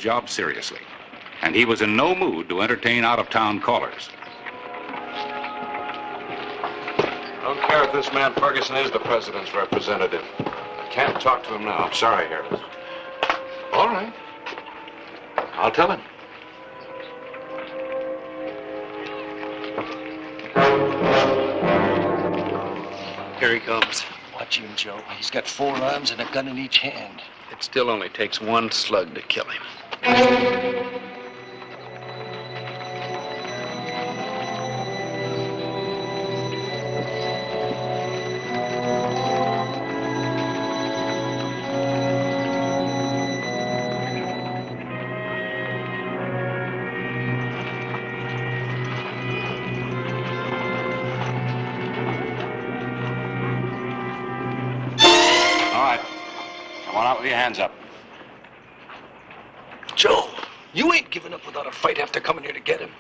job seriously, and he was in no mood to entertain out-of-town callers. I don't care if this man Ferguson is the president's representative. I can't talk to him now. I'm sorry, Harris. All right. I'll tell him. Here he comes. Watch him, Joe. He's got 4 arms and a gun in each hand. It still only takes 1 slug to kill him. Hands up. Joe, you ain't giving up without a fight after coming here to get him.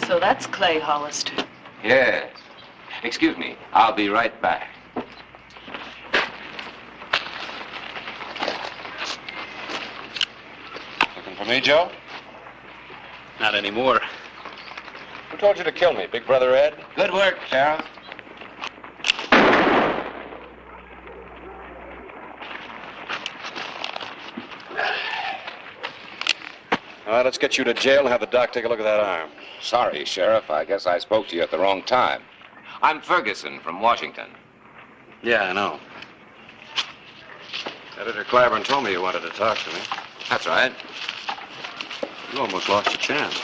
So that's Clay Hollister. Yes. Excuse me. I'll be right back. Looking for me, Joe? Not anymore. Who told you to kill me, Big Brother Ed? Good work, Sheriff. All right, let's get you to jail and have the doc take a look at that arm. Sorry, Sheriff. I guess I spoke to you at the wrong time. I'm Ferguson from Washington. Yeah, I know. Editor Clyburn told me you wanted to talk to me. That's right. You almost lost your chance.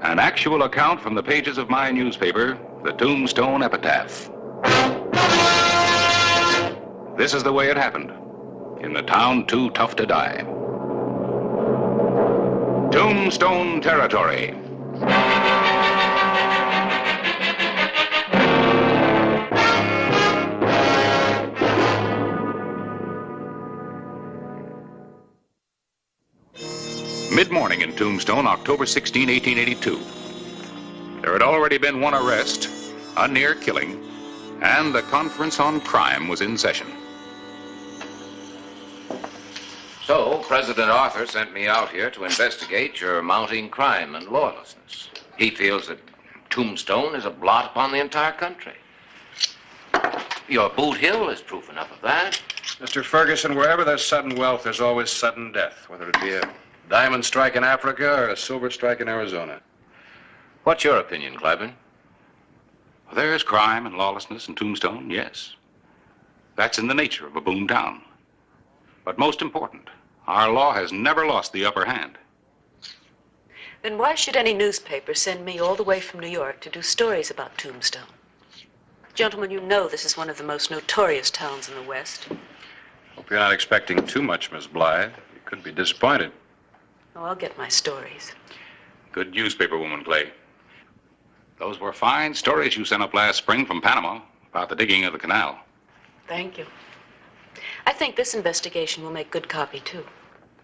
An actual account from the pages of my newspaper, the Tombstone Epitaph. This is the way it happened, in the town too tough to die. Tombstone territory. Mid-morning in Tombstone, October 16, 1882. There had already been 1 arrest, a near killing, and the Conference on Crime was in session. So, President Arthur sent me out here to investigate your mounting crime and lawlessness. He feels that Tombstone is a blot upon the entire country. Your Boot Hill is proof enough of that. Mr. Ferguson, wherever there's sudden wealth, there's always sudden death, whether it be a diamond strike in Africa or a silver strike in Arizona. What's your opinion, Clyburn? There's crime and lawlessness in Tombstone, yes. That's in the nature of a boom town. But most important, our law has never lost the upper hand. Then why should any newspaper send me all the way from New York to do stories about Tombstone? Gentlemen, you know this is one of the most notorious towns in the West. Hope you're not expecting too much, Miss Blythe. You could be disappointed. Oh, I'll get my stories. Good newspaper woman, Clay. Those were fine stories you sent up last spring from Panama about the digging of the canal. Thank you. I think this investigation will make good copy, too.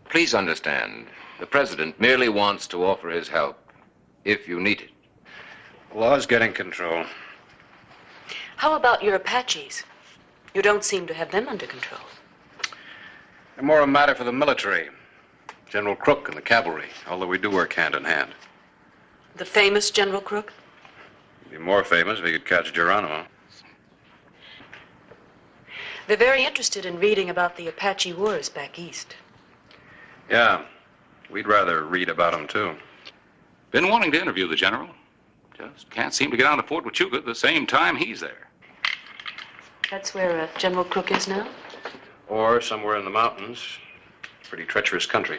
Please understand, the president merely wants to offer his help if you need it. The law's getting control. How about your Apaches? You don't seem to have them under control. They're more a matter for the military. General Crook and the cavalry, although we do work hand in hand. The famous General Crook? He'd be more famous if he could catch Geronimo. They're very interested in reading about the Apache wars back east. Yeah, we'd rather read about them, too. Been wanting to interview the general. Just can't seem to get down to Fort Huachuca at the same time he's there. That's where General Crook is now? Or somewhere in the mountains. Pretty treacherous country.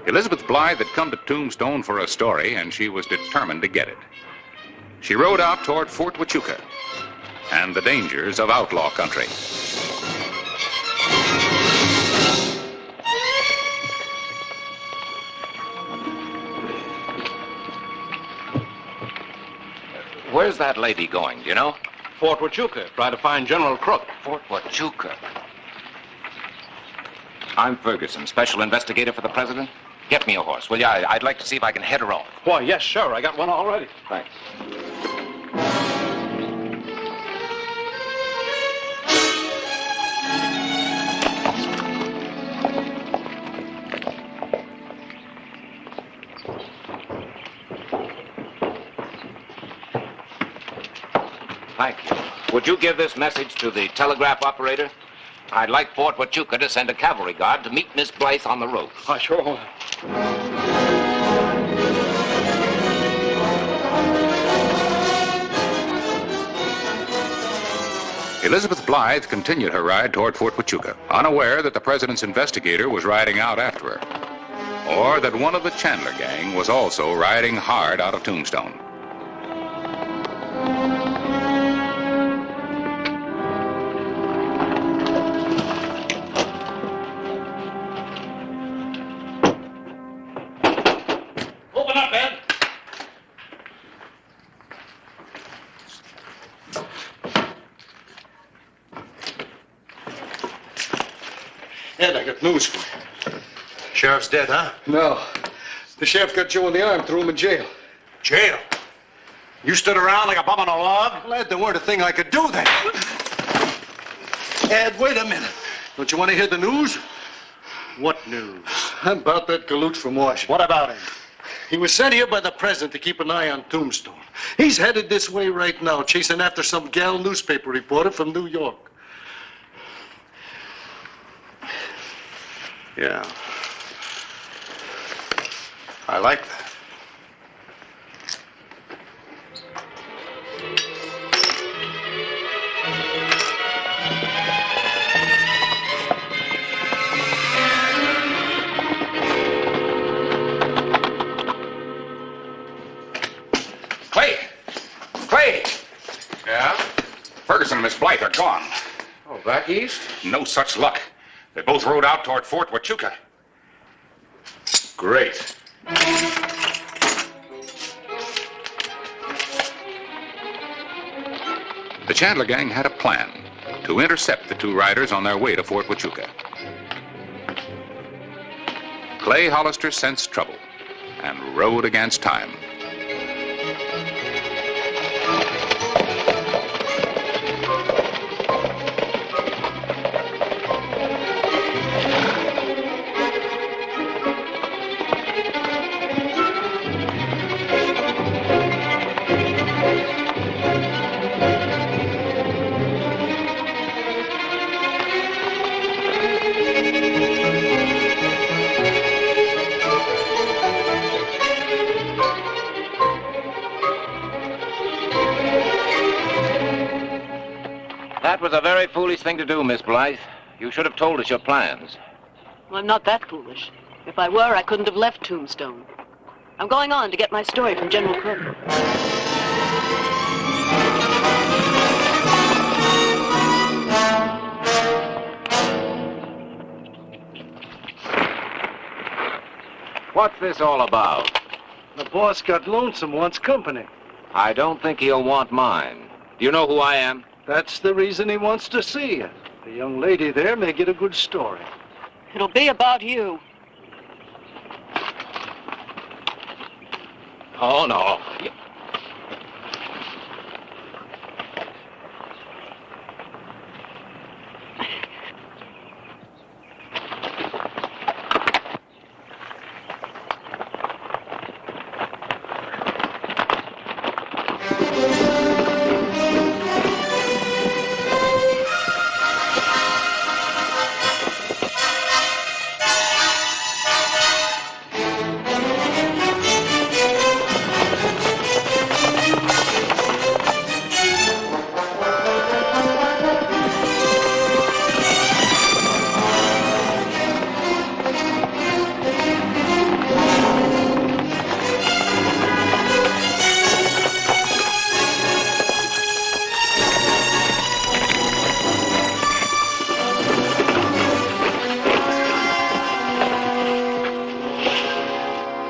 Elizabeth Blythe had come to Tombstone for a story, and she was determined to get it. She rode out toward Fort Huachuca and the dangers of outlaw country. Where's that lady going, do you know? Fort Huachuca. Try to find General Crook. Fort Huachuca. I'm Ferguson, special investigator for the president. Get me a horse, will you? I'd like to see if I can head her off. Why, yes, sure. I got one already. Thanks. Thank you. Would you give this message to the telegraph operator? I'd like Fort Huachuca to send a cavalry guard to meet Miss Blythe on the road. I sure will. Elizabeth Blythe continued her ride toward Fort Huachuca, unaware that the president's investigator was riding out after her, or that one of the Chandler gang was also riding hard out of Tombstone. Open up, Ed. Ed, I got news for you. Sheriff's dead, huh? No. The sheriff got Joe in the arm, threw him in jail. Jail. You stood around like a bum on a log? Lad, there weren't a thing I could do then. Ed, wait a minute. Don't you want to hear the news? What news? About that galoot from Washington. What about him? He was sent here by the president to keep an eye on Tombstone. He's headed this way right now, chasing after some gal newspaper reporter from New York. Yeah. I like that. Clay! Yeah? Ferguson and Miss Blythe are gone. Oh, back east? No such luck. They both rode out toward Fort Huachuca. Great. The Chandler gang had a plan to intercept the two riders on their way to Fort Huachuca. Clay Hollister sensed trouble and rode against time. That was a very foolish thing to do, Miss Blythe. You should have told us your plans. Well, I'm not that foolish. If I were, I couldn't have left Tombstone. I'm going on to get my story from General Crook. What's this all about? The boss got lonesome, wants company. I don't think he'll want mine. Do you know who I am? That's the reason he wants to see you. The young lady there may get a good story. It'll be about you. Oh, no.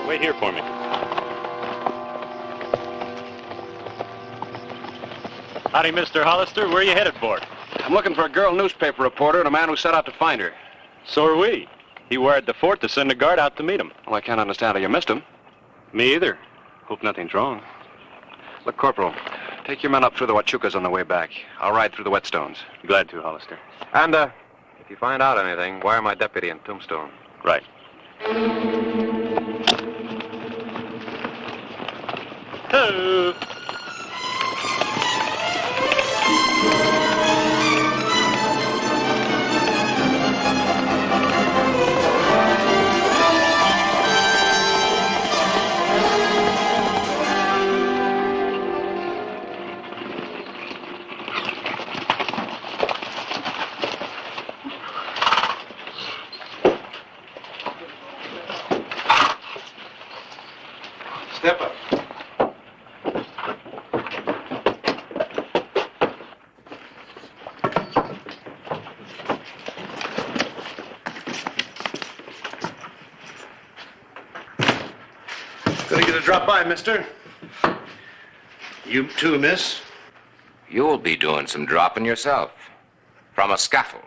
Wait here for me. Howdy, Mr. Hollister. Where are you headed for? I'm looking for a girl newspaper reporter and a man who set out to find her. So are we. He wired the fort to send a guard out to meet him. Well, I can't understand how you missed him. Me either. Hope nothing's wrong. Look, Corporal, take your men up through the Huachucas on the way back. I'll ride through the Whetstones. Glad to, Hollister. And, if you find out anything, wire my deputy in Tombstone. Right. Ho! Step up. Gonna get a drop by, mister. You too, miss. You'll be doing some dropping yourself. From a scaffold.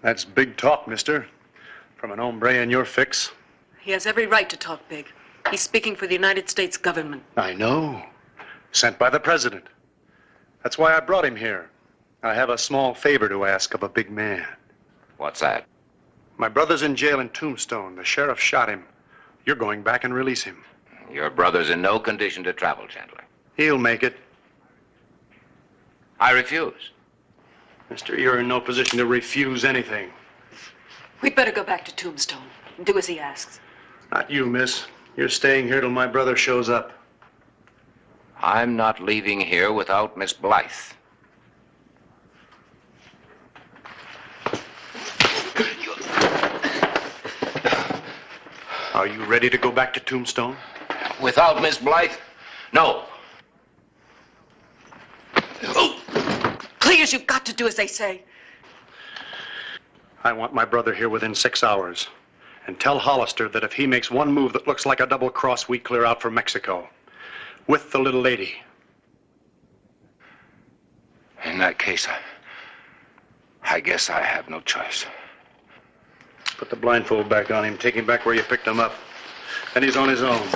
That's big talk, mister. From an hombre in your fix. He has every right to talk big. He's speaking for the United States government. I know. Sent by the president. That's why I brought him here. I have a small favor to ask of a big man. What's that? My brother's in jail in Tombstone. The sheriff shot him. You're going back and release him. Your brother's in no condition to travel, Chandler. He'll make it. I refuse. Mister, you're in no position to refuse anything. We'd better go back to Tombstone and do as he asks. Not you, miss. You're staying here till my brother shows up. I'm not leaving here without Miss Blythe. Are you ready to go back to Tombstone? Without Miss Blythe? No. Please, you've got to do as they say. I want my brother here within 6 hours. And tell Hollister that if he makes one move that looks like a double cross, we clear out for Mexico. With the little lady. In that case, I guess I have no choice. Put the blindfold back on him. Take him back where you picked him up. Then he's on his own.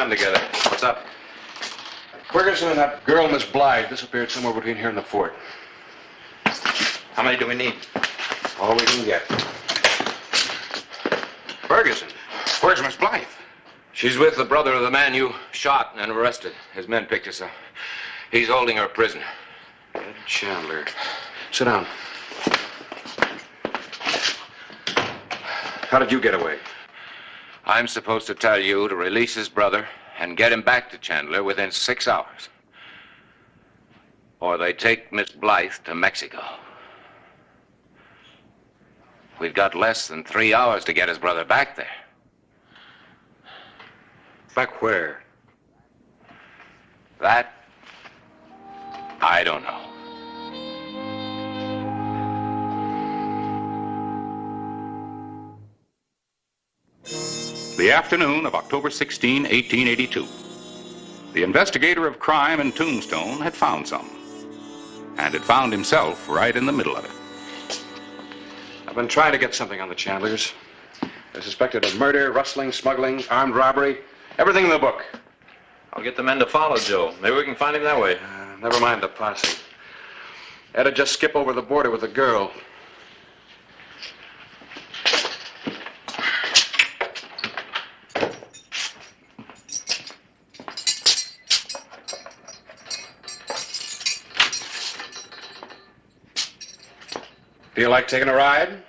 Together. What's up? Ferguson and that girl, Miss Blythe, disappeared somewhere between here and the fort. How many do we need? All we can get. Ferguson? Where's Miss Blythe? She's with the brother of the man you shot and arrested. His men picked us up. He's holding her prisoner. Ed Chandler. Sit down. How did you get away? I'm supposed to tell you to release his brother and get him back to Chandler within 6 hours. Or they take Miss Blythe to Mexico. We've got less than 3 hours to get his brother back there. Back where? That, I don't know. The afternoon of October 16, 1882. The investigator of crime in Tombstone had found some. And had found himself right in the middle of it. I've been trying to get something on the Chandlers. They're suspected of murder, rustling, smuggling, armed robbery. Everything in the book. I'll get the men to follow Joe. Maybe we can find him that way. Never mind the posse. Ed'd just skip over the border with the girl. Feel like taking a ride?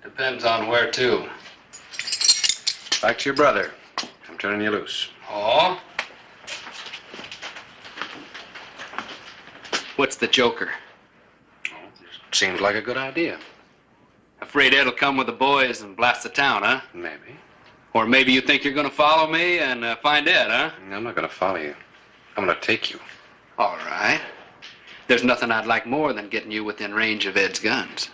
Depends on where to. Back to your brother. I'm turning you loose. Oh? What's the joker? Seems like a good idea. Afraid Ed'll come with the boys and blast the town, huh? Maybe. Or maybe you think you're gonna follow me and find Ed, huh? I'm not going to follow you. I'm going to take you. All right. There's nothing I'd like more than getting you within range of Ed's guns.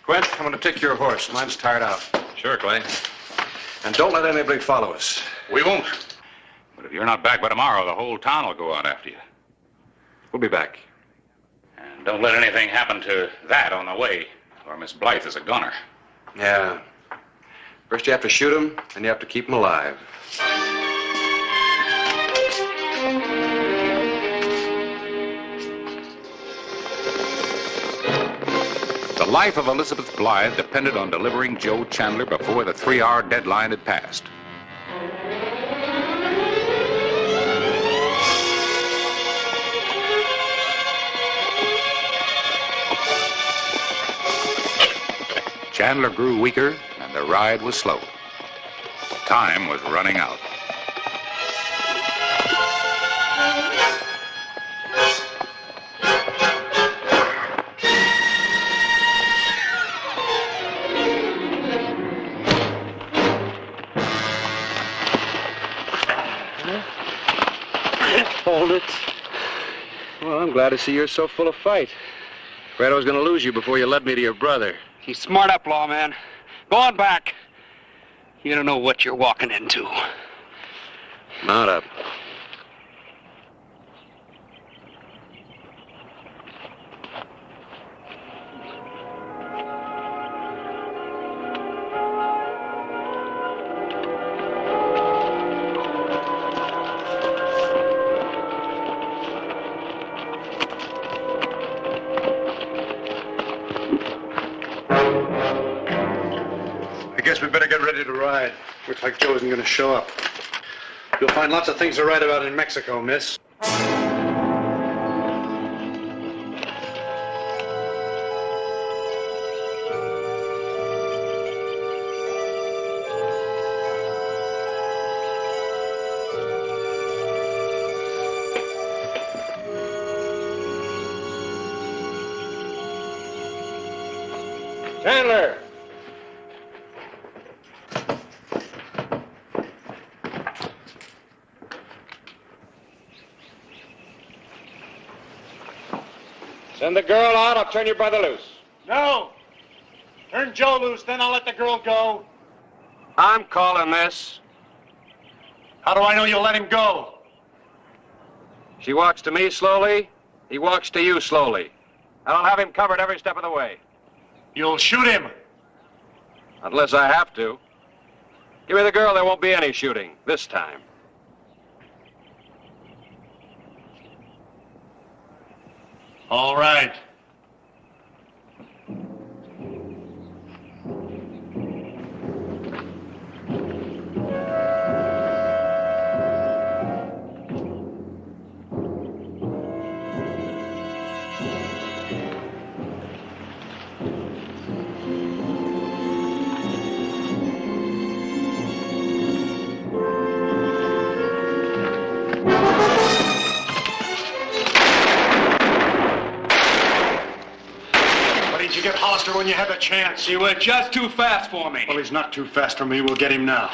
Quint, I'm going to take your horse. Mine's tired out. Sure, Clay. And don't let anybody follow us. We won't. But if you're not back by tomorrow, the whole town will go out after you. We'll be back. And don't let anything happen to that on the way, or Miss Blythe is a gunner. Yeah. First you have to shoot him, and you have to keep him alive. The life of Elizabeth Blythe depended on delivering Joe Chandler before the 3-hour deadline had passed. Chandler grew weaker, and the ride was slow. Time was running out. Hold it. Well, I'm glad to see you're so full of fight. Afraid I was going to lose you before you led me to your brother. You smart up, lawman. Go on back. You don't know what you're walking into. Mount up. I guess we better get ready to ride. Looks like Joe isn't going to show up. You'll find lots of things to write about in Mexico, miss. Chandler! Send the girl out. I'll turn your brother loose. No! Turn Joe loose, then I'll let the girl go. I'm calling this. How do I know you'll let him go? She walks to me slowly. He walks to you slowly. And I'll have him covered every step of the way. You'll shoot him. Unless I have to. Give me the girl, there won't be any shooting. This time. All right. Did you get Hollister when you had the chance? You were just too fast for me. Well, he's not too fast for me. We'll get him now.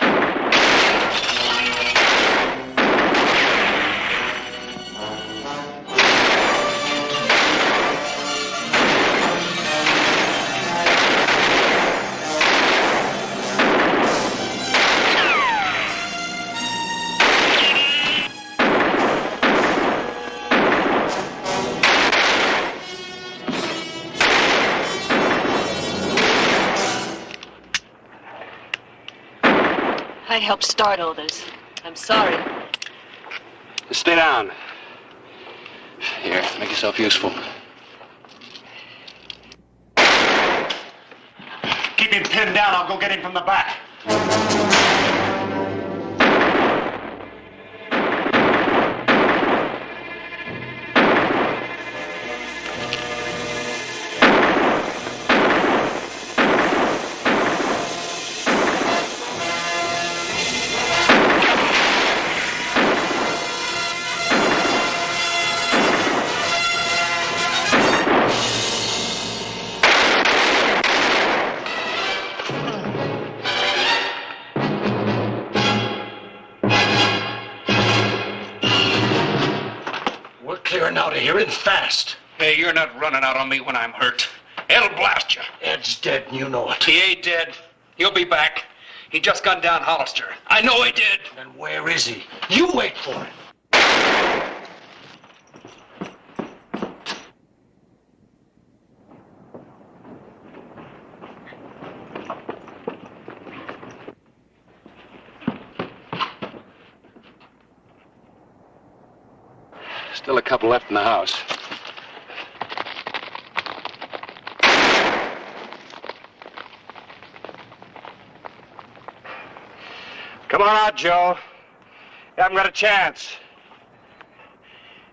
I helped start all this. I'm sorry. Stay down. Here, make yourself useful. Keep him pinned down. I'll go get him from the back. in fast. Hey, you're not running out on me when I'm hurt. It'll blast you. Ed's dead, and you know it. He ain't dead. He'll be back. He just gunned down Hollister. I know he did. Then where is he? You wait for him. Still a couple left in the house. Come on out, Joe. You haven't got a chance.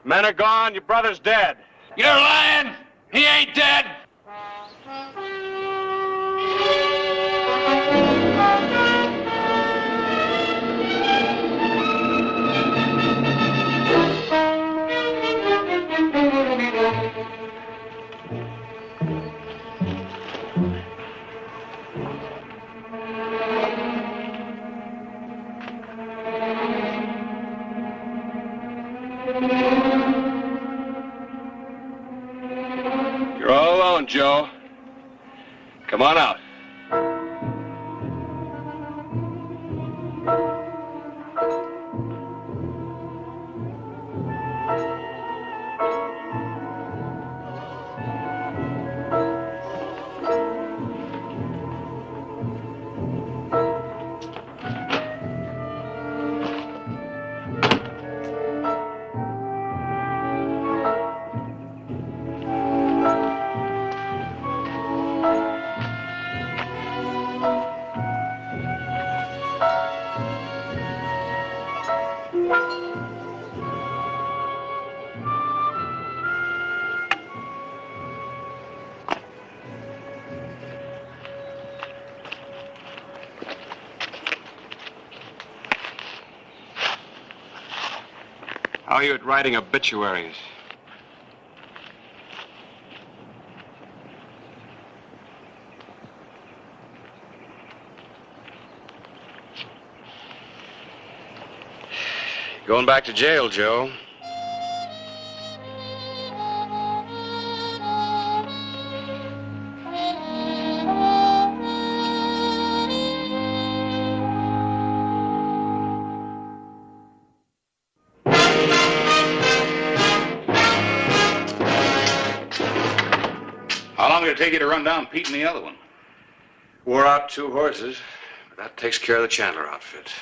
Men are gone, your brother's dead. You're lying. He ain't dead. You're all alone, Joe. Come on out. How are you at writing obituaries? Going back to jail, Joe. How long did it take you to run down Pete and the other one? Wore out 2 horses, but that takes care of the Chandler outfit.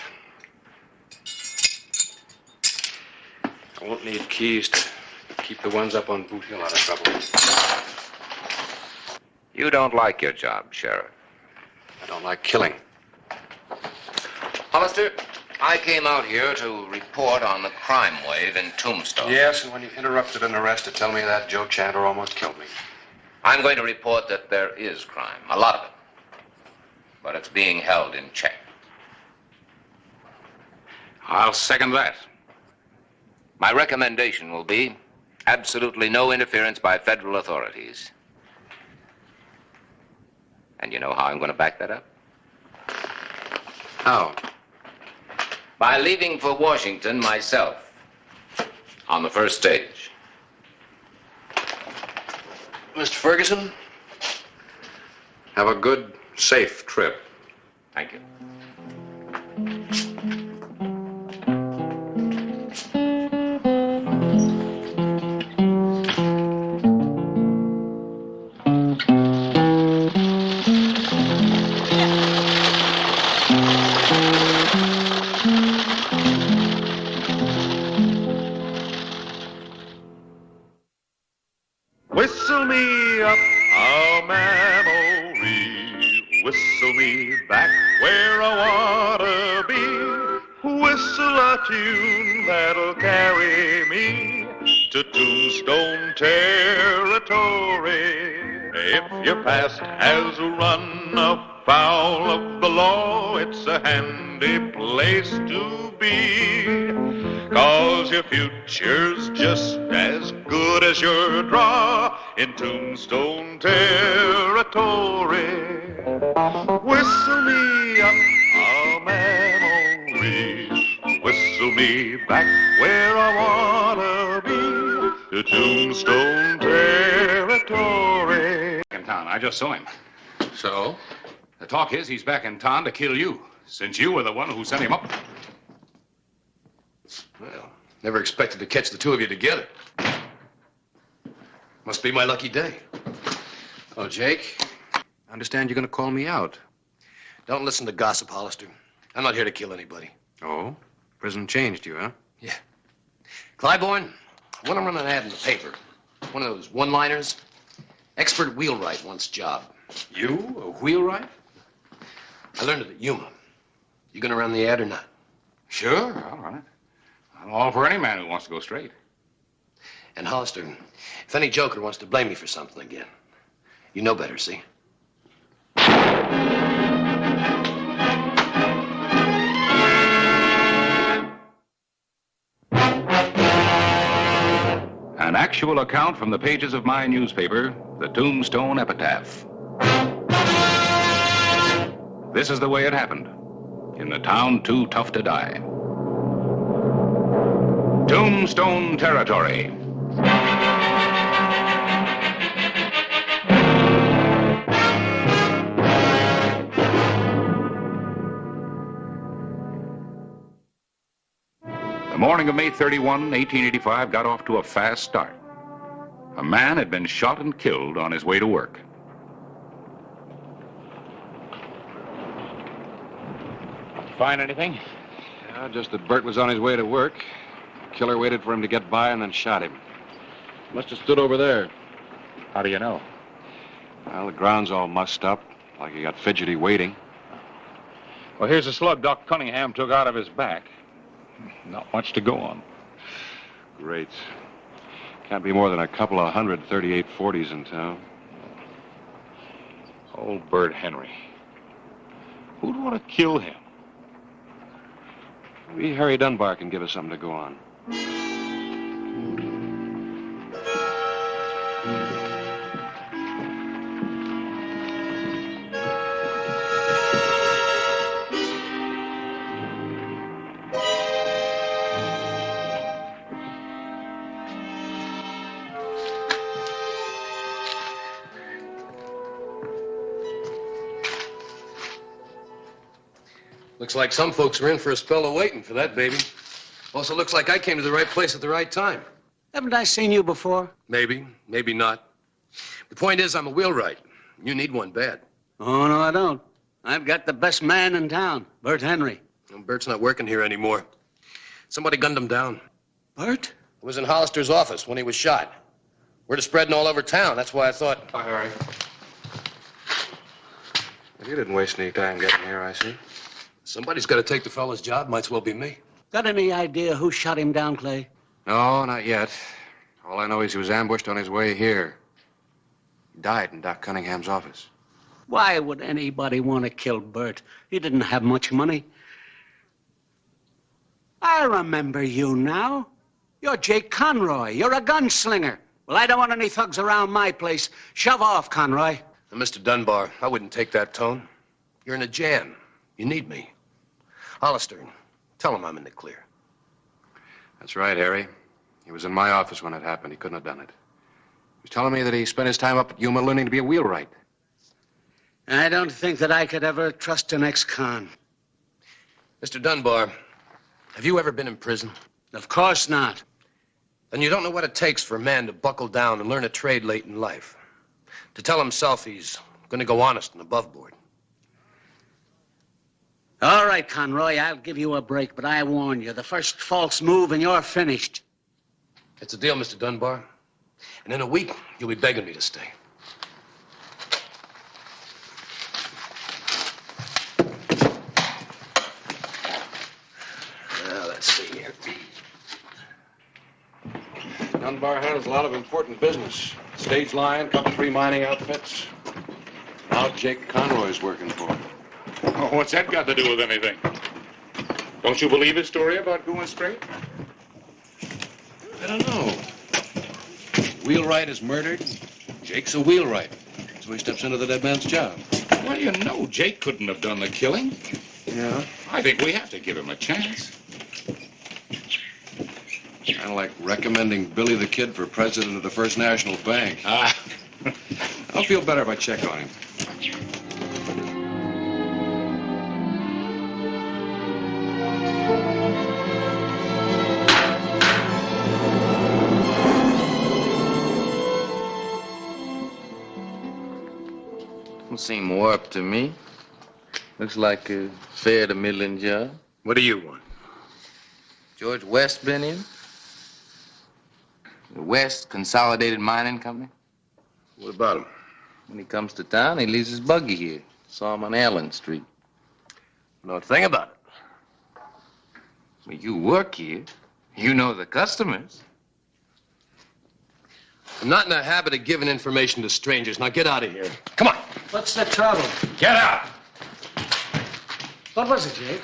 I won't need keys to keep the ones up on Boot Hill out of trouble. You don't like your job, Sheriff. I don't like killing. Hollister, I came out here to report on the crime wave in Tombstone. Yes, and when you interrupted an arrest to tell me that, Joe Chandler almost killed me. I'm going to report that there is crime, a lot of it. But it's being held in check. I'll second that. My recommendation will be absolutely no interference by federal authorities. And you know how I'm going to back that up? How? By leaving for Washington myself on the first stage. Mr. Ferguson, have a good, safe trip. Thank you. Whistle me up a memory, whistle me back where I wanna be, whistle a tune that'll carry me to Tombstone territory. If your past has run afoul of the law, it's a handy place to be. 'Cause your future's just as good as your draw in Tombstone territory. Whistle me up a memory, whistle me back where I wanna be, to Tombstone territory. In town. I just saw him. So? The talk is he's back in town to kill you, since you were the one who sent him up. Well, never expected to catch the two of you together. Must be my lucky day. Oh, Jake, I understand you're going to call me out. Don't listen to gossip, Hollister. I'm not here to kill anybody. Oh? Prison changed you, huh? Yeah. Clybourne, I want to run an ad in the paper. One of those one-liners. Expert wheelwright wants job. You? A wheelwright? I learned it at Yuma. You gonna run the ad or not? Sure, I'll run it. I'm all for any man who wants to go straight. And Hollister, if any joker wants to blame me for something again, you know better, see? An actual account from the pages of my newspaper, the Tombstone Epitaph. This is the way it happened, in the town too tough to die. Tombstone territory. The morning of May 31, 1885, got off to a fast start. A man had been shot and killed on his way to work. Find anything? Yeah, just that Bert was on his way to work. The killer waited for him to get by and then shot him. Must have stood over there. How do you know? Well, the ground's all mussed up, like he got fidgety waiting. Well, here's a slug Doc Cunningham took out of his back. Not much to go on. Great. Can't be more than a couple of 138-40s in town. Old Bert Henry. Who'd want to kill him? Maybe Harry Dunbar can give us something to go on. Looks like some folks are in for a spell of waiting for that baby. Also looks like I came to the right place at the right time. Haven't I seen you before? Maybe, maybe not. The point is, I'm a wheelwright. You need one bad. Oh, no, I don't. I've got the best man in town, Bert Henry. Well, Bert's not working here anymore. Somebody gunned him down. Bert? It was in Hollister's office when he was shot. Word is spreading all over town. That's why I thought... Hi, Harry. Well, you didn't waste any time getting here, I see. Somebody's got to take the fellow's job. Might as well be me. Got any idea who shot him down, Clay? No, not yet. All I know is he was ambushed on his way here. He died in Doc Cunningham's office. Why would anybody want to kill Bert? He didn't have much money. I remember you now. You're Jake Conroy. You're a gunslinger. Well, I don't want any thugs around my place. Shove off, Conroy. Now, Mr. Dunbar, I wouldn't take that tone. You're in a jam. You need me. Hollister, tell him I'm in the clear. That's right, Harry. He was in my office when it happened. He couldn't have done it. He was telling me that he spent his time up at Yuma learning to be a wheelwright. I don't think that I could ever trust an ex-con. Mr. Dunbar, have you ever been in prison? Of course not. Then you don't know what it takes for a man to buckle down and learn a trade late in life. To tell himself he's going to go honest and above board. All right, Conroy, I'll give you a break, but I warn you, the first false move and you're finished. It's a deal, Mr. Dunbar. And in a week, you'll be begging me to stay. Well, let's see here. Dunbar handles a lot of important business. Stage line, couple 3 mining outfits. Now Jake Conroy's working for him. Oh, what's that got to do with anything? Don't you believe his story about going straight? I don't know. Wheelwright is murdered. Jake's a wheelwright. So he steps into the dead man's job. Well, you know Jake couldn't have done the killing. Yeah? I think we have to give him a chance. Kind of like recommending Billy the Kid for president of the First National Bank. Ah. I'll feel better if I check on him. Don't seem warped to me. Looks like a fair to middling job. What do you want? George West been in? The West Consolidated Mining Company? What about him? When he comes to town, he leaves his buggy here. Saw him on Allen Street. No thing about it. Well, you work here. You know the customers. I'm not in the habit of giving information to strangers. Now get out of here. Come on. What's the trouble? Get out. What was it, Jake?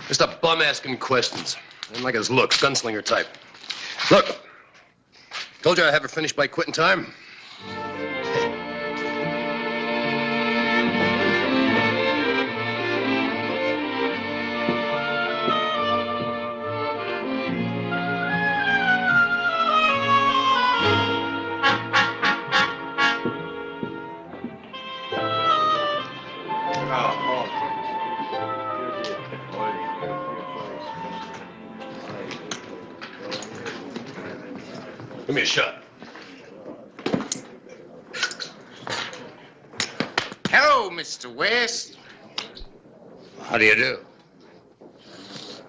Just a bum asking questions. Ain't like his looks, gunslinger type. Look, told you I'd have her finished by quitting time. Give me a shot. Hello, Mr. West. How do you do?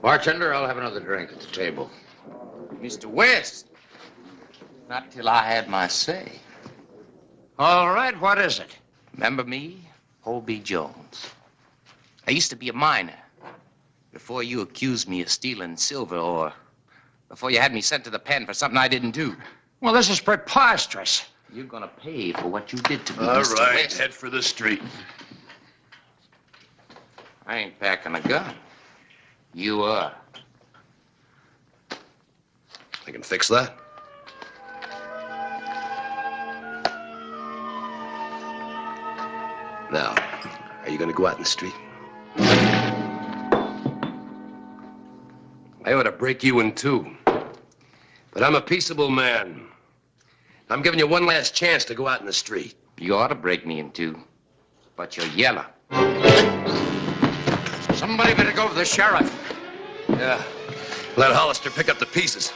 Bartender, I'll have another drink at the table. Mr. West. Not till I had my say. All right, what is it? Remember me? Holby Jones. I used to be a miner. Before you accused me of stealing silver or before you had me sent to the pen for something I didn't do. Well, this is preposterous. You're gonna pay for what you did to me, All Mr. right, West. head for the street. I ain't packing a gun. You are. I can fix that. Now, are you going to go out in the street? I ought to break you in two. But I'm a peaceable man. I'm giving you one last chance to go out in the street. You ought to break me in two. But you're yellow. Somebody better go to the sheriff. Yeah. Let Hollister pick up the pieces.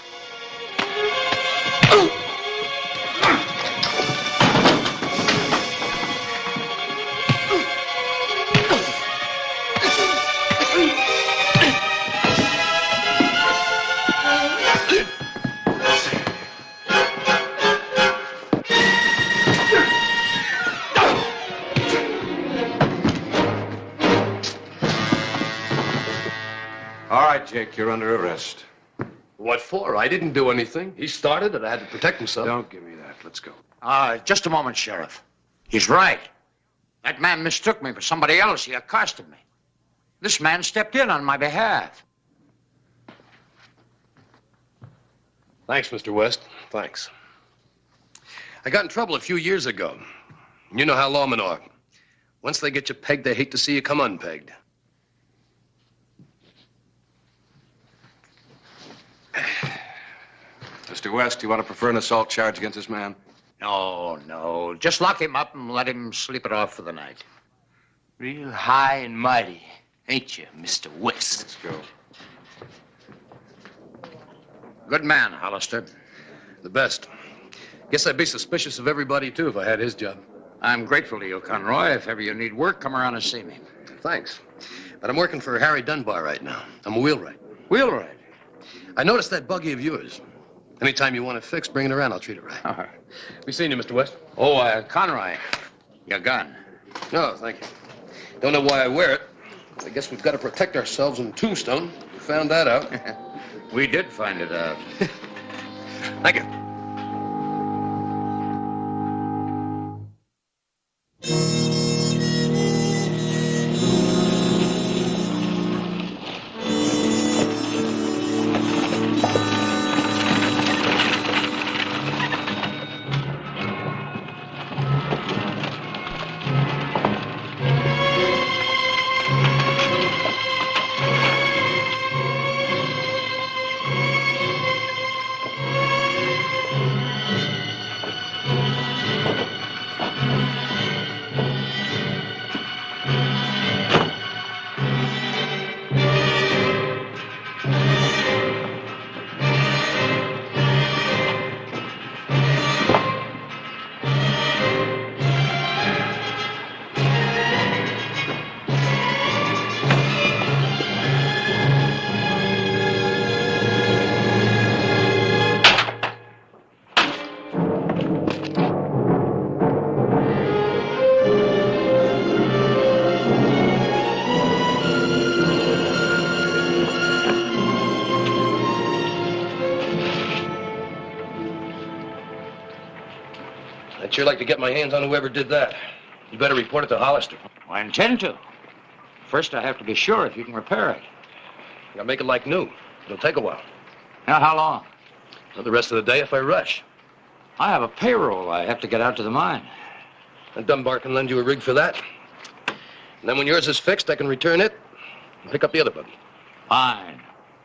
All right, Jake, you're under arrest. What for? I didn't do anything. He started it. I had to protect himself. Don't give me that. Let's go. Just a moment, Sheriff. He's right. That man mistook me for somebody else. He accosted me. This man stepped in on my behalf. Thanks, Mr. West. Thanks. I got in trouble a few years ago. You know how lawmen are. Once they get you pegged, they hate to see you come unpegged. Mr. West, you want to prefer an assault charge against this man? No. Just lock him up and let him sleep it off for the night. Real high and mighty, ain't you, Mr. West? Let's go. Good man, Hollister. The best. Guess I'd be suspicious of everybody, too, if I had his job. I'm grateful to you, Conroy. If ever you need work, come around and see me. Thanks. But I'm working for Harry Dunbar right now. I'm a wheelwright. Wheelwright? I noticed that buggy of yours. Anytime you want it fixed, bring it around. I'll treat it right. All right. We seen you, Mr. West. Oh, Conroy, your gun. No, thank you. Don't know why I wear it. I guess we've got to protect ourselves in Tombstone. We found that out. We did find it out. Thank you. sure like to get my hands on whoever did that. You better report it to Hollister. I intend to. First, I have to be sure if you can repair it. I'll make it like new. It'll take a while. Now, how long? Well, the rest of the day if I rush. I have a payroll I have to get out to the mine. And Dunbar can lend you a rig for that. And then when yours is fixed, I can return it and pick up the other buggy. Fine.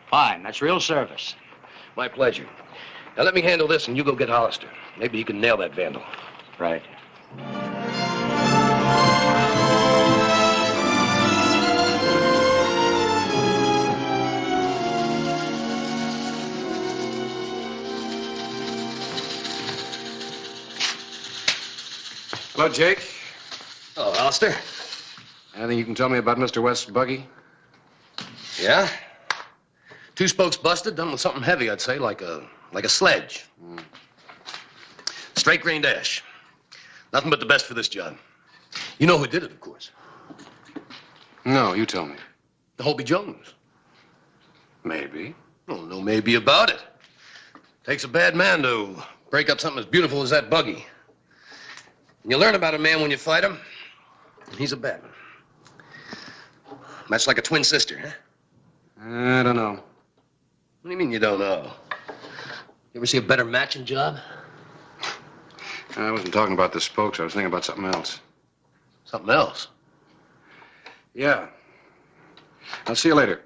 Fine. That's real service. My pleasure. Now let me handle this and you go get Hollister. Maybe he can nail that vandal. Right. Hello, Jake. Hello, Hollister. Anything you can tell me about Mr. West's buggy? Yeah? 2 spokes busted, done with something heavy, I'd say, like a sledge. Straight grain dash. Nothing but the best for this job. You know who did it, of course. No, you tell me. The Hobie Jones. Maybe. Oh, no maybe about it. Takes a bad man to break up something as beautiful as that buggy. You learn about a man when you fight him. He's a bad one. That's like a twin sister, huh? I don't know. What do you mean you don't know? You ever see a better matching job? I wasn't talking about the spokes. I was thinking about something else. Something else? Yeah. I'll see you later.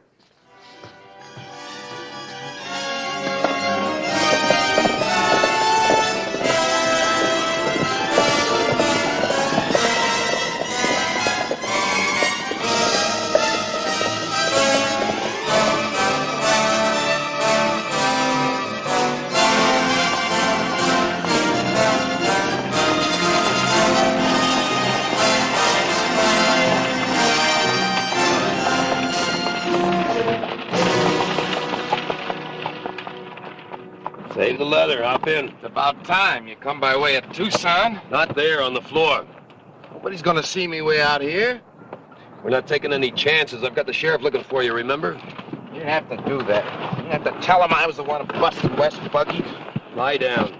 Save the leather, hop in. It's about time. You come by way of Tucson. Not there, on the floor. Nobody's gonna see me way out here. We're not taking any chances. I've got the sheriff looking for you, remember? You didn't have to do that. You didn't have to tell him I was the one who busted West's buggy. Lie down.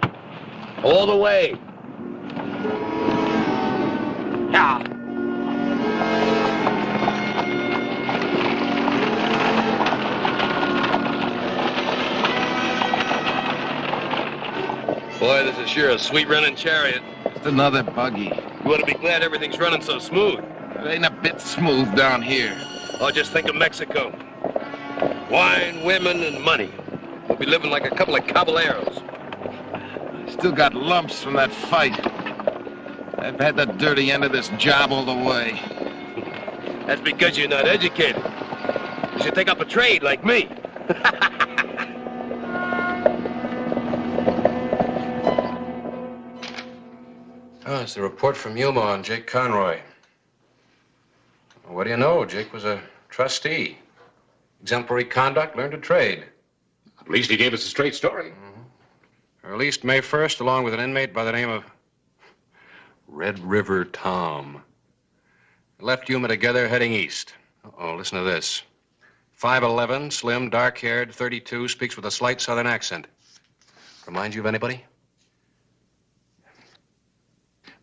All the way. Yeah. Boy, this is sure a sweet running chariot. Just another buggy. You ought to be glad everything's running so smooth. It ain't a bit smooth down here. Oh, just think of Mexico. Wine, women, and money. We'll be living like a couple of caballeros. Still got lumps from that fight. I've had the dirty end of this job all the way. That's because you're not educated. You should take up a trade like me. Oh, it's the report from Yuma on Jake Conroy. Well, what do you know? Jake was a trustee. Exemplary conduct, learned to trade. At least he gave us a straight story. Released May 1st, along with an inmate by the name of Red River Tom. Left Yuma together, heading east. Uh-oh, listen to this. 5'11", slim, dark-haired, 32, speaks with a slight southern accent. Reminds you of anybody?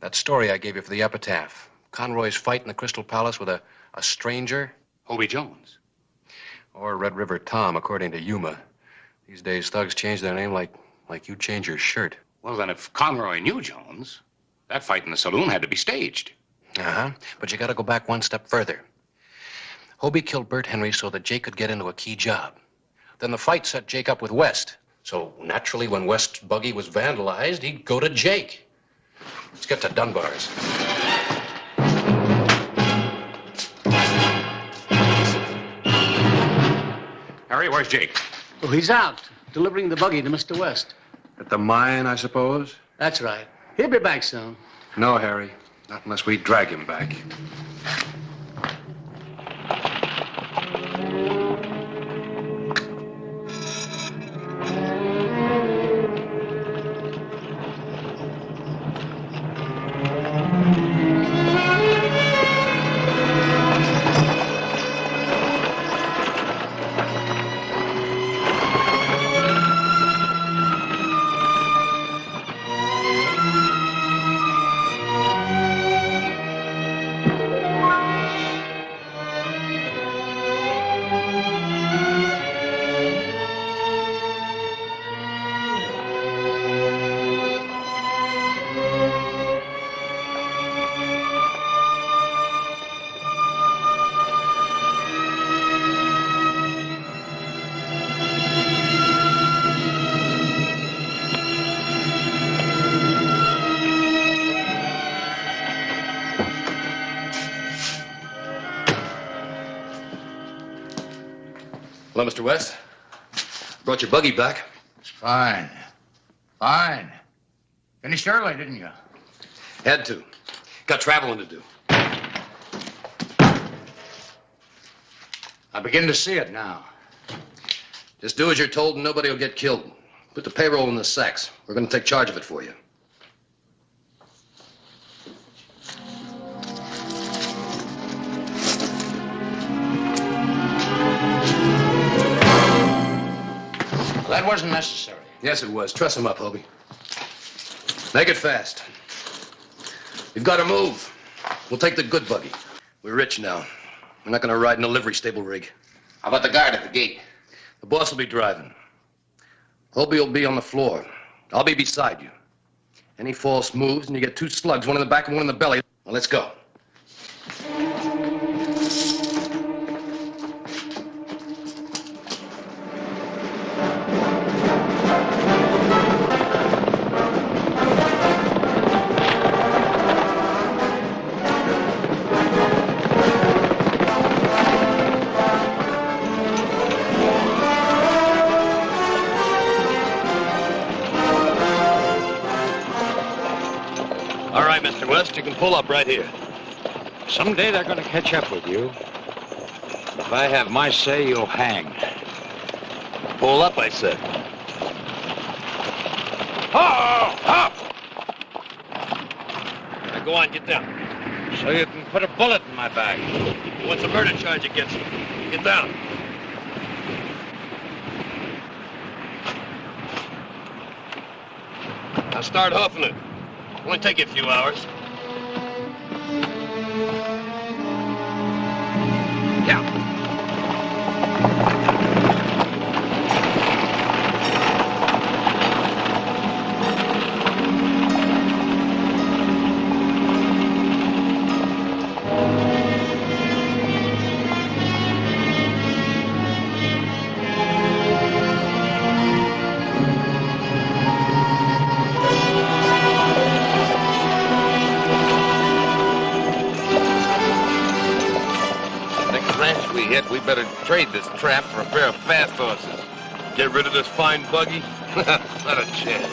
That story I gave you for the epitaph. Conroy's fight in the Crystal Palace with a stranger. Hobie Jones. Or Red River Tom, according to Yuma. These days, thugs change their name like you change your shirt. Well, then, if Conroy knew Jones, that fight in the saloon had to be staged. Uh-huh. But you gotta go back one step further. Hobie killed Bert Henry so that Jake could get into a key job. Then the fight set Jake up with West. So, naturally, when West's buggy was vandalized, he'd go to Jake. Let's get to Dunbar's. Harry, where's Jake? Oh, he's out, delivering the buggy to Mr. West. At the mine, I suppose? That's right. He'll be back soon. No, Harry. Not unless we drag him back. Hello, Mr. West. Brought your buggy back. Fine. Fine. Finished early, didn't you? Had to. Got traveling to do. I begin to see it now. Just do as you're told and nobody will get killed. Put the payroll in the sacks. We're going to take charge of it for you. That wasn't necessary. Yes, it was. Truss him up, Hobie. Make it fast. We've got to move. We'll take the good buggy. We're rich now. We're not going to ride in a livery stable rig. How about the guard at the gate? The boss will be driving. Hobie will be on the floor. I'll be beside you. Any false moves and you get 2 slugs, one in the back and one in the belly. Now, let's go. All right, Mr. West, you can pull up right here. Someday they're going to catch up with you. If I have my say, you'll hang. Pull up, I said. Oh, up! Now go on, get down. So you can put a bullet in my back. What's a murder charge against you? Get down. Now start hoofing it. Only take you a few hours. Yeah. We hit, we better trade this trap for a pair of fast horses. Get rid of this fine buggy? Not a chance.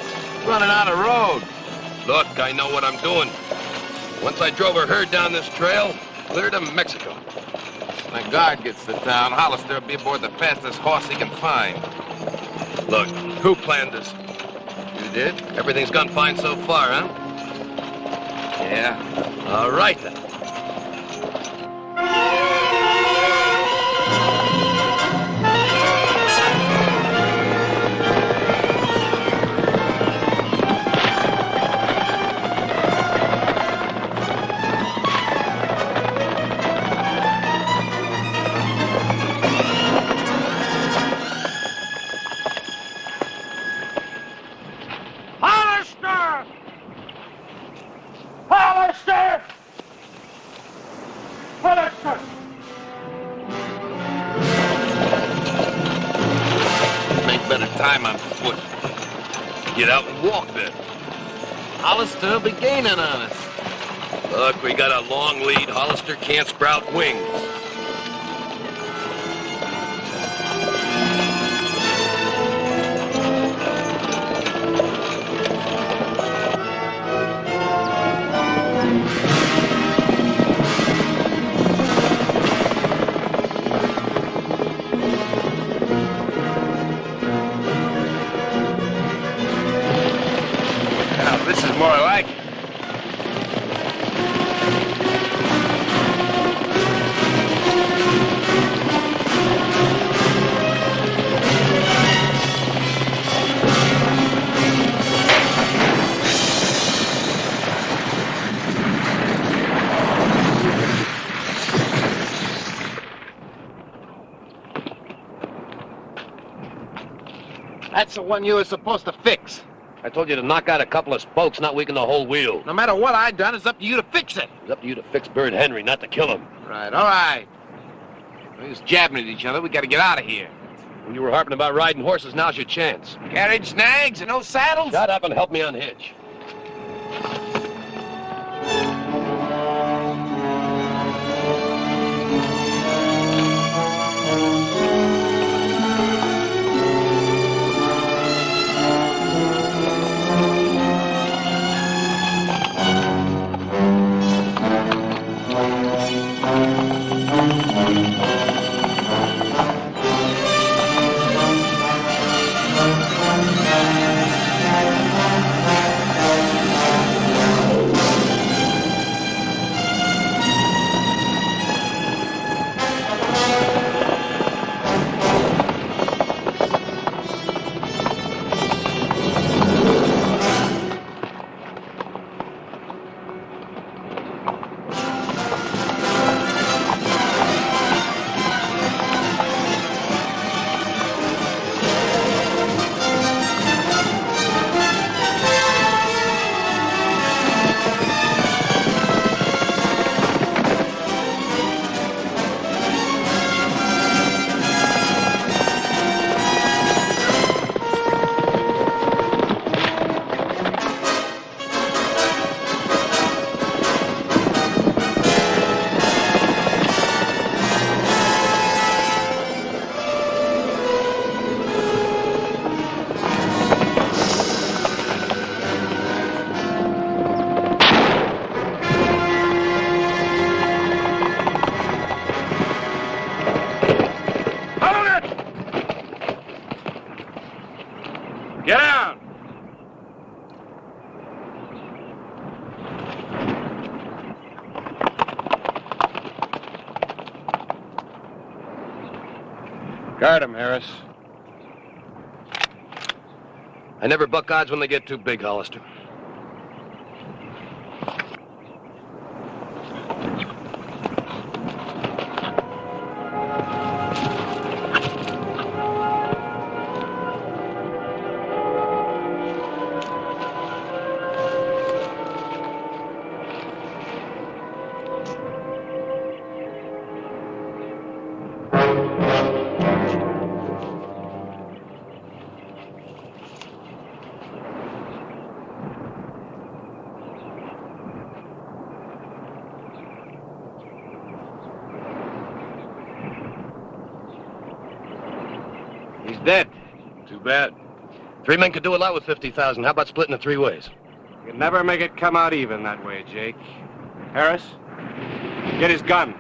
Running out of road. Look, I know what I'm doing. Once I drove a herd down this trail, clear to Mexico. When the guard gets to town, Hollister will be aboard the fastest horse he can find. Look, who planned this? You did? Everything's gone fine so far, huh? Yeah. All right, then. Time on foot. Get out and walk then. Hollister will be gaining on us. Look, we got a long lead. Hollister can't sprout wings. This is more like it. That's the one you were supposed to fix. I told you to knock out a couple of spokes, not weaken the whole wheel. No matter what I done, it's up to you to fix it. It's up to you to fix Bird Henry, not to kill him. Right, all right. We're just jabbing at each other. We gotta get out of here. When you were harping about riding horses, now's your chance. Carriage snags and no saddles? Shut up and help me unhitch. Guard him, Harris. I never buck odds when they get too big, Hollister. He's dead. Too bad. 3 men could do a lot with 50,000. How about splitting it 3 ways? You can never make it come out even that way, Jake. Harris, get his gun.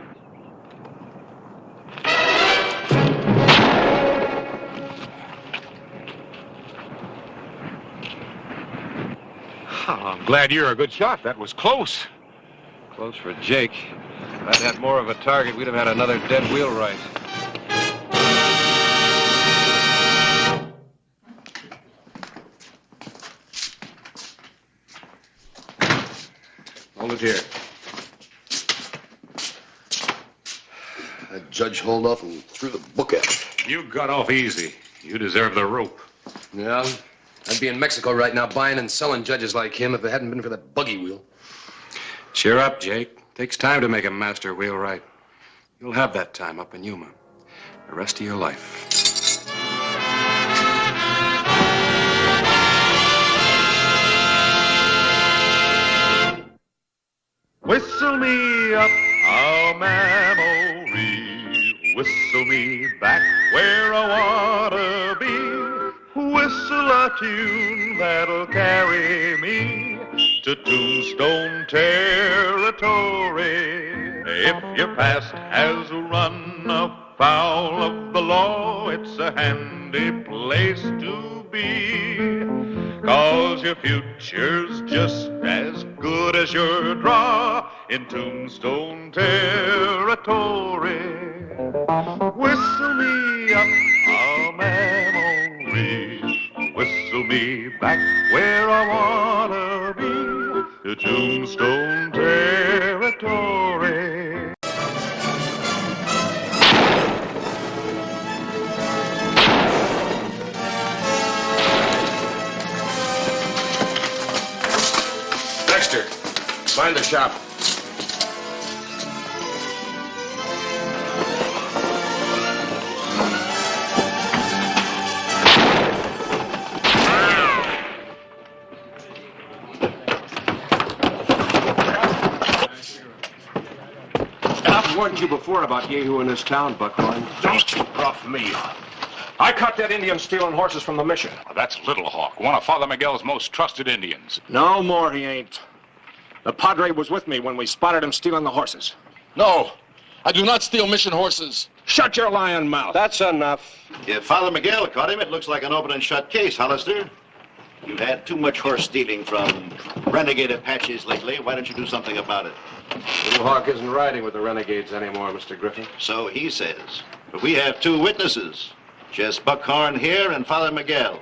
Oh, I'm glad you're a good shot. That was close. Close for Jake. If I'd had more of a target, we'd have had another dead wheelwright. Hold it here. That judge hauled off and threw the book at me. You got off easy. You deserve the rope. Yeah, I'd be in Mexico right now buying and selling judges like him if it hadn't been for that buggy wheel. Cheer up, Jake. Takes time to make a master wheelwright. You'll have that time up in Yuma. The rest of your life. Whistle me up a memory, whistle me back where I wanna be, whistle a tune that'll carry me to Tombstone territory. If your past has run afoul of the law, it's a handy place to be, 'cause your future's just as good as your draw in Tombstone territory. Whistle me up a memory, whistle me back where I wanna be, to Tombstone territory. Dexter, find the shop. I've warned you before about Yehu in this town, Buckhorn. Don't you bluff me. I caught that Indian stealing horses from the mission. That's Little Hawk, one of Father Miguel's most trusted Indians. No more he ain't. The Padre was with me when we spotted him stealing the horses. No, I do not steal mission horses. Shut your lying mouth. That's enough. If Father Miguel caught him, it looks like an open and shut case, Hollister. You've had too much horse stealing from renegade Apaches lately. Why don't you do something about it? Little Hawk isn't riding with the renegades anymore, Mr. Griffin. So he says. But we have 2 witnesses. Just Buckhorn here and Father Miguel.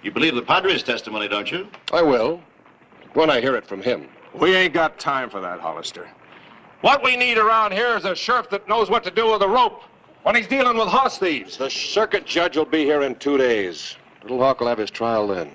You believe the Padre's testimony, don't you? I will, when I hear it from him. We ain't got time for that, Hollister. What we need around here is a sheriff that knows what to do with a rope when he's dealing with horse thieves. The circuit judge will be here in 2 days. Little Hawk will have his trial then.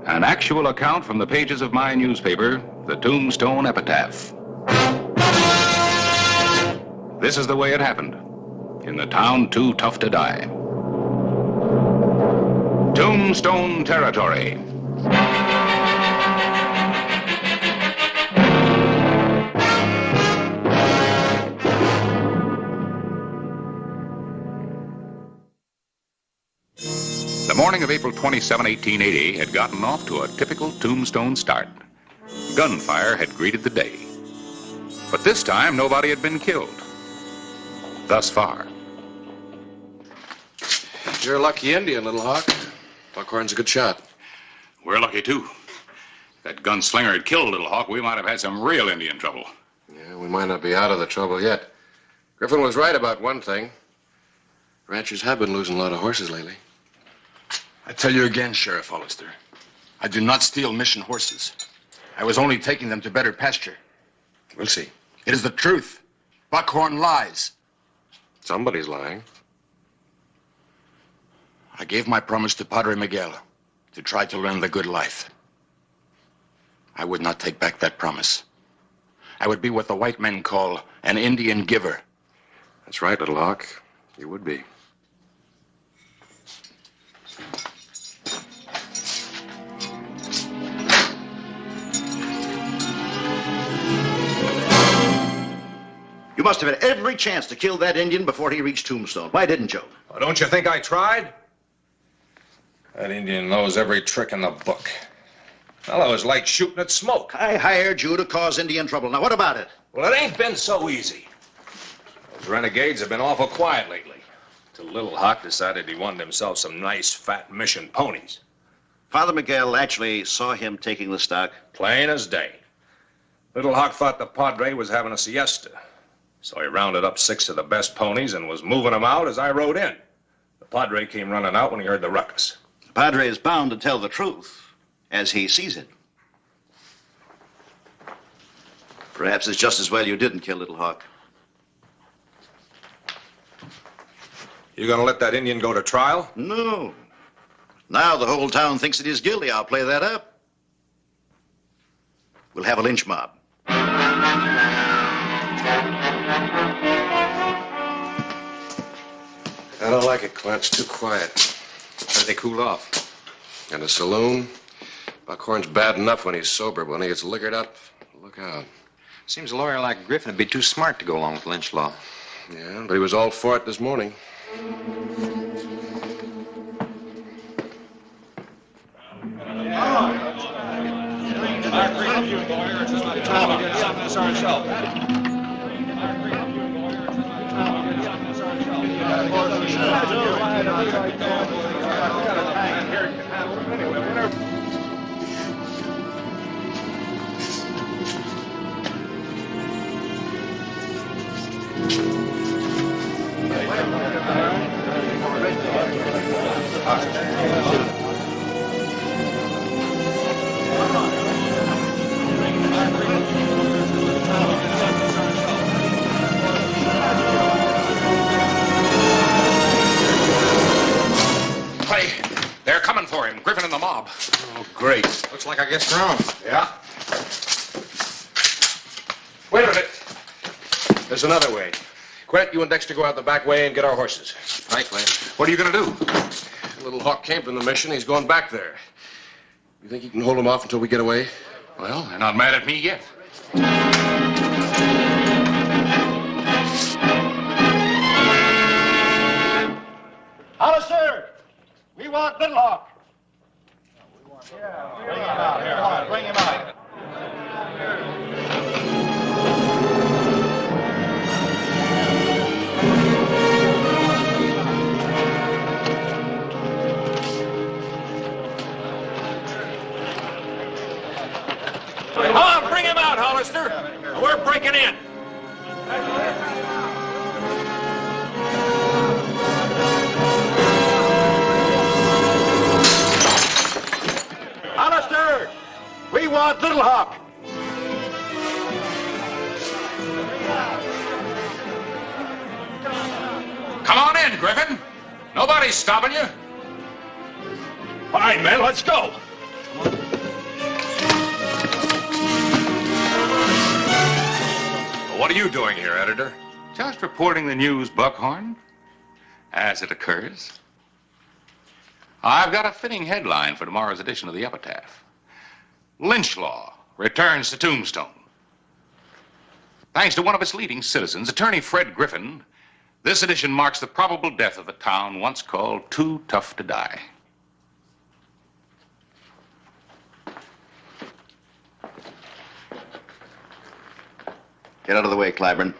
An actual account from the pages of my newspaper, the Tombstone Epitaph. This is the way it happened. In the town too tough to die. Tombstone territory. The morning of April 27, 1880 had gotten off to a typical Tombstone start. Gunfire had greeted the day. But this time, nobody had been killed. Thus far. You're a lucky Indian, Little Hawk. Buckhorn's a good shot. We're lucky, too. If that gunslinger had killed Little Hawk, we might have had some real Indian trouble. Yeah, we might not be out of the trouble yet. Griffin was right about one thing. Ranchers have been losing a lot of horses lately. I tell you again, Sheriff Hollister, I do not steal mission horses. I was only taking them to better pasture. We'll see. It is the truth. Buckhorn lies. Somebody's lying. I gave my promise to Padre Miguel to try to learn the good life. I would not take back that promise. I would be what the white men call an Indian giver. That's right, Little Hawk. You would be. You must have had every chance to kill that Indian before he reached Tombstone. Why didn't you? Well, don't you think I tried? That Indian knows every trick in the book. Fellow is like shooting at smoke. I hired you to cause Indian trouble. Now, what about it? Well, it ain't been so easy. Those renegades have been awful quiet lately. Till Little Hawk decided he wanted himself some nice, fat mission ponies. Father Miguel actually saw him taking the stock? Plain as day. Little Hawk thought the Padre was having a siesta. So he rounded up 6 of the best ponies and was moving them out as I rode in. The Padre came running out when he heard the ruckus. The Padre is bound to tell the truth as he sees it. Perhaps it's just as well you didn't kill Little Hawk. You gonna let that Indian go to trial? No. Now the whole town thinks that he's guilty. I'll play that up. We'll have a lynch mob. I don't like it, Clint. It's too quiet. How did they cool off? In a saloon, Buckhorn's bad enough when he's sober, but when he gets liquored up, look out. Seems a lawyer like Griffin would be too smart to go along with lynch law. Yeah, but he was all for it this morning. I agree with you, lawyer. It's about time we did some of this ourselves. They're coming for him, Griffin and the mob. Oh, great. Looks like I guessed wrong. Yeah. Wait a minute. There's another way. Quint, you and Dexter go out the back way and get our horses. Right, Clint. What are you going to do? Little Hawk came from the mission. He's going back there. You think you can hold him off until we get away? Well, they're not mad at me yet. Hollister! We want Little Hawk. Bring him out here. Bring him out. Come on, bring him out, Hollister. We're breaking in. Hollister! We want Little Hawk. Come on in, Griffin. Nobody's stopping you. Fine, men, let's go. What are you doing here, editor? Just reporting the news, Buckhorn, as it occurs. I've got a fitting headline for tomorrow's edition of the Epitaph. Lynch law returns to Tombstone. Thanks to one of its leading citizens, attorney Fred Griffin, this edition marks the probable death of a town once called Too Tough to Die. Get out of the way, Clyburn.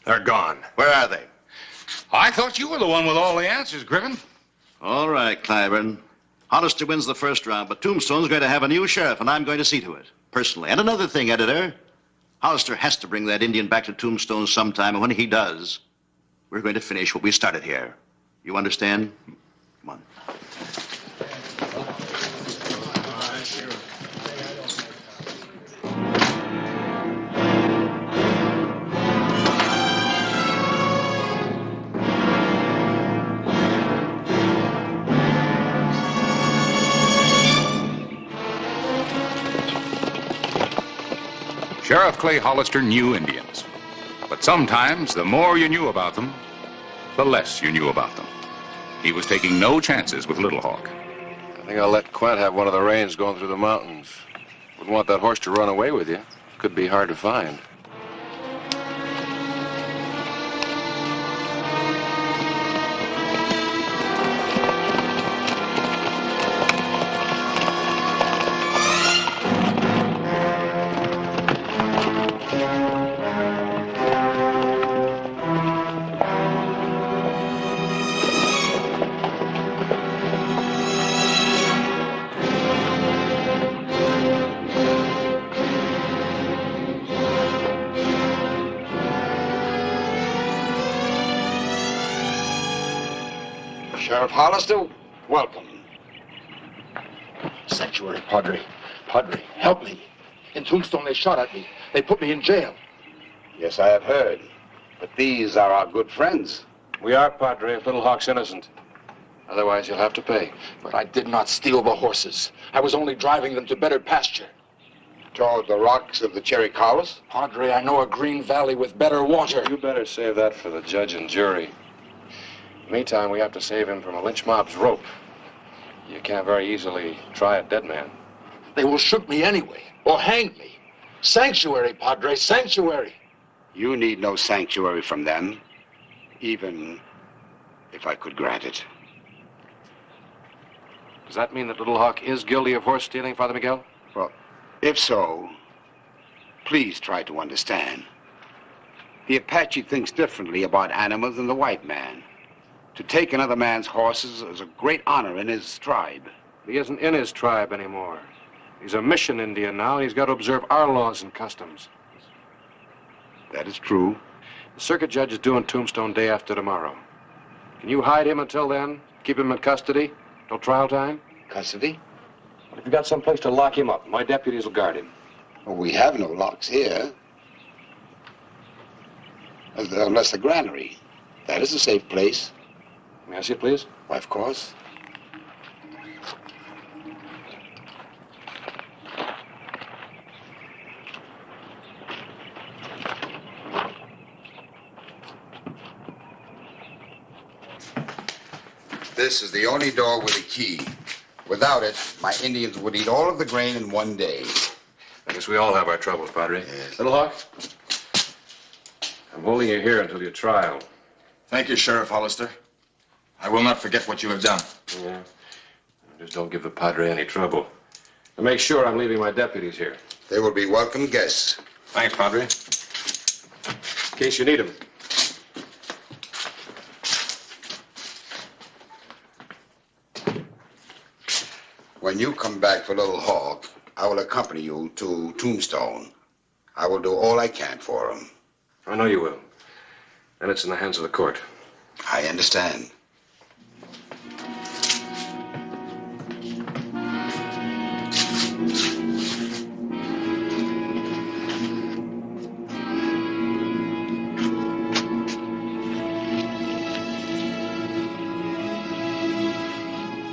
They're gone. Where are they? I thought you were the one with all the answers, Griffin. All right, Clyburn. Hollister wins the first round, but Tombstone's going to have a new sheriff, and I'm going to see to it, personally. And another thing, editor. Hollister has to bring that Indian back to Tombstone sometime, and when he does, we're going to finish what we started here. You understand? Come on. Sheriff Clay Hollister knew Indians. But sometimes, the more you knew about them, the less you knew about them. He was taking no chances with Little Hawk. I think I'll let Quint have one of the reins going through the mountains. Wouldn't want that horse to run away with you. Could be hard to find. Sheriff Hollister, welcome. Sanctuary, Padre. Padre, help me. In Tombstone, they shot at me. They put me in jail. Yes, I have heard. But these are our good friends. We are, Padre, if Little Hawk's innocent. Otherwise, you'll have to pay. But I did not steal the horses. I was only driving them to better pasture. Toward the rocks of the Cherry Collis? Padre, I know a green valley with better water. You better save that for the judge and jury. Meantime, we have to save him from a lynch mob's rope. You can't very easily try a dead man. They will shoot me anyway, or hang me. Sanctuary, Padre, sanctuary. You need no sanctuary from them, even if I could grant it. Does that mean that Little Hawk is guilty of horse stealing, Father Miguel? Well, if so, please try to understand. The Apache thinks differently about animals than the white man. To take another man's horses is a great honor in his tribe. He isn't in his tribe anymore. He's a mission Indian now, and he's got to observe our laws and customs. That is true. The circuit judge is due in Tombstone day after tomorrow. Can you hide him until then? Keep him in custody till trial time? Custody? If you got some place to lock him up, my deputies will guard him. Well, we have no locks here. Unless the granary. That is a safe place. May I see it, please? Why, of course. This is the only door with a key. Without it, my Indians would eat all of the grain in one day. I guess we all have our troubles, Padre. Yes. Little Hawk, I'm holding you here until your trial. Thank you, Sheriff Hollister. I will not forget what you have done. Yeah. Just don't give the Padre any trouble. And make sure I'm leaving my deputies here. They will be welcome guests. Thanks, Padre. In case you need them. When you come back for Little Hawk, I will accompany you to Tombstone. I will do all I can for him. I know you will. And it's in the hands of the court. I understand.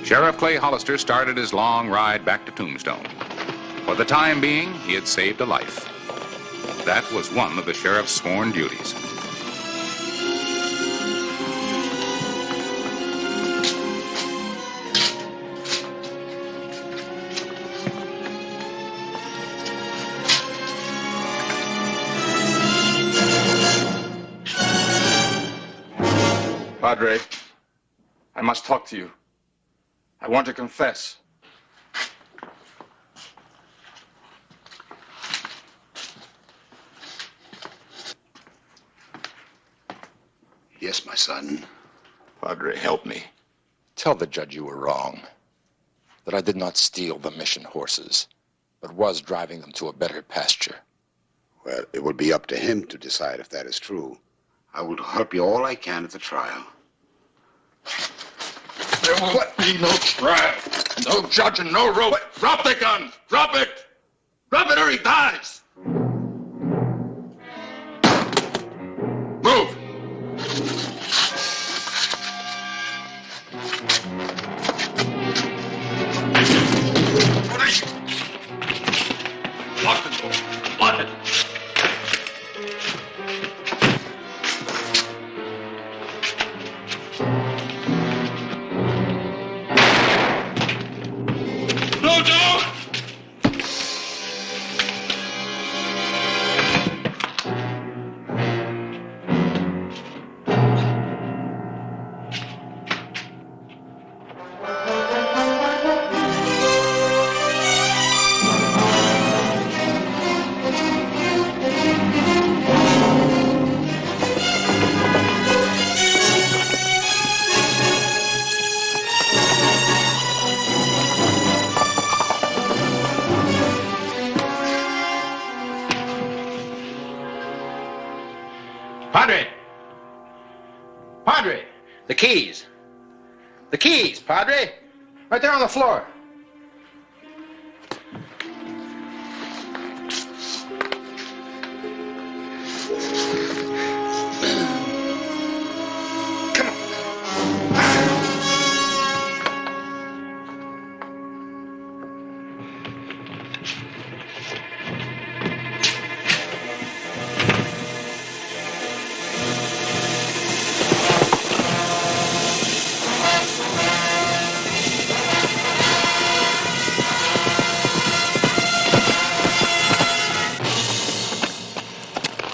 Sheriff Clay Hollister started his long ride back to Tombstone. For the time being, he had saved a life. That was one of the sheriff's sworn duties. Padre, I must talk to you. I want to confess. Yes, my son. Padre, help me. Tell the judge you were wrong. That I did not steal the mission horses, but was driving them to a better pasture. Well, it will be up to him to decide if that is true. I will help you all I can at the trial. There will be no trial, no judge, and no rope. Drop the gun! Drop it! Drop it or he dies! Move! Lock the door. Lock it. No door! Padre! Padre! The keys! The keys, Padre! Right there on the floor.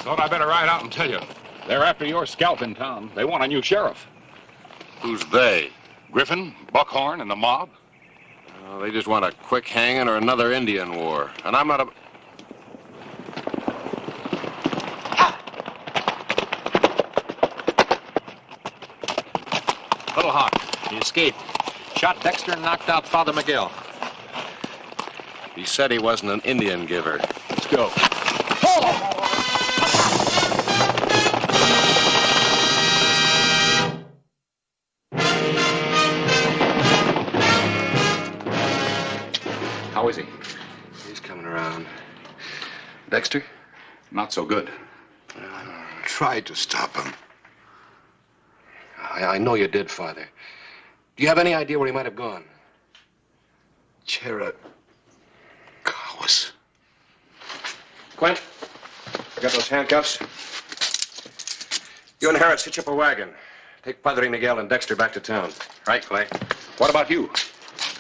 Thought I better ride out and tell you. They're after your scalp in town. They want a new sheriff. Who's they? Griffin, Buckhorn, and the mob? They just want a quick hanging or another Indian war. And I'm not a... Little Hawk, he escaped. Shot Dexter and knocked out Father Miguel. He said he wasn't an Indian giver. Let's go. How is he? He's coming around. Dexter? Not so good. Tried to stop him. I know you did, Father. Do you have any idea where he might have gone? Chera. Cowards. Quint, you got those handcuffs? You and Harris hitch up a wagon. Take Padre Miguel and Dexter back to town. Right, Clay. What about you?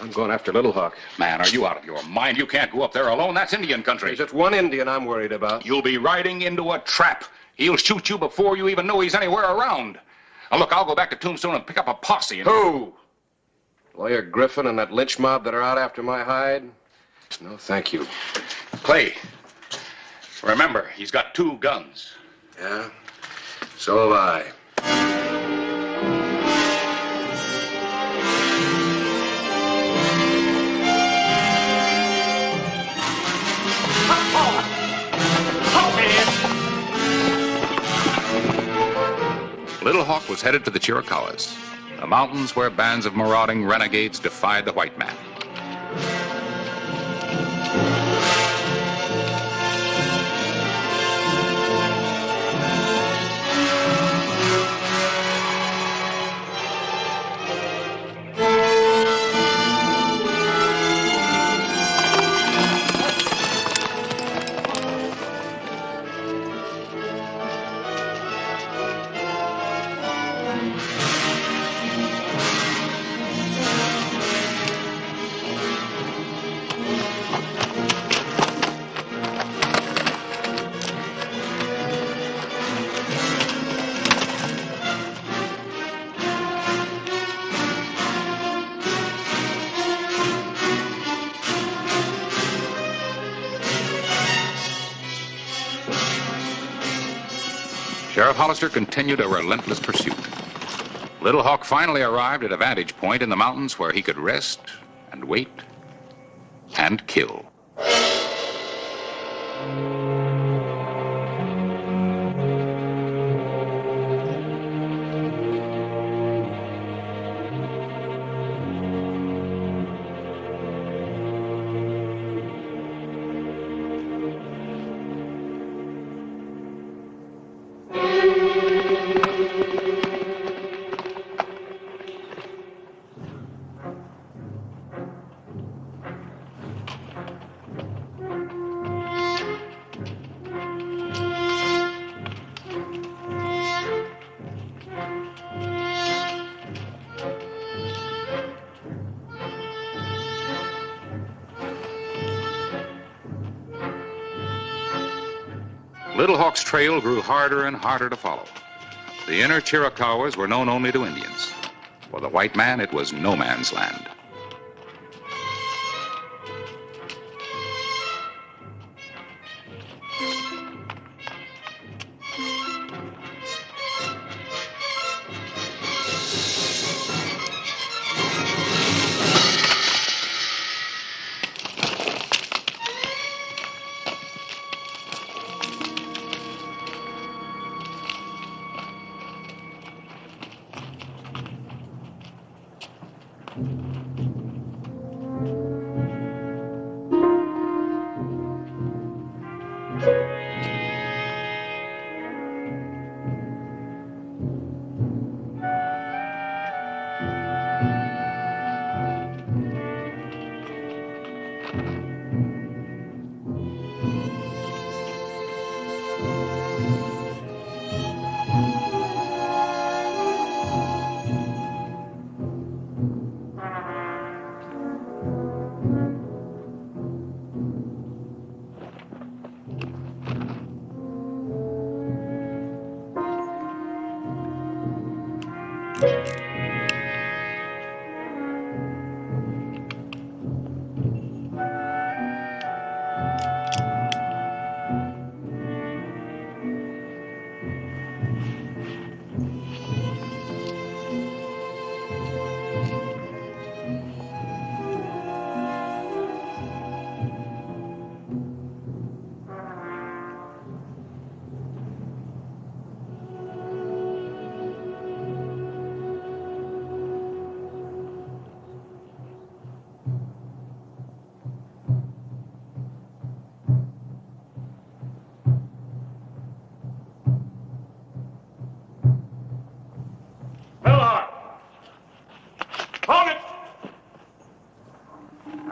I'm going after Little Hawk. Man, are you out of your mind? You can't go up there alone. That's Indian country. There's just one Indian I'm worried about. You'll be riding into a trap. He'll shoot you before you even know he's anywhere around. Now, look, I'll go back to Tombstone and pick up a posse. And... Who? Lawyer Griffin and that lynch mob that are out after my hide? No, thank you. Clay, remember, he's got 2 guns. Yeah? So have I. Little Hawk was headed to the Chiricahuas, the mountains where bands of marauding renegades defied the white man. Sheriff Hollister continued a relentless pursuit. Little Hawk finally arrived at a vantage point in the mountains where he could rest and wait and kill. Little Hawk's trail grew harder and harder to follow. The inner Chiricahuas were known only to Indians. For the white man, it was no man's land.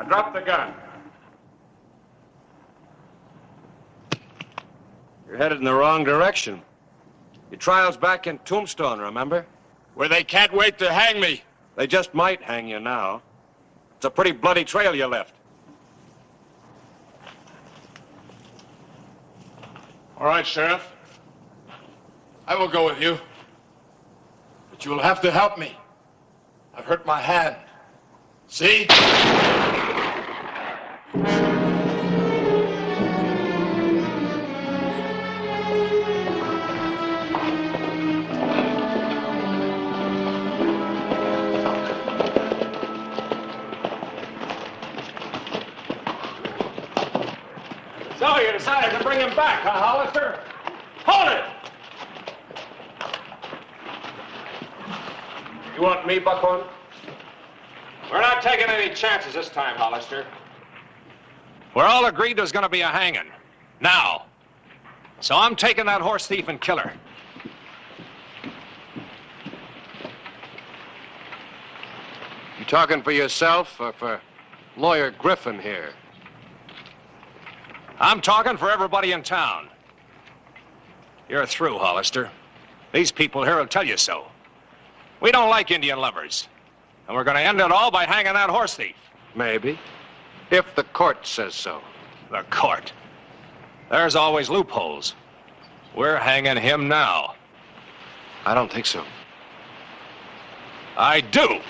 Drop the gun. You're headed in the wrong direction. Your trial's back in Tombstone, remember? Where they can't wait to hang me. They just might hang you now. It's a pretty bloody trail you left. All right, Sheriff. I will go with you. But you will have to help me. I've hurt my hand. See? So you decided to bring him back, huh, Hollister? Hold it! You want me, Buckhorn? We're not taking any chances this time, Hollister. We're all agreed there's going to be a hanging. Now. So I'm taking that horse thief and killer. You talking for yourself or for Lawyer Griffin here? I'm talking for everybody in town. You're through, Hollister. These people here will tell you so. We don't like Indian lovers. And we're going to end it all by hanging that horse thief. Maybe. If the court says so. The court? There's always loopholes. We're hanging him now. I don't think so. I do.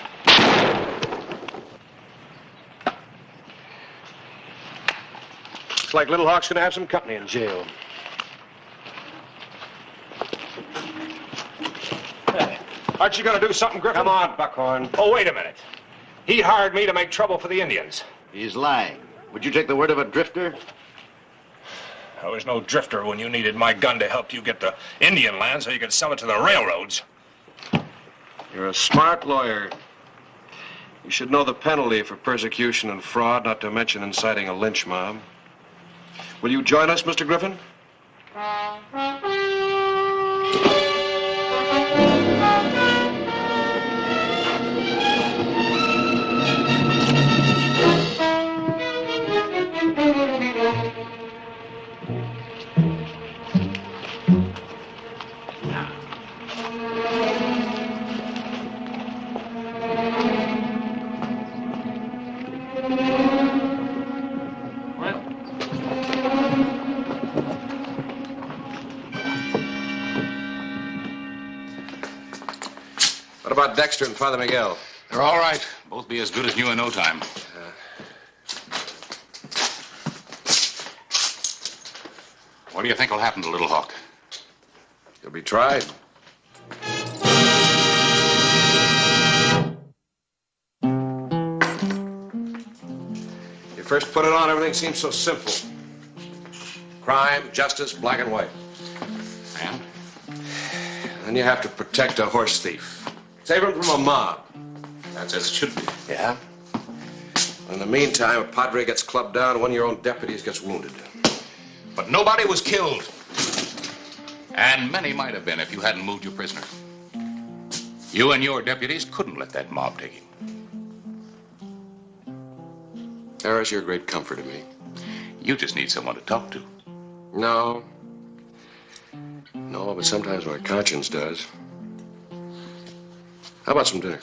Looks like Little Hawk's going to have some company in jail. Aren't you going to do something, Griffin? Come on, Buckhorn. Oh, wait a minute. He hired me to make trouble for the Indians. He's lying. Would you take the word of a drifter? I was no drifter when you needed my gun to help you get the Indian land so you could sell it to the railroads. You're a smart lawyer. You should know the penalty for persecution and fraud, not to mention inciting a lynch mob. Will you join us, Mr. Griffin? What about Dexter and Father Miguel? They're all right. Both be as good as new in no time. What do you think will happen to Little Hawk? He'll be tried. You first put it on, everything seems so simple. Crime, justice, black and white. And? Then you have to protect a horse thief. Save him from a mob. That's as it should be. Yeah? In the meantime, a padre gets clubbed down, one of your own deputies gets wounded. But nobody was killed. And many might have been if you hadn't moved your prisoner. You and your deputies couldn't let that mob take him. Harris, you're a great comfort to me. You just need someone to talk to. No. No, but sometimes my conscience does. How about some dinner?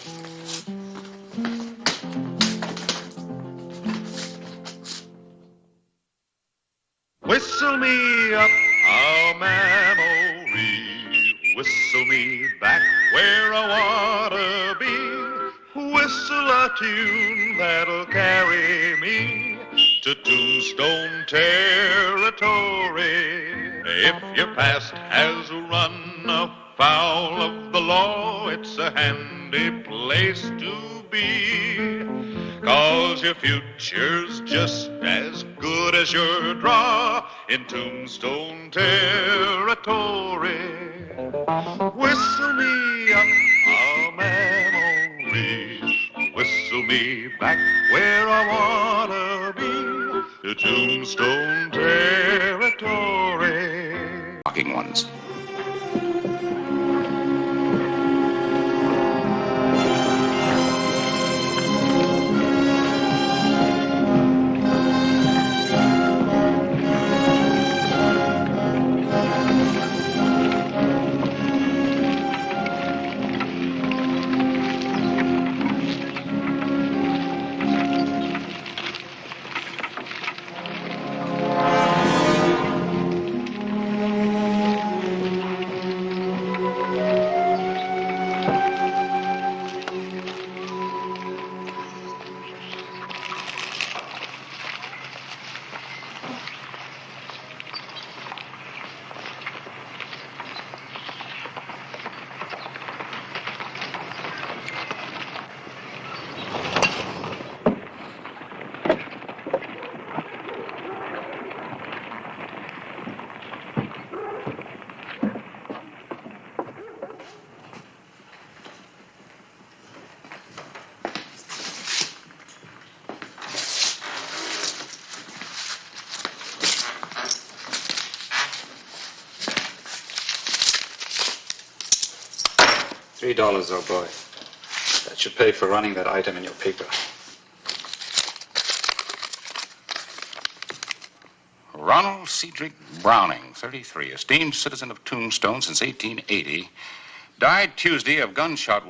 Whistle me up a memory, whistle me back where I wanna be, whistle a tune that'll carry me to Tombstone territory. If your past has run afoul of the law, it's a handy place to be. 'Cause your future's just as good as your draw in Tombstone territory. Whistle me up a memory, whistle me back where I wanna be, to Tombstone territory. Talking ones. $3, old boy. That should pay for running that item in your paper. Ronald Cedric Browning, 33, esteemed citizen of Tombstone since 1880, died Tuesday of gunshot...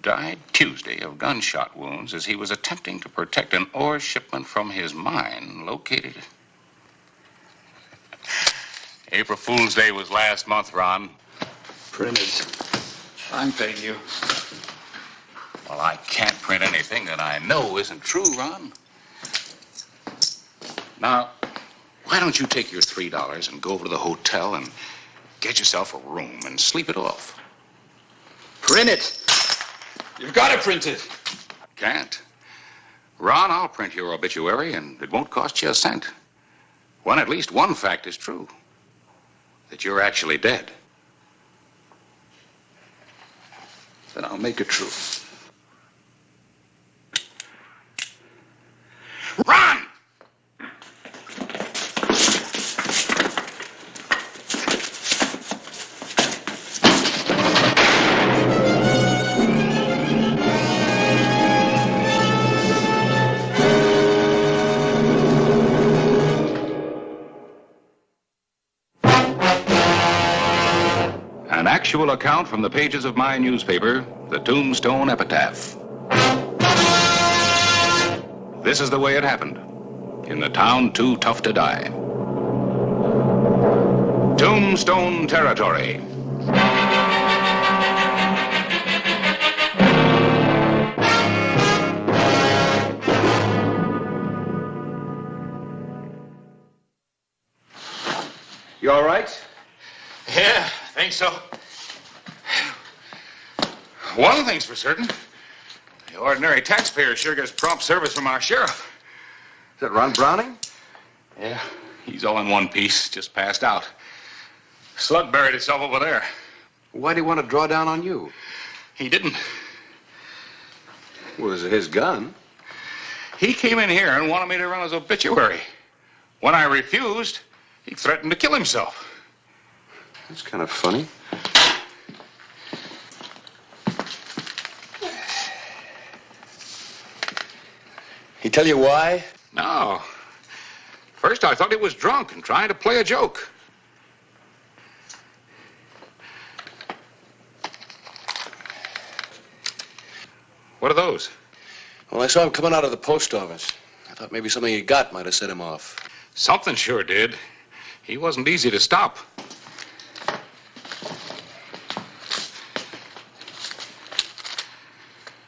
Died Tuesday of gunshot wounds as he was attempting to protect an ore shipment from his mine located... April Fool's Day was last month, Ron. Printed. I'm paying you. Well, I can't print anything that I know isn't true, Ron. Now, why don't you take your $3 and go over to the hotel and Get yourself a room and sleep it off. Print it. You've got to print it. Can't. Ron, I'll print your obituary, and it won't cost you a cent. When at least one fact is true. That you're actually dead. Then I'll make it true. Ron! An actual account from the pages of my newspaper, the Tombstone Epitaph. This is the way it happened, in the town too tough to die. Tombstone territory. You all right? Yeah, think so. One thing's for certain. The ordinary taxpayer sure gets prompt service from our sheriff. Is that Ron Browning? Yeah, he's all in one piece, just passed out. Slug buried itself over there. Why'd he want to draw down on you? He didn't. Was it his gun? He came in here and wanted me to run his obituary. When I refused, he threatened to kill himself. That's kind of funny. He tell you why? No. First, I thought he was drunk and trying to play a joke. What are those? Well, I saw him coming out of the post office. I thought maybe something he got might have set him off. Something sure did. He wasn't easy to stop.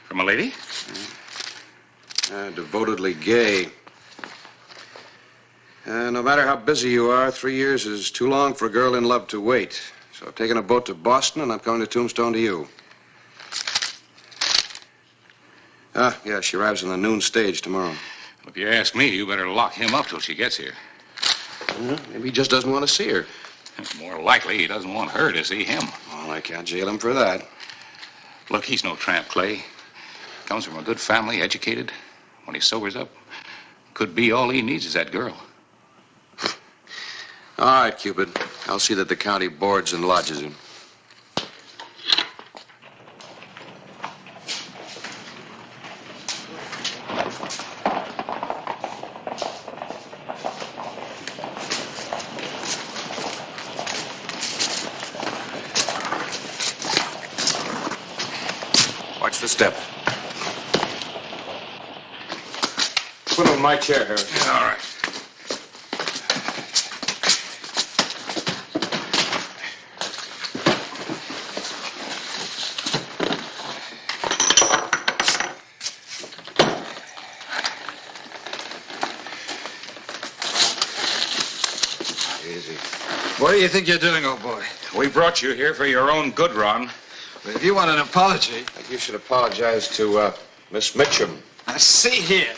From a lady? Devotedly gay. No matter how busy you are, 3 years is too long for a girl in love to wait. So I've taken a boat to Boston, and I'm coming to Tombstone to you. Yeah, she arrives on the noon stage tomorrow. If you ask me, you better lock him up till she gets here. Maybe he just doesn't want to see her. More likely, he doesn't want her to see him. Well, I can't jail him for that. Look, he's no tramp, Clay. Comes from a good family, educated. When he sobers up, could be all he needs is that girl. All right, Cupid. I'll see that the county boards and lodges him. Watch the step. Put him in my chair, Harry. Yeah, all right. Easy. What do you think you're doing, old boy? We brought you here for your own good, Ron. But if you want an apology... I think you should apologize to, Miss Mitchum. Now, see here.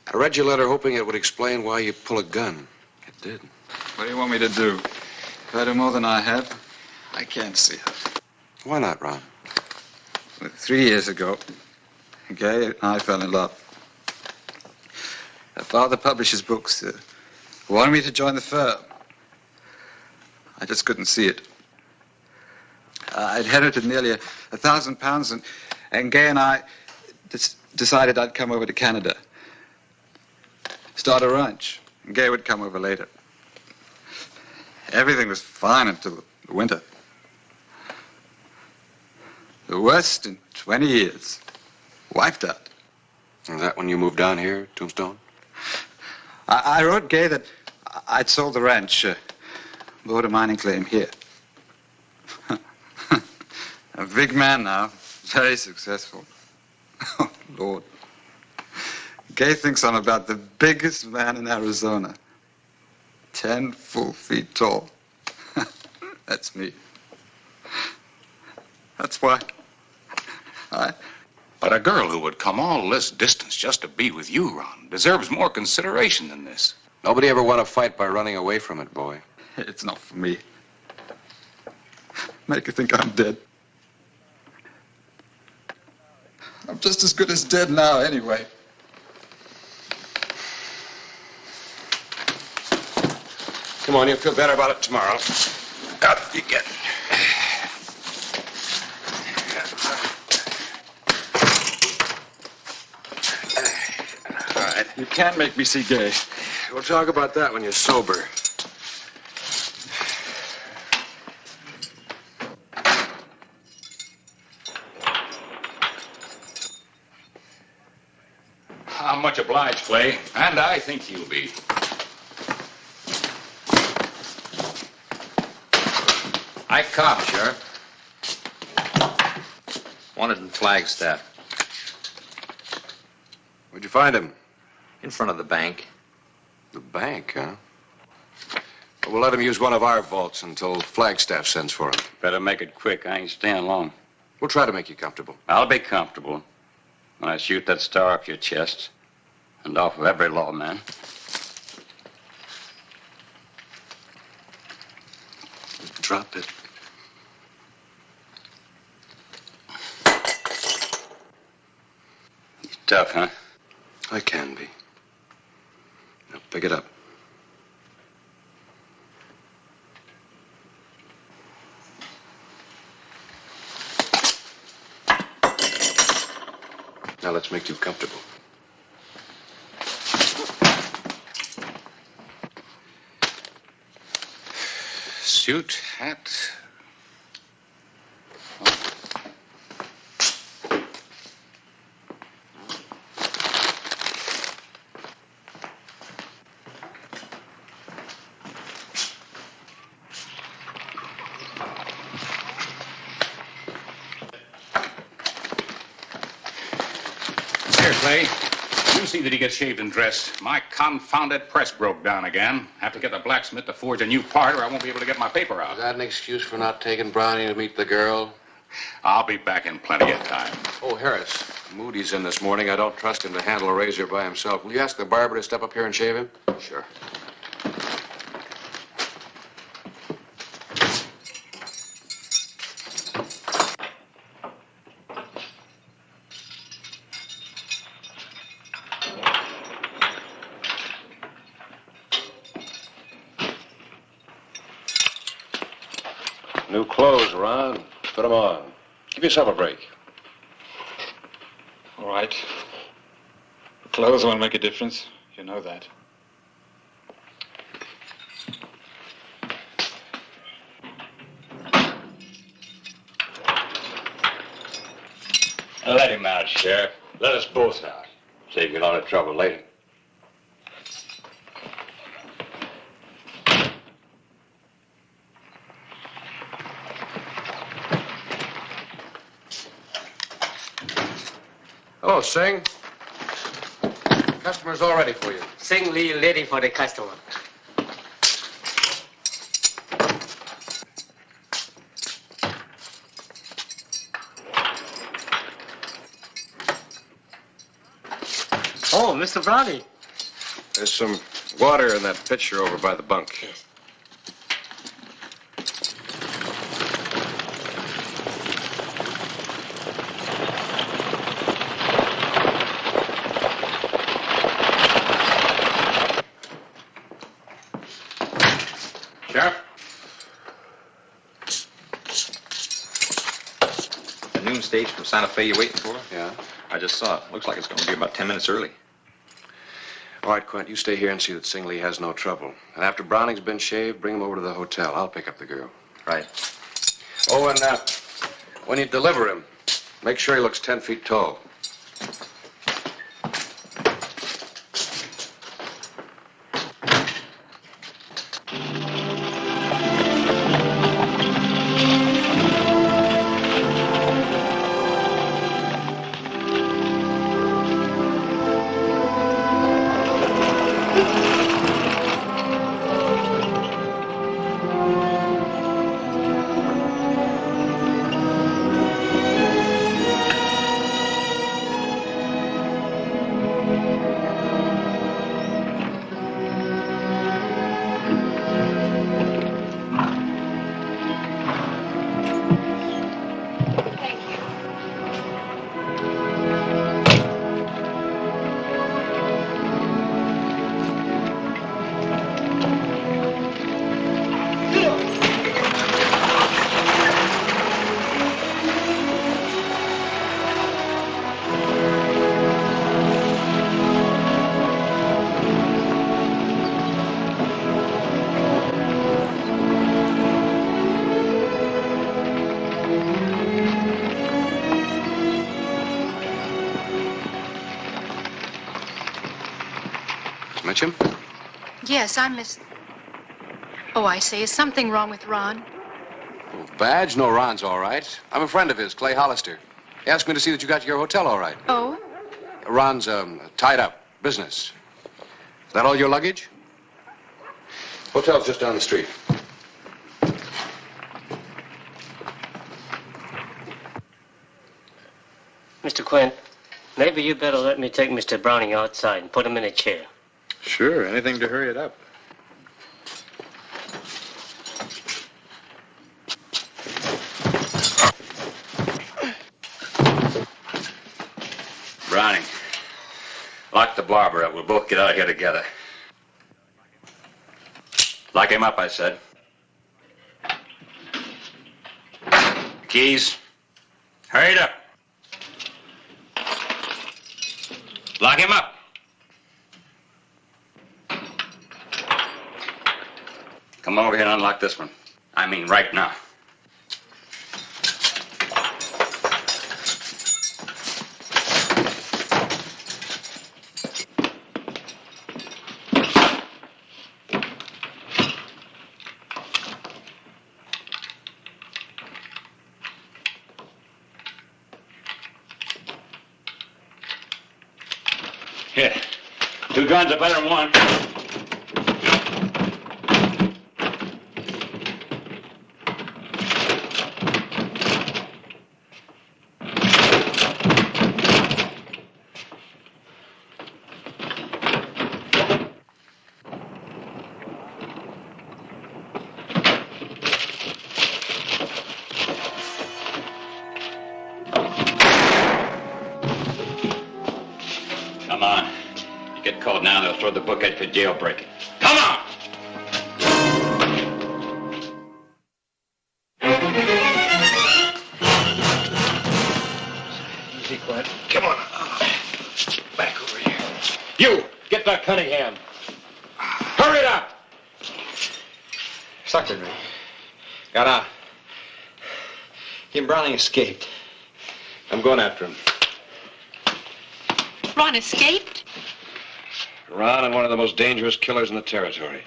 I read your letter hoping it would explain why you pull a gun. It did. What do you want me to do? If I do more than I have, I can't see her. Why not, Ron? 3 years ago, Gay and I fell in love. Her father publishes books. Wanted me to join the firm. I just couldn't see it. I'd inherited nearly £1,000, and Gay and I decided I'd come over to Canada. Start a ranch. And Gay would come over later. Everything was fine until the winter. The worst in 20 years. Wiped out. Is that when you moved down here, Tombstone? I wrote Gay that I'd sold the ranch, bought a mining claim here. A big man now, very successful. Oh, Lord. Gay thinks I'm about the biggest man in Arizona. 10 full feet tall. That's me. That's why. But a girl who would come all this distance just to be with you, Ron, deserves more consideration than this. Nobody ever won a fight by running away from it, boy. It's not for me. Make her think I'm dead. I'm just as good as dead now, anyway. Come on, you'll feel better about it tomorrow. Up you get. All right. You can't make me see gay. We'll talk about that when you're sober. I'm much obliged, Clay, and I think you'll be. I cop, Sheriff. Wanted in Flagstaff. Where'd you find him? In front of the bank. The bank, huh? Well, we'll let him use one of our vaults until Flagstaff sends for him. Better make it quick. I ain't staying long. We'll try to make you comfortable. I'll be comfortable when I shoot that star off your chest and off of every lawman. Drop it. You're tough, huh? I can be. Now, pick it up. Now let's make you comfortable. Suit, hat. Here, Clay. You see that he gets shaved and dressed. My confounded press broke down again. Have to get the blacksmith to forge a new part or I won't be able to get my paper out. Is that an excuse for not taking Brownie to meet the girl? I'll be back in plenty of time. Oh, Harris. Moody's in this morning. I don't trust him to handle a razor by himself. Will you ask the barber to step up here and shave him? Sure. New clothes, Ron. Put them on. Give yourself a break. All right. The clothes won't make a difference. You know that. Let him out, Sheriff. Let us both out. Save you a lot of trouble later. Hello, Singh. Customer's all ready for you. Sing Lee ready for the customer. Oh, Mr. Brownie. There's some water in that pitcher over by the bunk. Yes. Sheriff? The noon stage from Santa Fe you waiting for? Yeah? I just saw it. Looks like it's going to be about 10 minutes early. All right, Quint, you stay here and see that Sing Lee has no trouble. And after Browning's been shaved, bring him over to the hotel. I'll pick up the girl. Right. Oh, and when you deliver him, make sure he looks 10 feet tall. Mitchum? Yes, I'm Miss... Oh, I say, is something wrong with Ron? Oh, Badge? No, Ron's all right. I'm a friend of his, Clay Hollister. He asked me to see that you got to your hotel all right. Oh? Ron's tied up. Business. Is that all your luggage? Hotel's just down the street. Mr. Quinn, maybe you better let me take Mr. Browning outside and put him in a chair. Sure, anything to hurry it up. Browning, lock the barber up. We'll both get out of here together. Lock him up, I said. Keys. Hurry it up. Lock him up. Come over here and unlock this one. I mean, right now. Here. 2 guns are better than one. Come on. You get caught now, they'll throw the book at you for jailbreaking. Come on! Easy, Clint. Come on. Back over here. You, get that Cunningham. Hurry it up! Suckered me. Got out. He and Browning escaped. I'm going after him. Ron escaped? Ron and one of the most dangerous killers in the territory.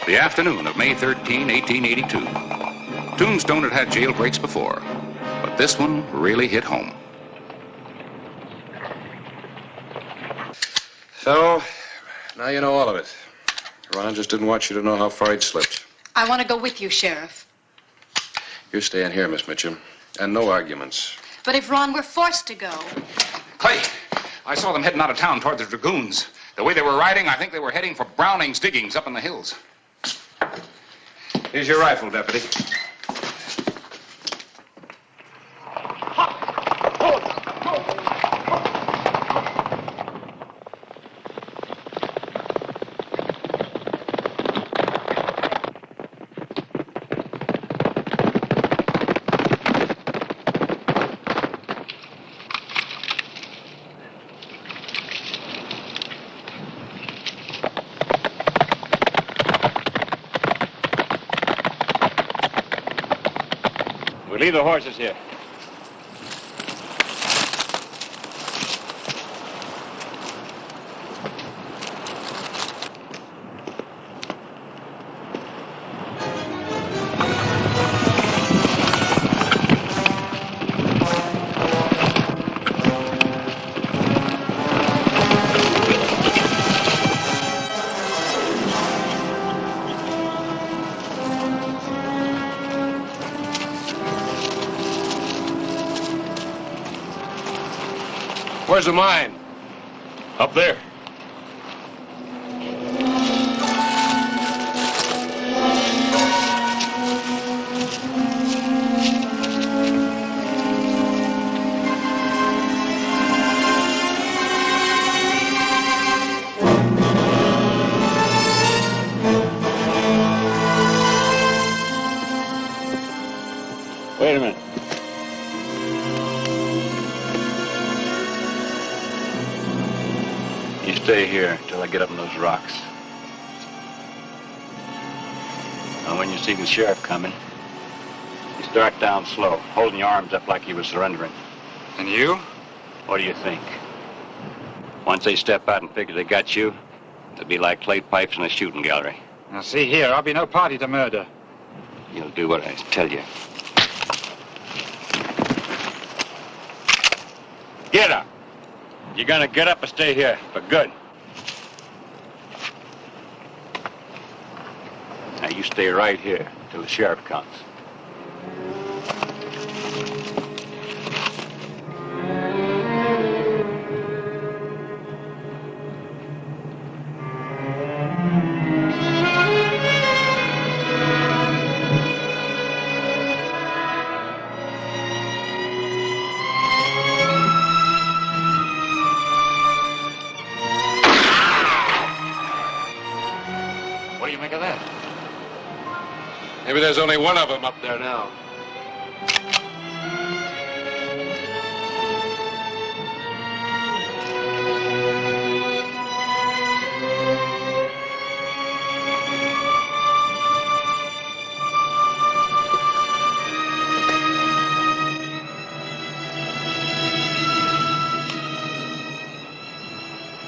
The afternoon of May 13, 1882. Tombstone had had jailbreaks before, but this one really hit home. So, now you know all of it. Ron just didn't want you to know how far he'd slipped. I want to go with you, Sheriff. You stay in here, Miss Mitchum, and no arguments. But if Ron were forced to go... Clay, I saw them heading out of town toward the Dragoons. The way they were riding, I think they were heading for Browning's diggings up in the hills. Here's your rifle, Deputy. We leave the horses here. Where's the mine? Up there. Wait a minute. You stay here until I get up in those rocks. And when you see the sheriff coming, you start down slow, holding your arms up like he was surrendering. And you? What do you think? Once they step out and figure they got you, it'll be like clay pipes in a shooting gallery. Now, see here, I'll be no party to murder. You'll do what I tell you. Get up. You're gonna get up and stay here for good. Now, you stay right here till the sheriff comes. What do you make of that? Maybe there's only one of them up there now.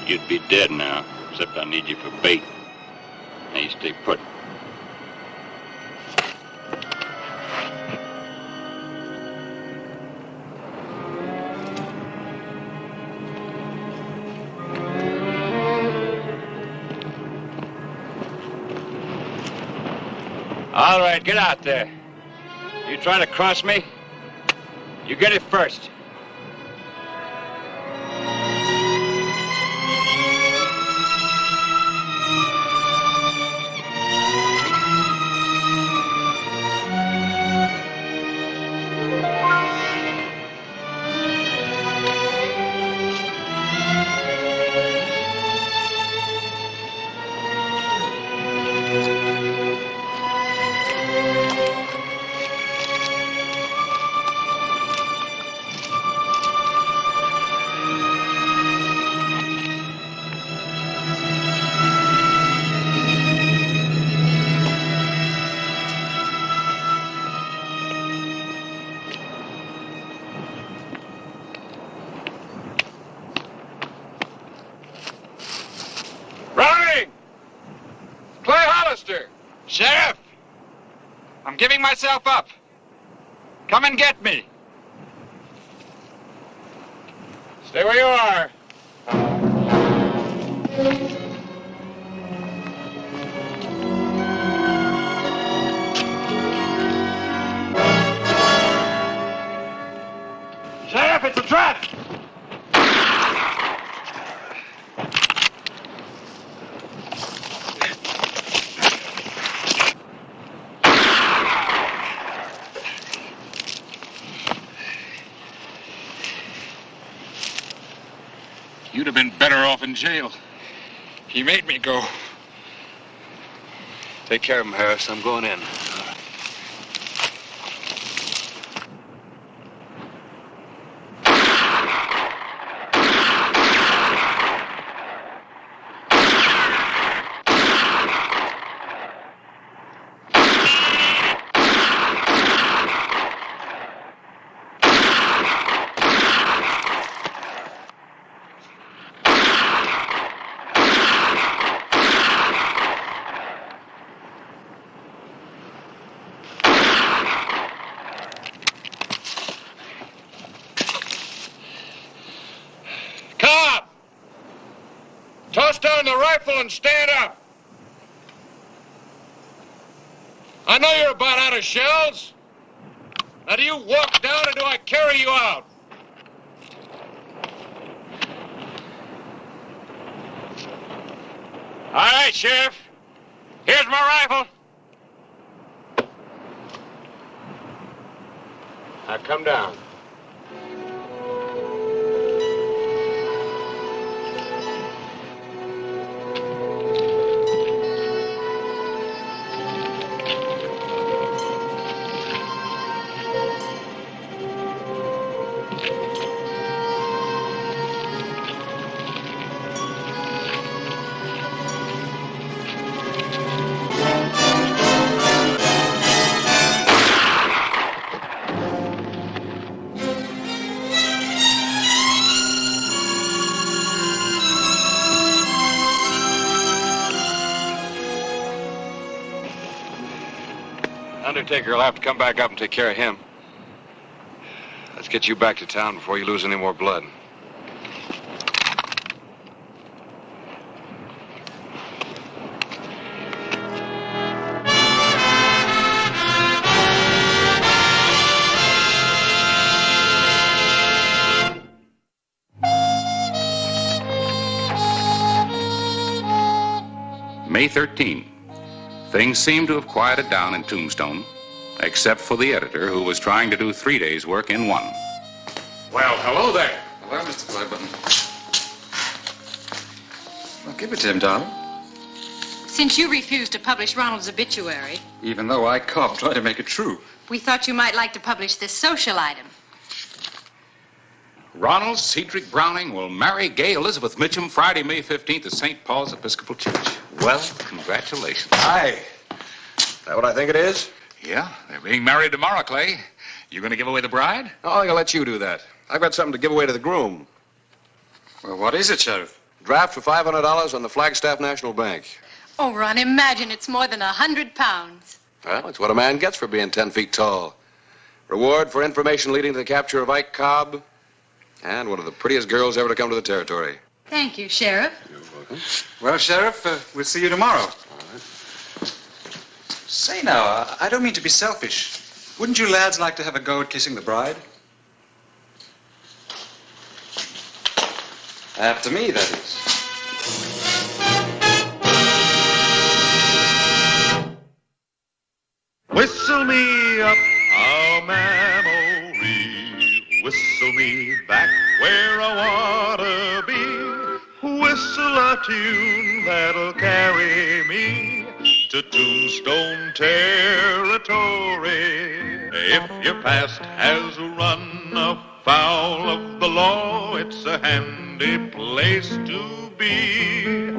You'd be dead now, except I need you for bait. Now you stay put. All right, get out there. You trying to cross me? You get it first. Browning! Clay Hollister! Sheriff! I'm giving myself up. Come and get me. Stay where you are. Sheriff, it's a trap! You'd have been better off in jail. He made me go. Take care of him, Harris. I'm going in. Toss down the rifle and stand up. I know you're about out of shells. Now do you walk down or do I carry you out? All right, Sheriff. Here's my rifle. Now come down. Undertaker will have to come back up and take care of him. Let's get you back to town before you lose any more blood. May 13. Things seem to have quieted down in Tombstone, except for the editor, who was trying to do 3 days' work in one. Well, hello there. Hello, Mr. Clyburn. Well, give it to him, darling. Since you refused to publish Ronald's obituary, Even though I coughed, try to make it true. we thought you might like to publish this social item. Ronald Cedric Browning will marry Gay Elizabeth Mitchum Friday, May 15th at St. Paul's Episcopal Church. Well, congratulations. Hi. That what I think it is? Yeah, they're being married tomorrow, Clay. You going to give away the bride? No, I'll let you do that. I've got something to give away to the groom. Well, what is it, Sheriff? Draft for $500 on the Flagstaff National Bank. Oh, Ron, imagine it's more than 100 pounds. Well, it's what a man gets for being 10 feet tall. Reward for information leading to the capture of Ike Cobb. And one of the prettiest girls ever to come to the territory. Thank you, Sheriff. You're welcome. Well, Sheriff, we'll see you tomorrow. All right. Say now, I don't mean to be selfish. Wouldn't you lads like to have a go at kissing the bride? After me, that is. Whistle me up a memory, whistle me back where I wanna be, whistle a tune that'll carry me to Tombstone territory. If your past has run afoul of the law, it's a handy place to be,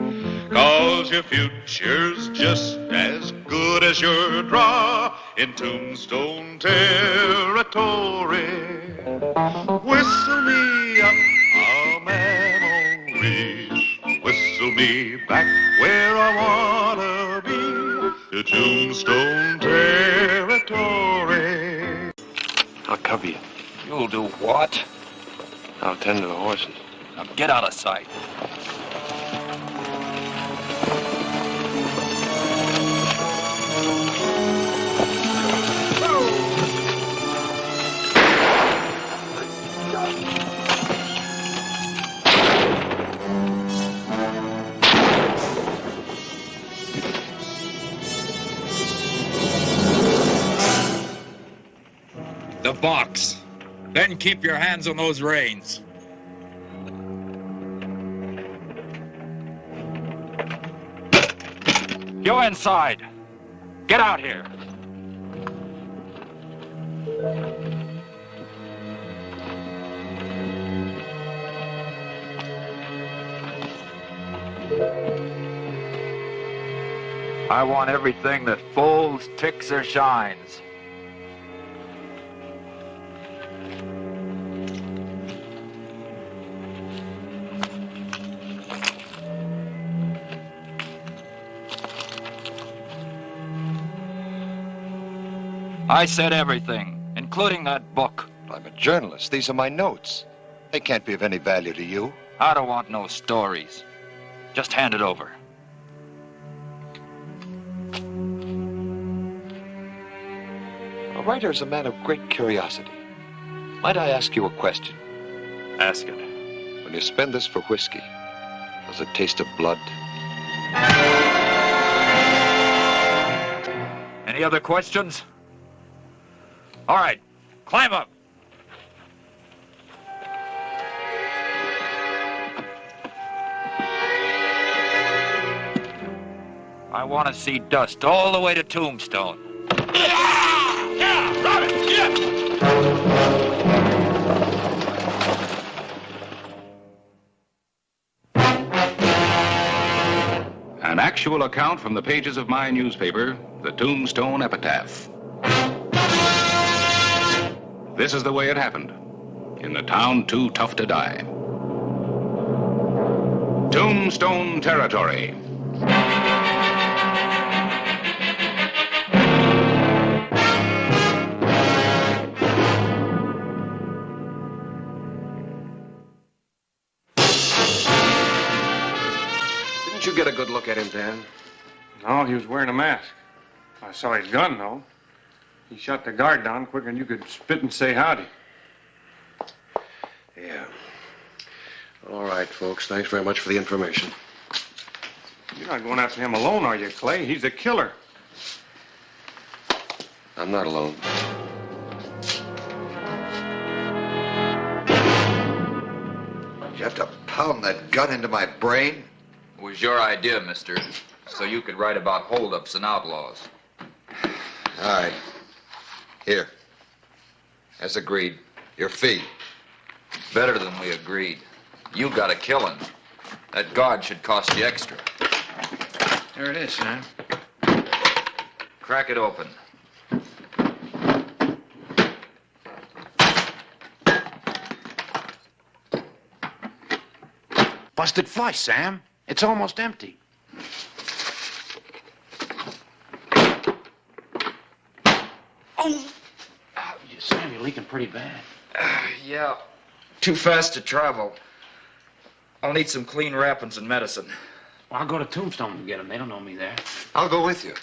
'cause your future's just as good as your draw in Tombstone territory. Whistle me up a memory, whistle me back where I wanna be, to Tombstone territory. I'll cover you. You'll do what? I'll tend to the horses. Now get out of sight. The box. Then keep your hands on those reins. You inside. Get out here. I want everything that folds, ticks, or shines. I said everything, including that book. I'm a journalist. These are my notes. They can't be of any value to you. I don't want no stories. Just hand it over. A writer is a man of great curiosity. Might I ask you a question? Ask it. When you spend this for whiskey, does it taste of blood? Any other questions? All right, climb up. I want to see dust all the way to Tombstone. Yeah, Robin, yeah. An actual account from the pages of my newspaper, the Tombstone Epitaph. This is the way it happened, in the town too tough to die. Tombstone territory. Didn't you get a good look at him, Dan? No, he was wearing a mask. I saw his gun, though. He shot the guard down quicker than you could spit and say howdy. Yeah. All right, folks. Thanks very much for the information. You're not going after him alone, are you, Clay? He's the killer. I'm not alone. Did you have to pound that gun into my brain? It was your idea, mister, so you could write about holdups and outlaws. All right. Here. As agreed. Your fee. Better than we agreed. You got a killing. That guard should cost you extra. There it is, Sam. Crack it open. Busted flush, Sam. It's almost empty. Oh! Sam, you're leaking pretty bad. Yeah. Too fast to travel. I'll need some clean wrappings and medicine. Well, I'll go to Tombstone and get them. They don't know me there. I'll go with you.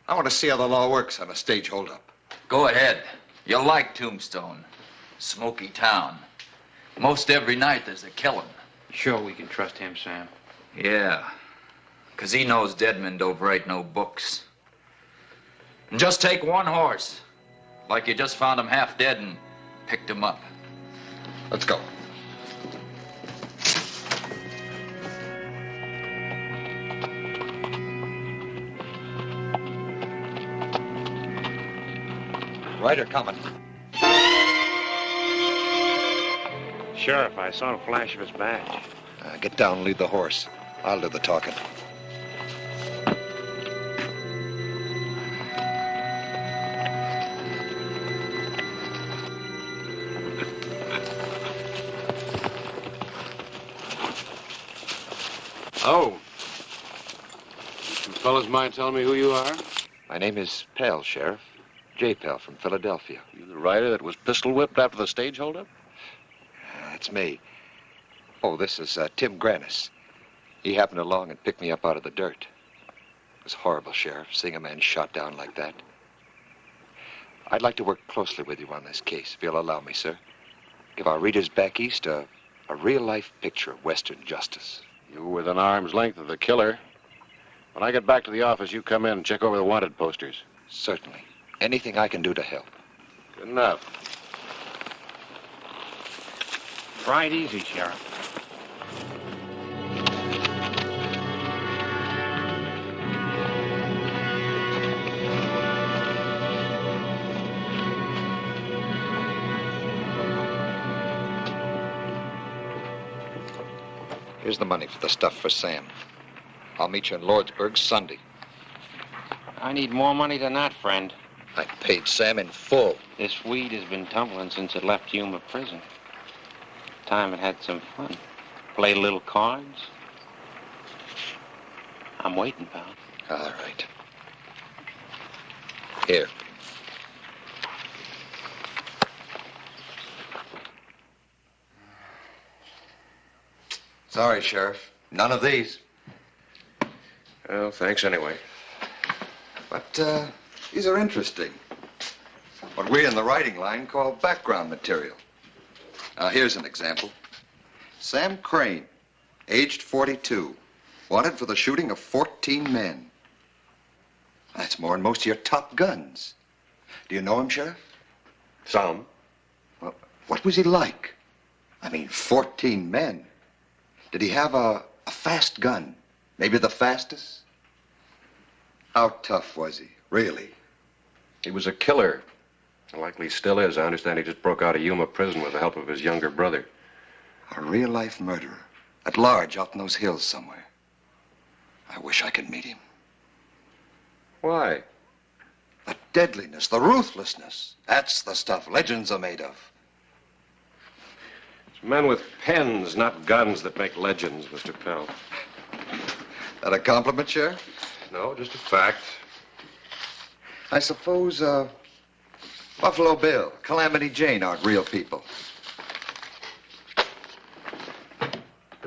I want to see how the law works on a stage holdup. Go ahead. You'll like Tombstone. Smoky town. Most every night there's a killing. Sure we can trust him, Sam. Yeah. 'Cause he knows dead men don't write no books. And just take one horse. Like you just found him half dead and picked him up. Let's go. Ryder coming. Sheriff, I saw a flash of his badge. Get down and lead the horse. I'll do the talking. Oh. You fellas mind telling me who you are? My name is Pell, Sheriff. J. Pell from Philadelphia. You the rider that was pistol whipped after the stage holdup? That's me. Oh, this is Tim Grannis. He happened along and picked me up out of the dirt. It was horrible, Sheriff, seeing a man shot down like that. I'd like to work closely with you on this case, if you'll allow me, sir. Give our readers back east a real-life picture of Western justice. You were within arm's length of the killer. When I get back to the office, you come in and check over the wanted posters. Certainly. Anything I can do to help. Good enough. Ride easy, Sheriff. Here's the money for the stuff for Sam. I'll meet you in Lordsburg Sunday. I need more money than that, friend. I paid Sam in full. This weed has been tumbling since it left Yuma prison. Time it had some fun. Played a little cards. I'm waiting, pal. All right. Here. Sorry, Sheriff. None of these. Well, thanks anyway. But these are interesting. What we in the writing line call background material. Now, here's an example. Sam Crane, aged 42, wanted for the shooting of 14 men. That's more than most of your top guns. Do you know him, Sheriff? Some. Well, what was he like? I mean, 14 men. Did he have a fast gun? Maybe the fastest? How tough was he, really? He was a killer. Likely still is. I understand he just broke out of Yuma prison with the help of his younger brother. A real-life murderer. At large, out in those hills somewhere. I wish I could meet him. Why? The deadliness, the ruthlessness. That's the stuff legends are made of. It's men with pens, not guns, that make legends, Mr. Pell. That a compliment, Sheriff? No, just a fact. I suppose, Buffalo Bill, Calamity Jane aren't real people.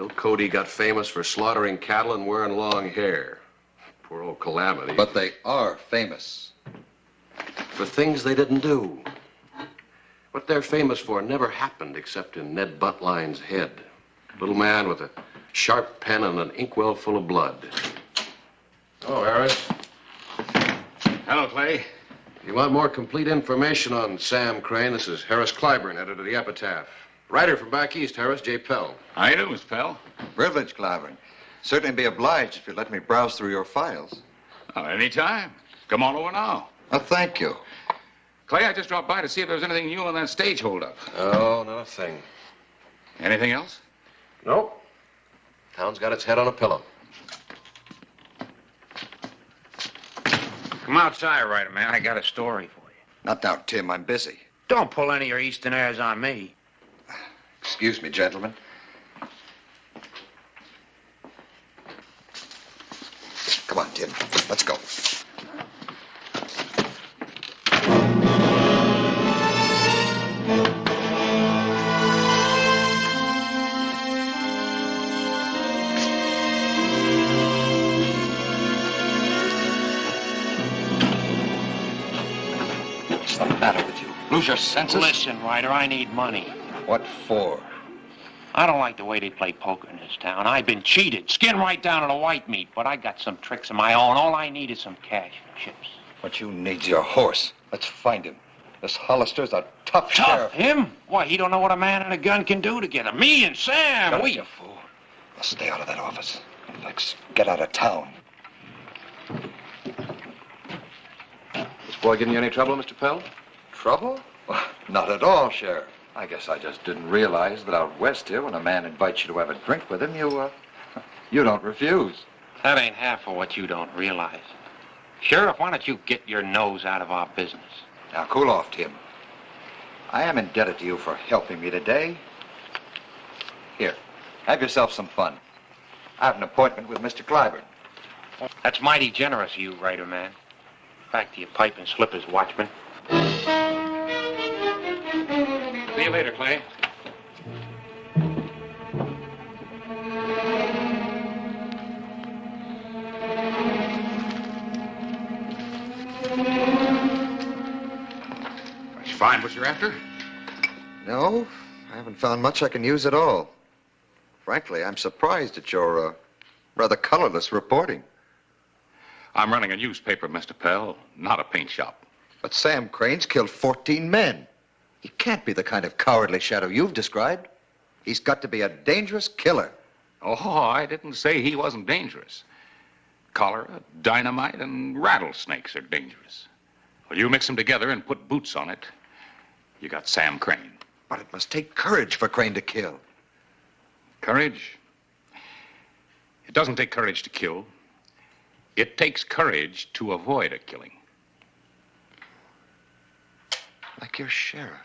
Bill Cody got famous for slaughtering cattle and wearing long hair. Poor old Calamity. But they are famous. For things they didn't do. What they're famous for never happened except in Ned Buntline's head. Little man with a sharp pen and an inkwell full of blood. Oh, Harris. Hello, Clay. You want more complete information on Sam Crane? This is Harris Clyburn, editor of the Epitaph. Writer from back east, Harris, J. Pell. How you doing, Mr. Pell? Privilege, Clyburn. Certainly be obliged if you'd let me browse through your files. Oh, anytime. Come on over now. Thank you. Clay, I just dropped by to see if there was anything new on that stage holdup. Oh, not a thing. Anything else? Nope. Town's got its head on a pillow. Come outside, writer man. I got a story for you. Not now, Tim. I'm busy. Don't pull any of your Eastern airs on me. Excuse me, gentlemen. Come on, Tim. Let's go. What's the matter with you? Lose your senses? Listen, Ryder, I need money. What for? I don't like the way they play poker in this town. I've been cheated, skinned right down to the white meat, but I got some tricks of my own. All I need is some cash and chips. What you need's your horse. Let's find him. This Hollister's a tough sheriff. Him? Why, he don't know what a man and a gun can do together. Me and Sam, Shut up, we... you fool. Now stay out of that office. Let's get out of town. This boy giving you any trouble, Mr. Pell? Trouble? Well, not at all, Sheriff. I guess I just didn't realize that out west here, when a man invites you to have a drink with him, you don't refuse. That ain't half of what you don't realize. Sheriff, why don't you get your nose out of our business? Now, cool off, Tim. I am indebted to you for helping me today. Here, have yourself some fun. I have an appointment with Mr. Clyburn. That's mighty generous of you, writer man. Back to your pipe and slippers, watchman. See you later, Clay. Did you find what you're after? No, I haven't found much I can use at all. Frankly, I'm surprised at your rather colorless reporting. I'm running a newspaper, Mr. Pell, not a paint shop. But Sam Crane's killed 14 men. He can't be the kind of cowardly shadow you've described. He's got to be a dangerous killer. Oh, I didn't say he wasn't dangerous. Cholera, dynamite, and rattlesnakes are dangerous. Well, you mix them together and put boots on it, you got Sam Crane. But it must take courage for Crane to kill. Courage? It doesn't take courage to kill. It takes courage to avoid a killing. Like your sheriff.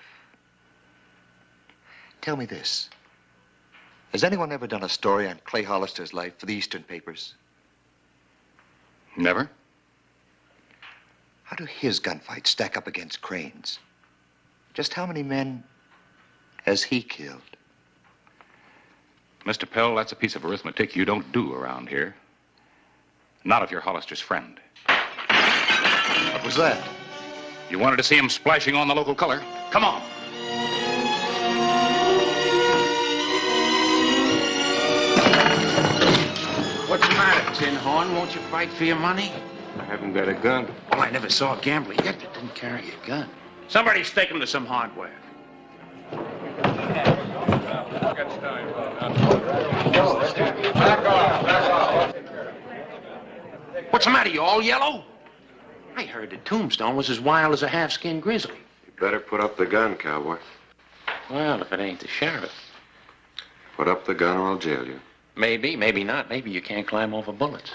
Tell me this. Has anyone ever done a story on Clay Hollister's life for the Eastern papers? Never? How do his gunfights stack up against Crane's? Just how many men has he killed? Mr. Pell, that's a piece of arithmetic you don't do around here. Not if you're Hollister's friend. What was that? You wanted to see him splashing on the local color? Come on. What's the matter, Tin Horn? Won't you fight for your money? I haven't got a gun. Well, I never saw a gambler yet that didn't carry a gun. Somebody stake him to some hardware. What's the matter? You all yellow? I heard that Tombstone was as wild as a half-skinned grizzly. You better put up the gun, cowboy. Well, if it ain't the sheriff. Put up the gun or I'll jail you. Maybe, maybe not. Maybe you can't climb over bullets.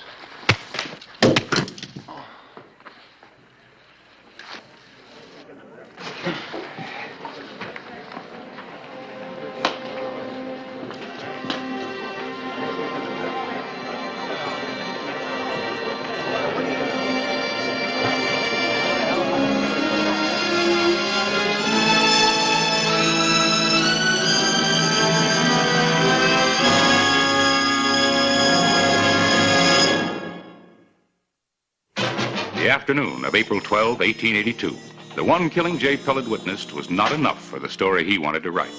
afternoon of April 12, 1882. The one killing J. Pell had witnessed was not enough for the story he wanted to write.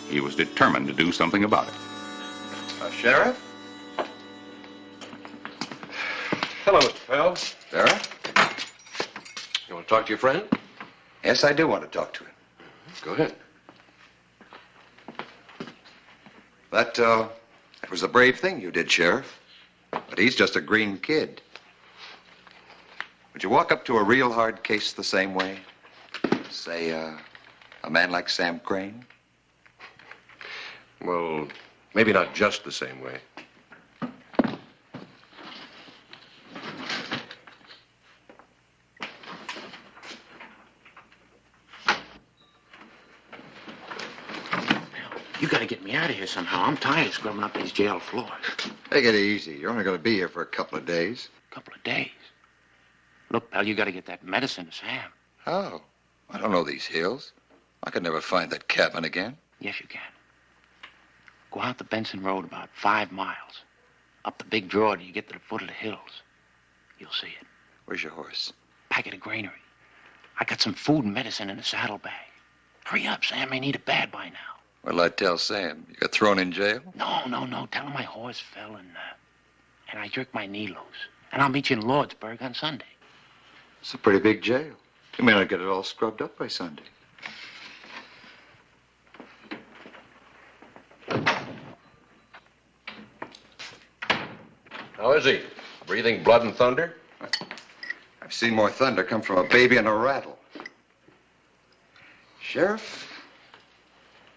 He was determined to do something about it. Sheriff? Hello, Mr. Pell. Sheriff? You want to talk to your friend? Yes, I do want to talk to him. Go ahead. That was a brave thing you did, Sheriff. But he's just a green kid. Would you walk up to a real hard case the same way? Say, a man like Sam Crane? Well, maybe not just the same way. You gotta get me out of here somehow. I'm tired of scrubbing up these jail floors. Take it easy. You're only going to be here for a couple of days. Couple of days. Look, pal, you gotta get that medicine to Sam. How? I don't know these hills. I could never find that cabin again. Yes, you can. Go out the Benson Road about 5 miles. Up the big draw till you get to the foot of the hills. You'll see it. Where's your horse? Back at the granary. I got some food and medicine in a saddlebag. Hurry up, Sam. May need it bad by now. What'll I tell Sam? You got thrown in jail? No. Tell him my horse fell and I jerked my knee loose. And I'll meet you in Lordsburg on Sunday. It's a pretty big jail. You may not get it all scrubbed up by Sunday. How is he? Breathing blood and thunder? I've seen more thunder come from a baby in a rattle. Sheriff,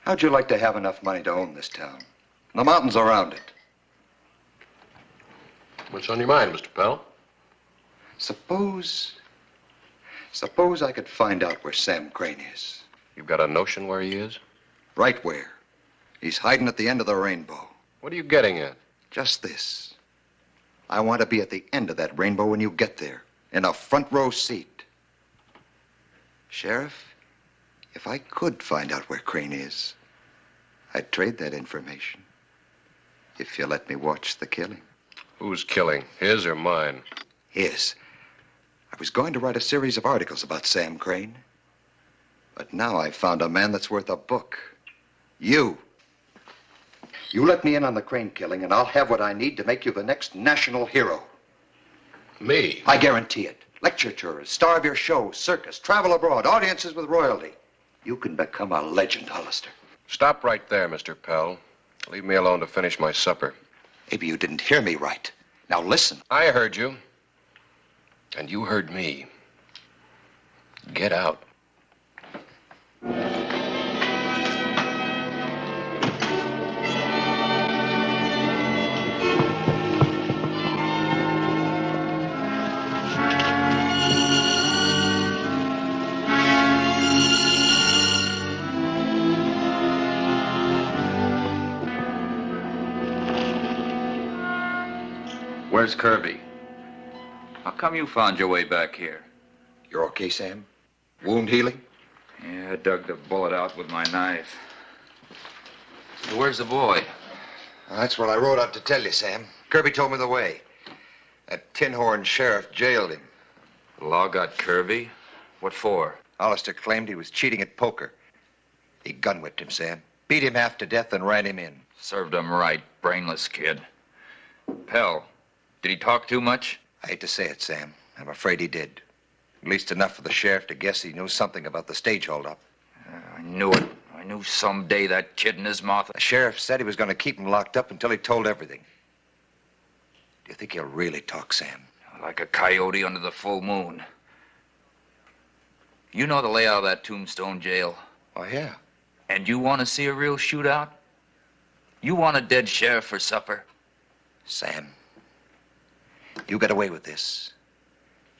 how'd you like to have enough money to own this town? And the mountains around it. What's on your mind, Mr. Pell? Suppose I could find out where Sam Crane is. You've got a notion where he is? Right where. He's hiding at the end of the rainbow. What are you getting at? Just this. I want to be at the end of that rainbow when you get there, in a front row seat. Sheriff, if I could find out where Crane is, I'd trade that information. If you let me watch the killing. Who's killing? His or mine? His. I was going to write a series of articles about Sam Crane. But now I've found a man that's worth a book. You. You let me in on the Crane killing, and I'll have what I need to make you the next national hero. Me? I guarantee it. Lecture tours, star of your show, circus, travel abroad, audiences with royalty. You can become a legend, Hollister. Stop right there, Mr. Pell. Leave me alone to finish my supper. Maybe you didn't hear me right. Now listen. I heard you. And you heard me. Get out. Where's Kirby? How come you found your way back here? You're okay, Sam? Wound healing? Yeah, I dug the bullet out with my knife. Where's the boy? That's what I rode out to tell you, Sam. Kirby told me the way. That tin-horn sheriff jailed him. The law got Kirby? What for? Hollister claimed he was cheating at poker. He gun-whipped him, Sam. Beat him half to death and ran him in. Served him right, brainless kid. Pell, did he talk too much? I hate to say it, Sam. I'm afraid he did. At least enough for the sheriff to guess he knew something about the stage holdup. I knew it. I knew someday that kid in his mouth. The sheriff said he was going to keep him locked up until he told everything. Do you think he'll really talk, Sam? Like a coyote under the full moon. You know the layout of that Tombstone jail? Oh, yeah. And you want to see a real shootout? You want a dead sheriff for supper? Sam, you got away with this.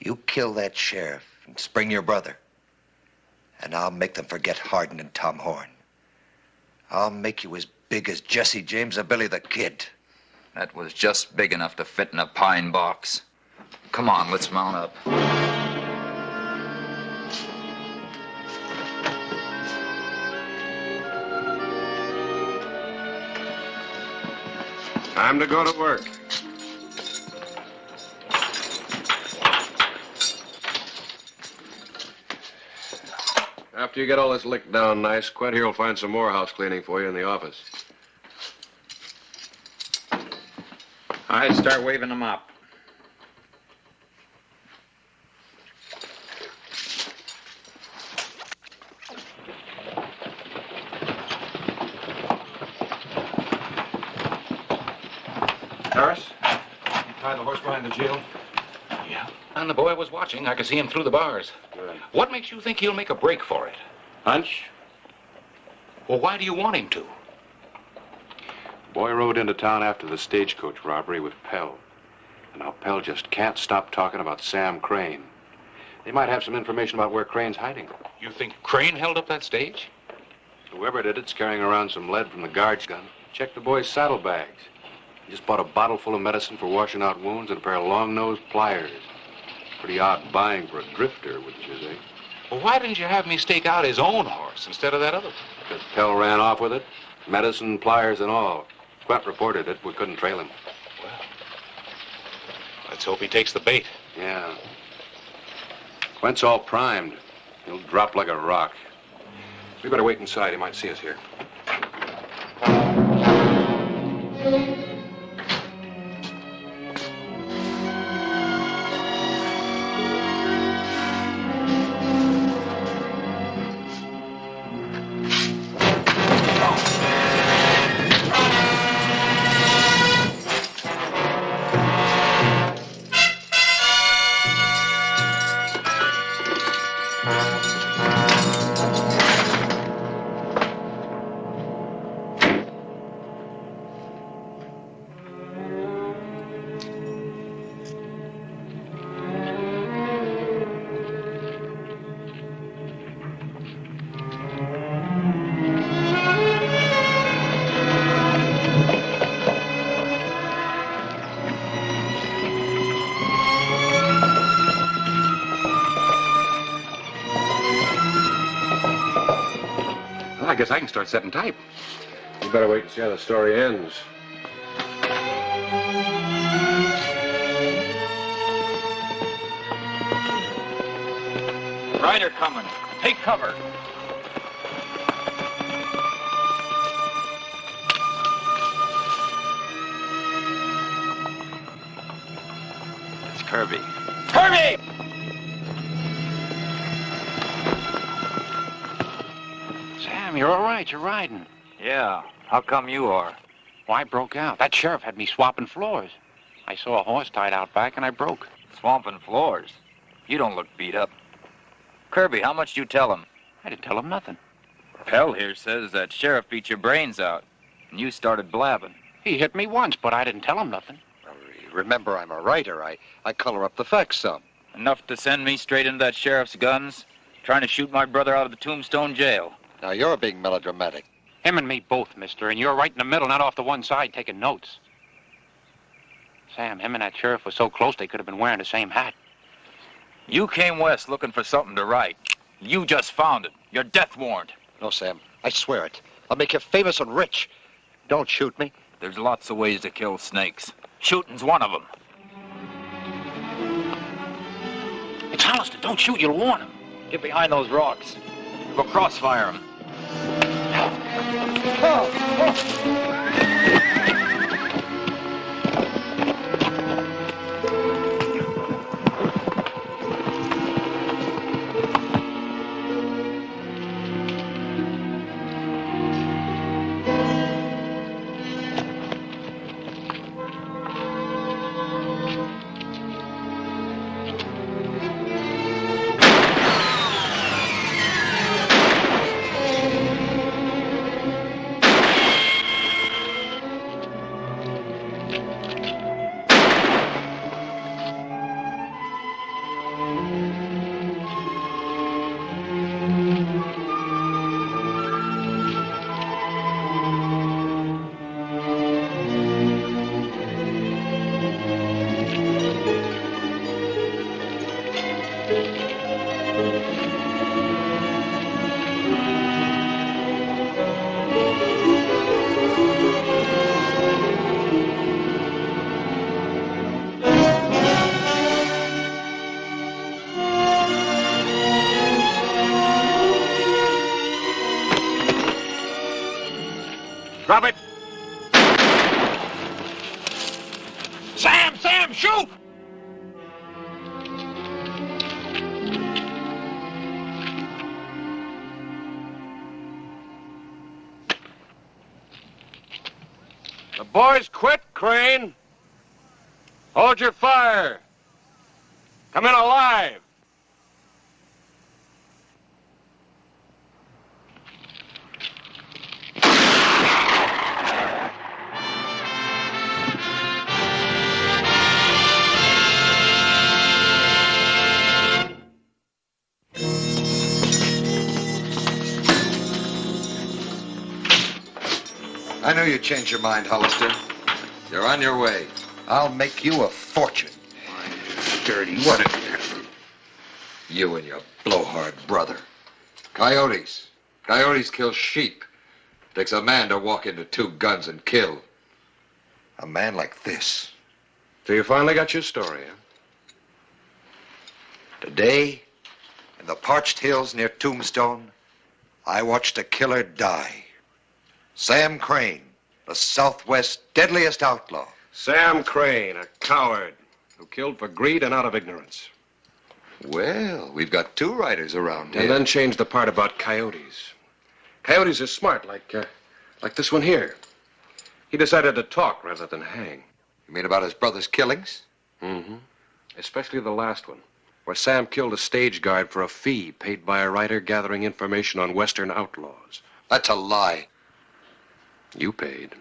You kill that sheriff and spring your brother. And I'll make them forget Hardin and Tom Horn. I'll make you as big as Jesse James or Billy the Kid. That was just big enough to fit in a pine box. Come on, let's mount up. Time to go to work. After you get all this licked down nice, Quint here will find some more house cleaning for you in the office. I'd start waving them up. Harris, you tied the horse behind the jail? Yeah. And the boy was watching. I could see him through the bars. Good. What makes you think he'll make a break for it? Hunch? Well, why do you want him to? Boy rode into town after the stagecoach robbery with Pell. And now Pell just can't stop talking about Sam Crane. They might have some information about where Crane's hiding. You think Crane held up that stage? Whoever did it's carrying around some lead from the guard's gun. Check the boy's saddlebags. He just bought a bottle full of medicine for washing out wounds and a pair of long-nosed pliers. Pretty odd buying for a drifter, wouldn't you think? Well, why didn't you have me stake out his own horse instead of that other one? Because Pell ran off with it. Medicine, pliers, and all. Quint reported it. We couldn't trail him. Well, let's hope he takes the bait. Yeah. Quint's all primed. He'll drop like a rock. We better wait inside. He might see us here. I guess I can start setting type. You better wait and see how the story ends. Rider coming. Take cover. It's Kirby. Kirby! Sam, you're all right. You're riding. Yeah. How come you are? Well, I broke out. That sheriff had me swapping floors. I saw a horse tied out back, and I broke. Swamping floors? You don't look beat up. Kirby, how much did you tell him? I didn't tell him nothing. Pell here says that sheriff beat your brains out, and you started blabbing. He hit me once, but I didn't tell him nothing. Remember, I'm a writer. I color up the facts some. Enough to send me straight into that sheriff's guns, trying to shoot my brother out of the Tombstone jail. Now, you're being melodramatic. Him and me both, mister, and you're right in the middle, not off to one side taking notes. Sam, him and that sheriff were so close they could have been wearing the same hat. You came west looking for something to write. You just found it. Your death warrant. No, Sam, I swear it. I'll make you famous and rich. Don't shoot me. There's lots of ways to kill snakes. Shooting's one of them. It's Hollister. Don't shoot. You'll warn him. Get behind those rocks. We'll crossfire him. Drop it. Sam, shoot! The boys quit, Crane. Hold your fire. Come in alive. I knew you'd change your mind, Hollister. You're on your way. I'll make you a fortune. Dirty, what a... You and your blowhard brother. Coyotes. Coyotes kill sheep. Takes a man to walk into 2 guns and kill. A man like this. So you finally got your story, huh? Today, in the parched hills near Tombstone, I watched a killer die. Sam Crane, the Southwest's deadliest outlaw. Sam Crane, a coward who killed for greed and out of ignorance. Well, we've got 2 writers around here. And then changed the part about coyotes. Coyotes are smart, like this one here. He decided to talk rather than hang. You mean about his brother's killings? Mm-hmm. Especially the last one, where Sam killed a stage guard for a fee paid by a writer gathering information on Western outlaws. That's a lie. You paid.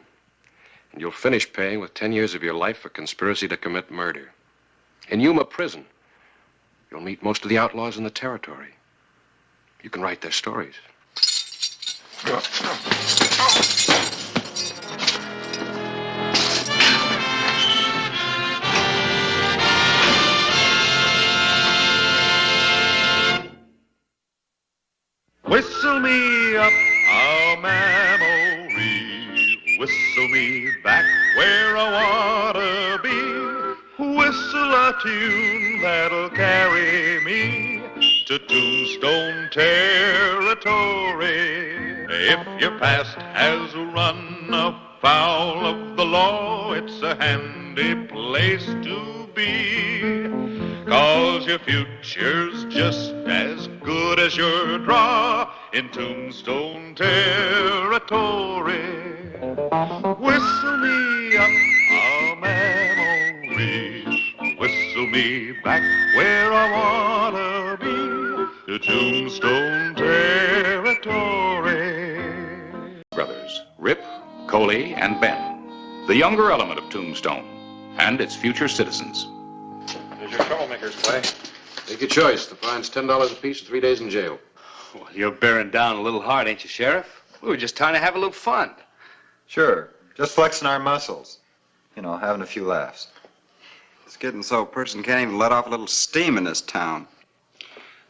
And you'll finish paying with 10 years of your life for conspiracy to commit murder. In Yuma prison, you'll meet most of the outlaws in the territory. You can write their stories. Whistle me up a memory, whistle me back where I wanna be, whistle a tune that'll carry me to Tombstone territory. If your past has run afoul of the law, it's a handy place to be. 'Cause your future's just as good as your draw in Tombstone territory. Whistle me up a memory, whistle me back where I wanna be, to Tombstone territory. Brothers, Rip, Coley, and Ben, the younger element of Tombstone, and its future citizens. There's your troublemakers, Clay. Take your choice. The fine's $10 apiece and 3 days in jail. Well, you're bearing down a little hard, ain't you, Sheriff? We were just trying to have a little fun. Sure. Just flexing our muscles. You know, having a few laughs. It's getting so a person can't even let off a little steam in this town.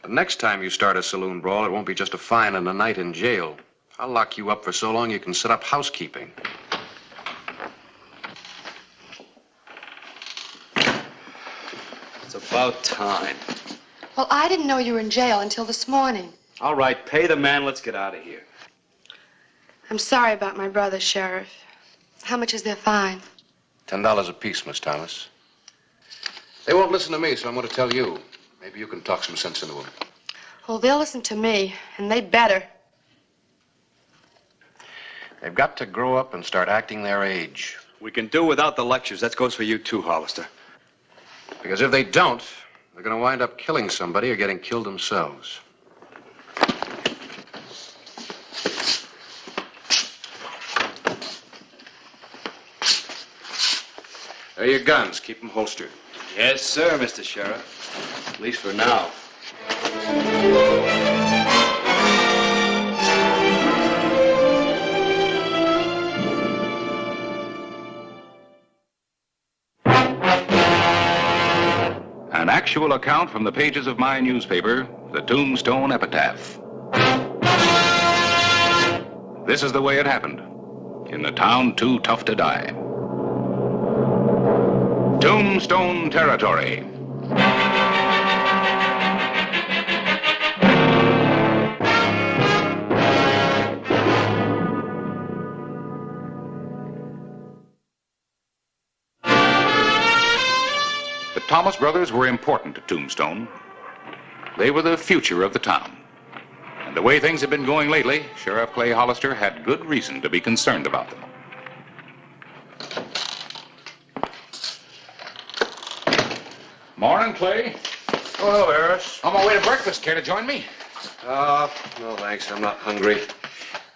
The next time you start a saloon brawl, it won't be just a fine and a night in jail. I'll lock you up for so long you can set up housekeeping. It's about time. Well, I didn't know you were in jail until this morning. All right, pay the man. Let's get out of here. I'm sorry about my brother, Sheriff. How much is their fine? $10 apiece, Miss Thomas. They won't listen to me, so I'm going to tell you. Maybe you can talk some sense into them. Well, they'll listen to me, and they better. They've got to grow up and start acting their age. We can do without the lectures. That goes for you, too, Hollister. Because if they don't, they're going to wind up killing somebody or getting killed themselves. There are your guns. Keep them holstered. Yes, sir, Mr. Sheriff. At least for now. An actual account from the pages of my newspaper, the Tombstone Epitaph. This is the way it happened, in the town too tough to die. Tombstone territory. Thomas brothers were important to Tombstone. They were the future of the town. And the way things had been going lately, Sheriff Clay Hollister had good reason to be concerned about them. Morning, Clay. Hello, Harris. On my way to breakfast. Care to join me? No thanks. I'm not hungry.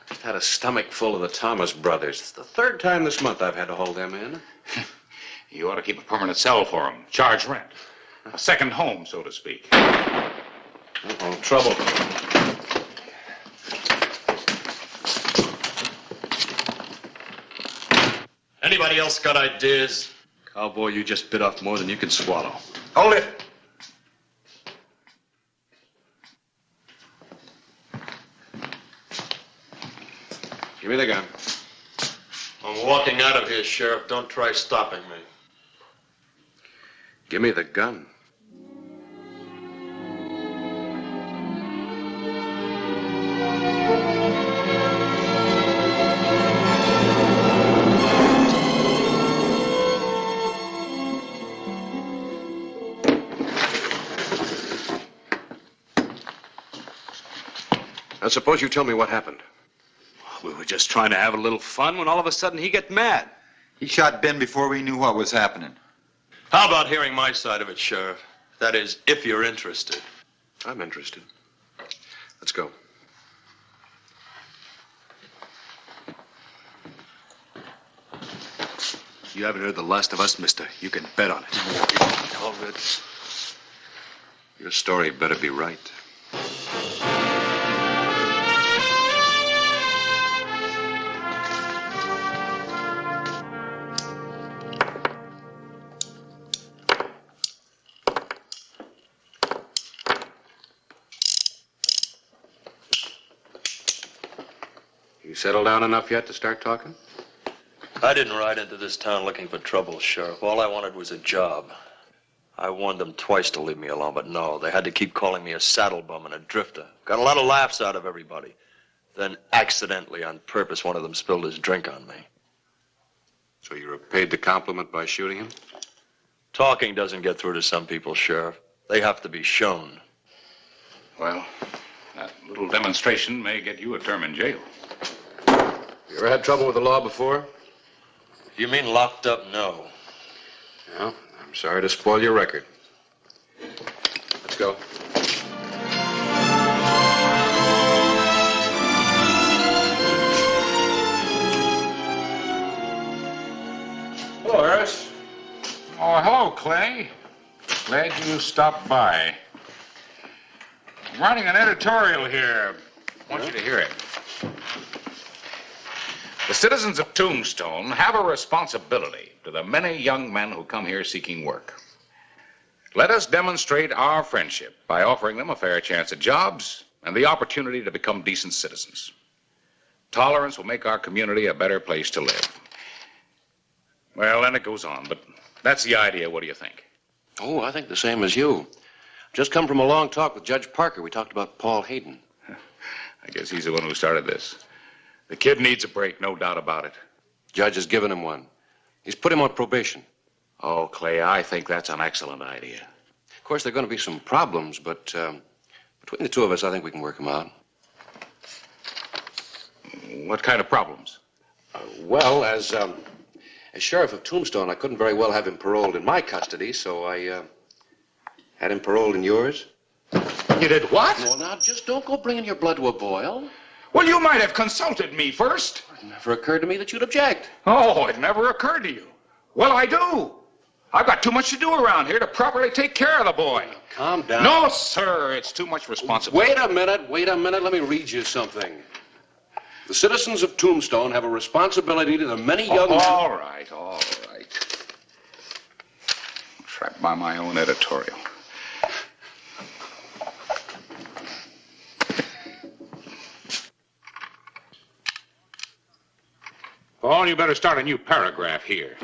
Just had a stomach full of the Thomas brothers. It's the third time this month I've had to hold them in. You ought to keep a permanent cell for them. Charge rent. A second home, so to speak. Uh-oh, trouble. Anybody else got ideas? Cowboy, you just bit off more than you can swallow. Hold it. Give me the gun. I'm walking out of here, Sheriff. Don't try stopping me. Give me the gun. Now, suppose you tell me what happened. We were just trying to have a little fun when all of a sudden he get mad. He shot Ben before we knew what was happening. How about hearing my side of it, Sheriff? That is, if you're interested. I'm interested. Let's go. You haven't heard the last of us, mister. You can bet on it. All right. Your story better be right. You settled down enough yet to start talking? I didn't ride into this town looking for trouble, Sheriff. All I wanted was a job. I warned them twice to leave me alone, but no, they had to keep calling me a saddle bum and a drifter. Got a lot of laughs out of everybody. Then accidentally, on purpose, one of them spilled his drink on me. So you were paid the compliment by shooting him? Talking doesn't get through to some people, Sheriff. They have to be shown. Well, that little demonstration may get you a term in jail. You ever had trouble with the law before? You mean locked up? No. Well, I'm sorry to spoil your record. Let's go. Hello, Harris. Oh, hello, Clay. Glad you stopped by. I'm writing an editorial here. I want you to hear it. The citizens of Tombstone have a responsibility to the many young men who come here seeking work. Let us demonstrate our friendship by offering them a fair chance at jobs and the opportunity to become decent citizens. Tolerance will make our community a better place to live. Well, then it goes on, but that's the idea. What do you think? Oh, I think the same as you. Just come from a long talk with Judge Parker. We talked about Paul Hayden. I guess he's the one who started this. The kid needs a break, no doubt about it. Judge has given him one. He's put him on probation. Oh, Clay, I think that's an excellent idea. Of course, there are going to be some problems, but between the two of us, I think we can work them out. What kind of problems? Well, as sheriff of Tombstone, I couldn't very well have him paroled in my custody, so I had him paroled in yours. You did what? Well, now, just don't go bringing your blood to a boil. Well, you might have consulted me first. It never occurred to me that you'd object. Oh, it never occurred to you. Well, I do. I've got too much to do around here to properly take care of the boy. Calm down. No, sir, it's too much responsibility. Wait a minute. Let me read you something. The citizens of Tombstone have a responsibility to the many young men... All right. Trapped by my own editorial. Paul, you better start a new paragraph here.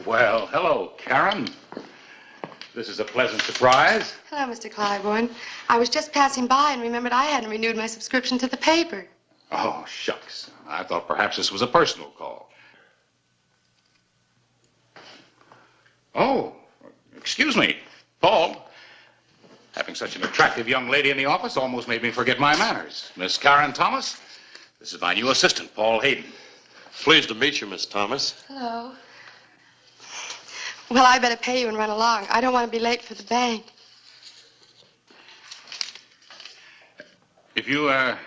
Well, hello, Karen. This is a pleasant surprise. Hello, Mr. Claiborne. I was just passing by and remembered I hadn't renewed my subscription to the paper. Oh, shucks. I thought perhaps this was a personal call. Oh, excuse me, Paul. Having such an attractive young lady in the office almost made me forget my manners. Miss Karen Thomas, this is my new assistant, Paul Hayden. Pleased to meet you, Miss Thomas. Hello. Well, I better pay you and run along. I don't want to be late for the bank. If you have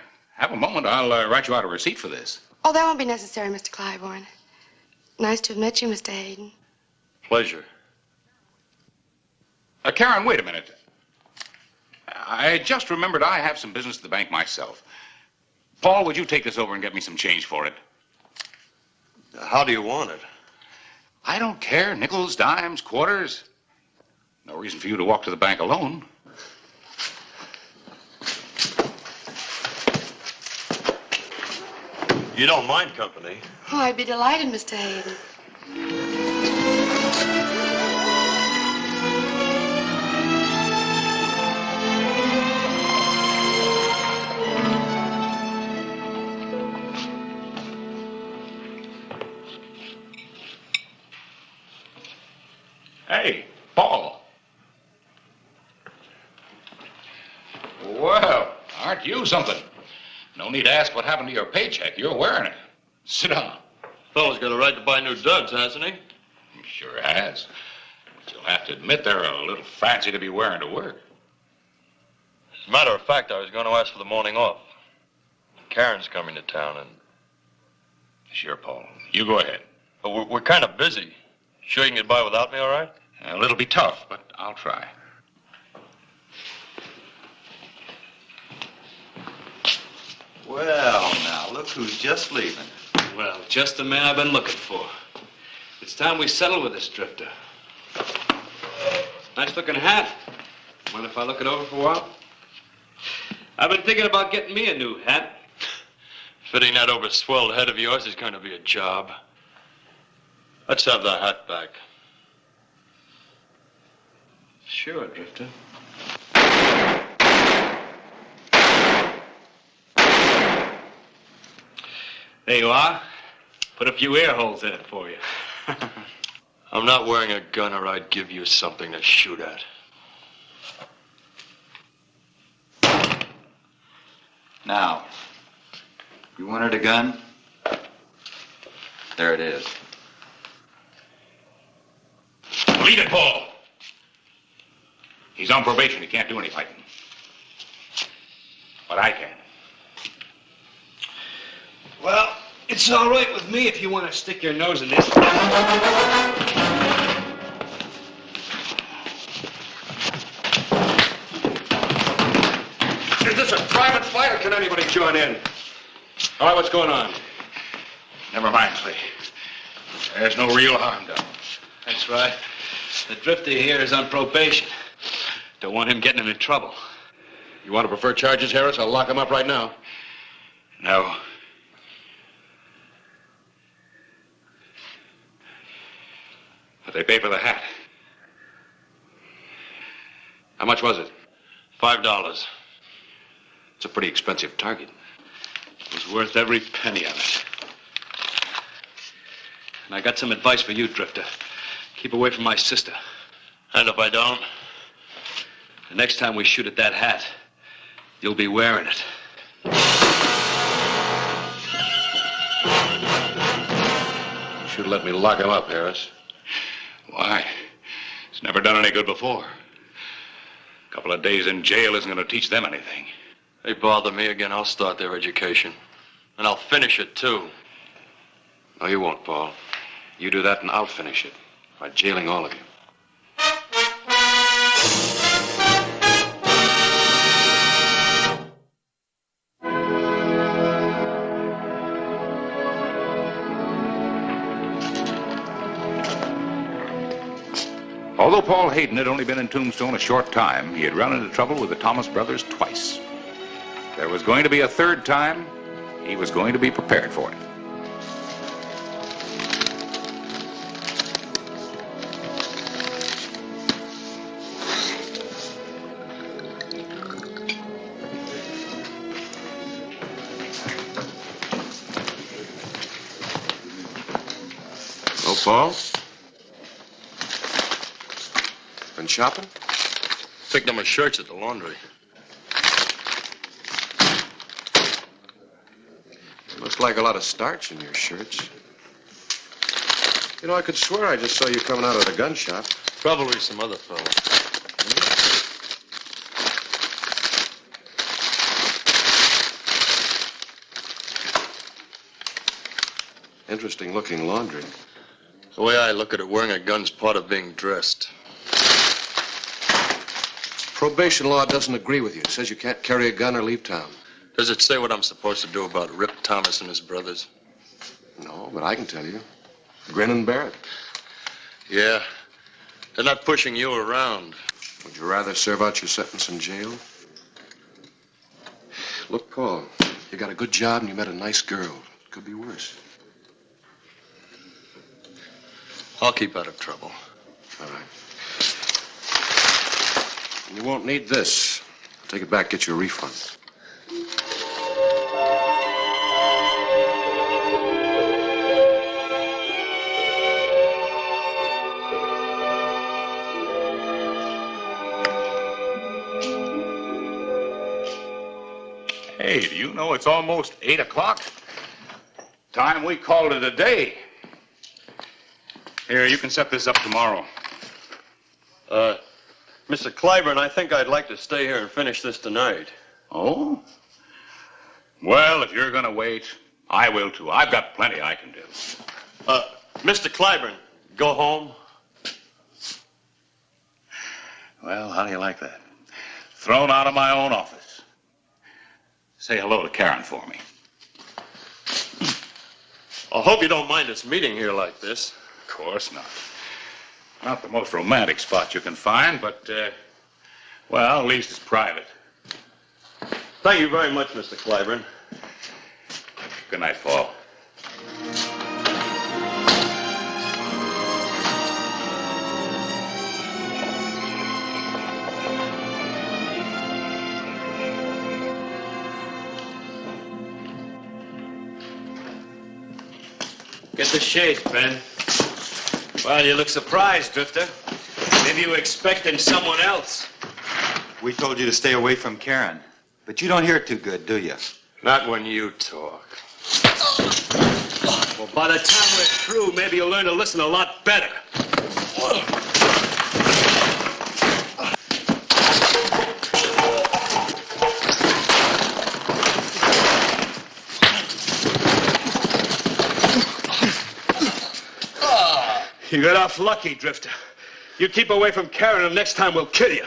a moment, I'll write you out a receipt for this. Oh, that won't be necessary, Mr. Claiborne. Nice to have met you, Mr. Hayden. Pleasure. Karen, wait a minute. I just remembered I have some business at the bank myself. Paul, would you take this over and get me some change for it? How do you want it? I don't care. Nickels, dimes, quarters. No reason for you to walk to the bank alone. You don't mind company. Oh, I'd be delighted, Mr. Hayden. Hey, Paul. Well, aren't you something? No need to ask what happened to your paycheck. You're wearing it. Sit down. Fellow's got a right to buy new duds, hasn't he? He sure has. But you'll have to admit they're a little fancy to be wearing to work. As a matter of fact, I was going to ask for the morning off. Karen's coming to town, and... Sure, Paul. You go ahead. But we're kind of busy. Sure you can get by without me, all right? Well, it'll be tough, but I'll try. Well, now, look who's just leaving. Well, just the man I've been looking for. It's time we settle with this drifter. Nice looking hat. Mind if I look it over for a while? I've been thinking about getting me a new hat. Fitting that over swelled head of yours is going to be a job. Let's have the hat back. Sure, drifter. There you are. Put a few ear holes in it for you. I'm not wearing a gun or I'd give you something to shoot at. Now, you wanted a gun? There it is. Leave it, Paul. He's on probation. He can't do any fighting. But I can. Well, it's all right with me if you want to stick your nose in this. Is this a private fight or can anybody join in? All right, what's going on? Never mind, Clay. There's no real harm done. That's right. The drifter here is on probation. Don't want him getting into trouble. You want to prefer charges, Harris? I'll lock him up right now. No. But they pay for the hat. How much was it? $5. It's a pretty expensive target. It was worth every penny of it. And I got some advice for you, drifter. Keep away from my sister. And if I don't? The next time we shoot at that hat, you'll be wearing it. You should let me lock him up, Harris. Why? It's never done any good before. A couple of days in jail isn't going to teach them anything. They bother me again, I'll start their education. And I'll finish it, too. No, you won't, Paul. You do that and I'll finish it by jailing all of you. Although Paul Hayden had only been in Tombstone a short time, he had run into trouble with the Thomas brothers twice. There was going to be a third time. He was going to be prepared for it. Hello, Paul? shopping? Picked up my shirts at the laundry. Looks like a lot of starch in your shirts. You know, I could swear I just saw you coming out of the gun shop. Probably some other fellow. Interesting looking laundry. The way I look at it, wearing a gun's part of being dressed. Probation law doesn't agree with you. It says you can't carry a gun or leave town. Does it say what I'm supposed to do about Rip Thomas and his brothers? No, but I can tell you. Grin and bear it. Yeah. They're not pushing you around. Would you rather serve out your sentence in jail? Look, Paul, you got a good job and you met a nice girl. Could be worse. I'll keep out of trouble. All right. You won't need this. Take it back, get you a refund. Hey, do you know it's almost 8 o'clock? Time we called it a day. Here, you can set this up tomorrow. Mr. Clyburn, I think I'd like to stay here and finish this tonight. Oh? Well, if you're going to wait, I will too. I've got plenty I can do. Mr. Clyburn, go home? Well, how do you like that? Thrown out of my own office. Say hello to Karen for me. I hope you don't mind us meeting here like this. Of course not. Not the most romantic spot you can find, but, well, at least it's private. Thank you very much, Mr. Clyburn. Good night, Paul. Get the shade, Ben. Well, you look surprised, Drifter. Maybe you were expecting someone else. We told you to stay away from Karen. But you don't hear too good, do you? Not when you talk. Well, by the time we're through, maybe you'll learn to listen a lot better. You got off lucky, Drifter. You keep away from Karen, and next time we'll kill you.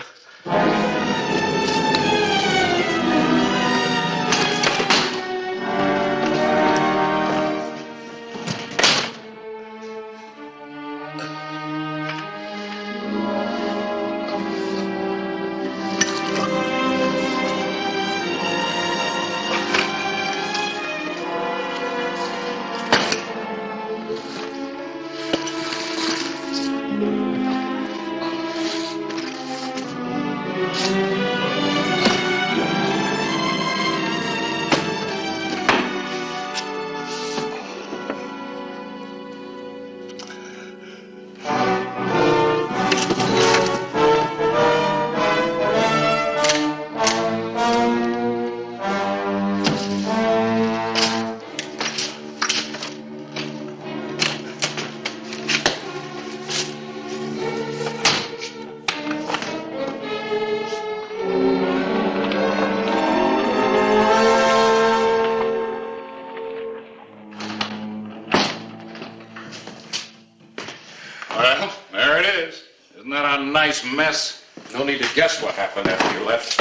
Well, there it is. Isn't that a nice mess? No need to guess what happened after you left.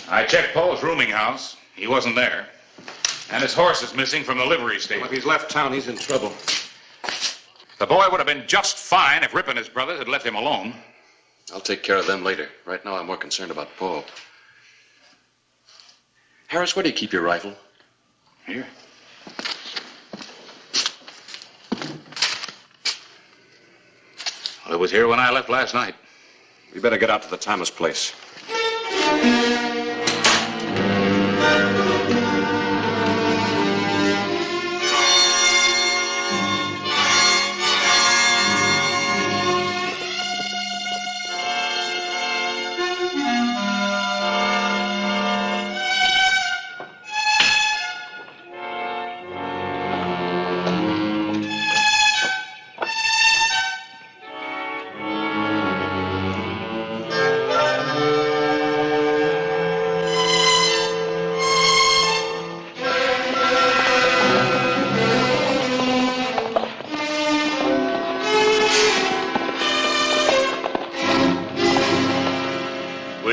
I checked Paul's rooming house. He wasn't there. And his horse is missing from the livery stable. Well, if he's left town, he's in trouble. The boy would have been just fine if Rip and his brothers had left him alone. I'll take care of them later. Right now, I'm more concerned about Paul. Harris, where do you keep your rifle? Here. Well, it was here when I left last night. We better get out to the Thomas place.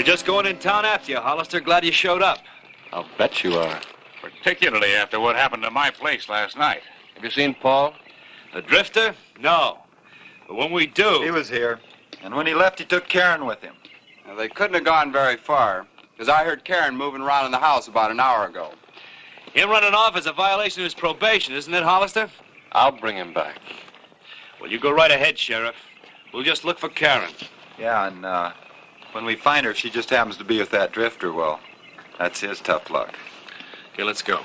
We're just going in town after you, Hollister. Glad you showed up. I'll bet you are. Particularly after what happened to my place last night. Have you seen Paul? The drifter? No. But when we do... He was here. And when he left, he took Karen with him. Now, they couldn't have gone very far, because I heard Karen moving around in the house about an hour ago. Him running off is a violation of his probation, isn't it, Hollister? I'll bring him back. Well, you go right ahead, Sheriff. We'll just look for Karen. Yeah, and when we find her, if she just happens to be with that drifter, well, that's his tough luck. Okay, let's go.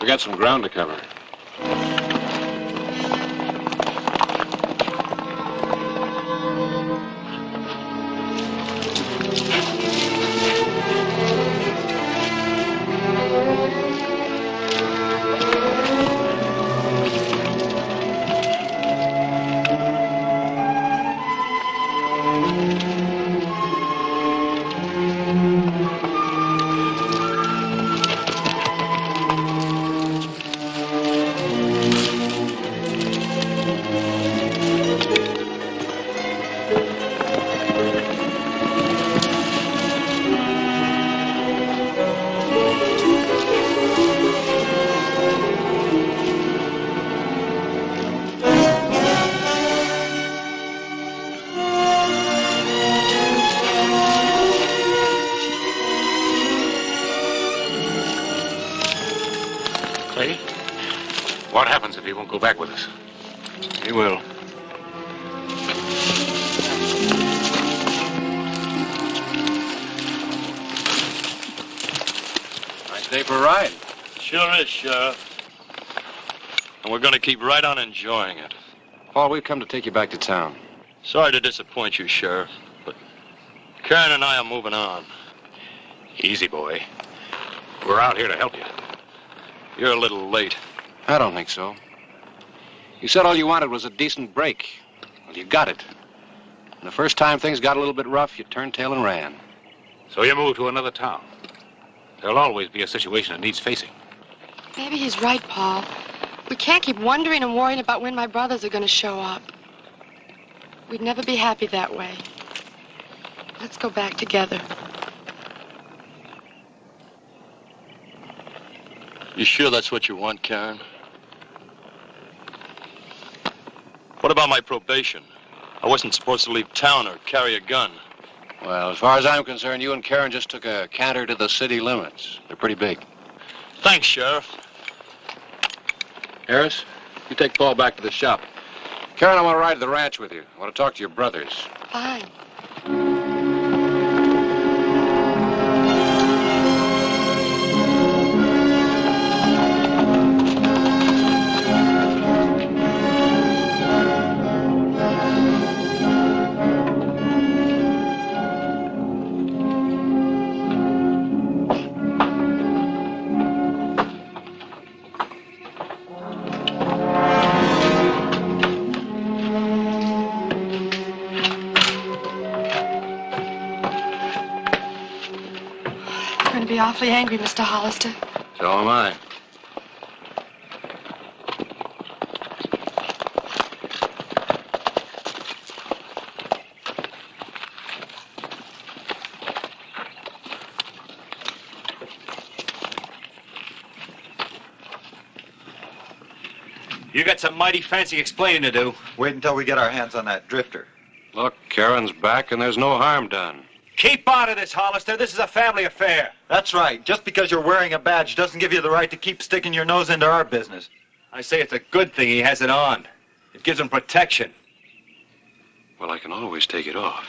We got some ground to cover. What happens if he won't go back with us? He will. Nice day for a ride. Sure is, Sheriff. And we're going to keep right on enjoying it. Paul, we've come to take you back to town. Sorry to disappoint you, Sheriff, but Karen and I are moving on. Easy, boy. We're out here to help you. You're a little late. I don't think so. You said all you wanted was a decent break. Well, you got it. And the first time things got a little bit rough, you turned tail and ran. So you moved to another town. There'll always be a situation that needs facing. Maybe he's right, Paul. We can't keep wondering and worrying about when my brothers are going to show up. We'd never be happy that way. Let's go back together. You sure that's what you want, Karen? What about my probation? I wasn't supposed to leave town or carry a gun. Well, as far as I'm concerned, you and Karen just took a canter to the city limits. They're pretty big. Thanks, Sheriff. Harris, you take Paul back to the shop. Karen, I want to ride to the ranch with you. I want to talk to your brothers. Fine. Awfully angry, Mr. Hollister. So am I. You got some mighty fancy explaining to do. Wait until we get our hands on that drifter. Look, Karen's back and there's no harm done. Keep out of this, Hollister. This is a family affair. That's right. Just because you're wearing a badge doesn't give you the right to keep sticking your nose into our business. I say it's a good thing he has it on. It gives him protection. Well, I can always take it off.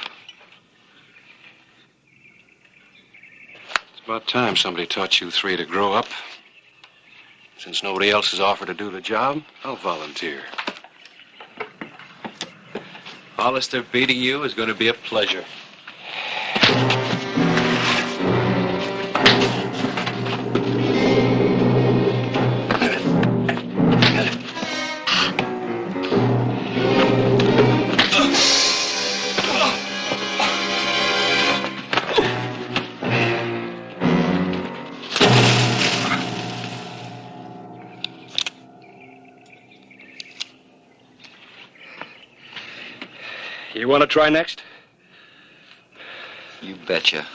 It's about time somebody taught you three to grow up. Since nobody else has offered to do the job, I'll volunteer. Hollister, beating you is going to be a pleasure. You want to try next? You betcha.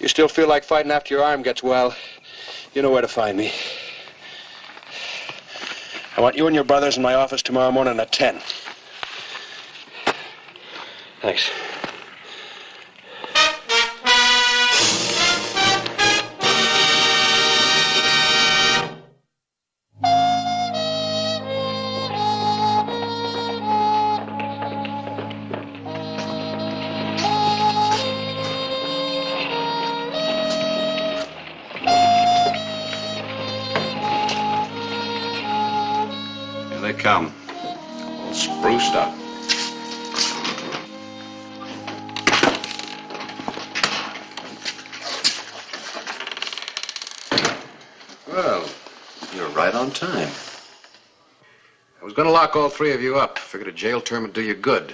You still feel like fighting after your arm gets well, you know where to find me. I want you and your brothers in my office tomorrow morning at 10. Thanks. Here they come. All spruced up. Well, you're right on time. I was going to lock all three of you up. Figured a jail term would do you good.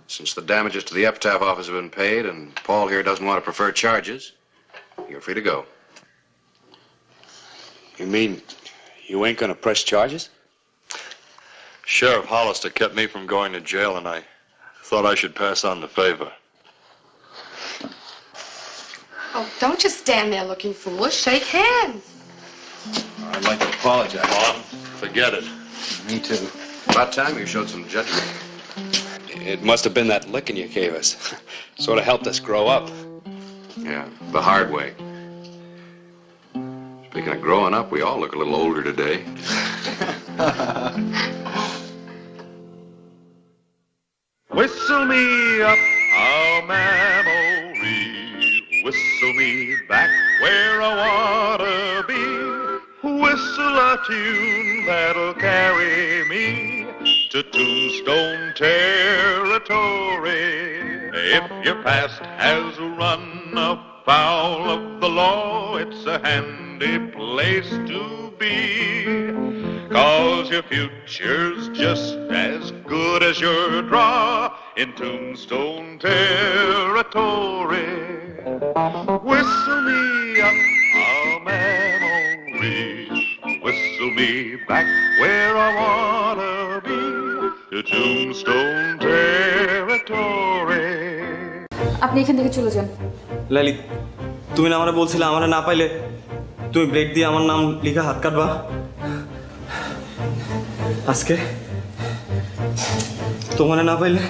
Since the damages to the epitaph office have been paid and Paul here doesn't want to prefer charges, you're free to go. You mean you ain't gonna press charges? Sheriff Hollister kept me from going to jail, and I thought I should pass on the favor. Oh, don't just stand there looking foolish. Shake hands. I'd like to apologize. Mom, forget it. Me too. About time you showed some judgment. It must have been that licking you gave us. Sort of helped us grow up. Yeah, the hard way. Speaking of growing up, we all look a little older today. Whistle me up a memory, whistle me back where I wanna be, whistle a tune that'll carry me to Tombstone territory. If your past has run afoul of the law, it's a handy place to be, 'cause your future's just as good as your draw in Tombstone territory. Whistle me up a memory, whistle me back where I wanna be, to Tombstone territory. আপনি এখান থেকে চলে যান। লালি, তুমি না আমারে বলছিলে আমারে না পাইলে তুমি ব্লেড দিয়ে আমার নাম লিখে হাত কাটবা। আজকে তোমারে না পাইলে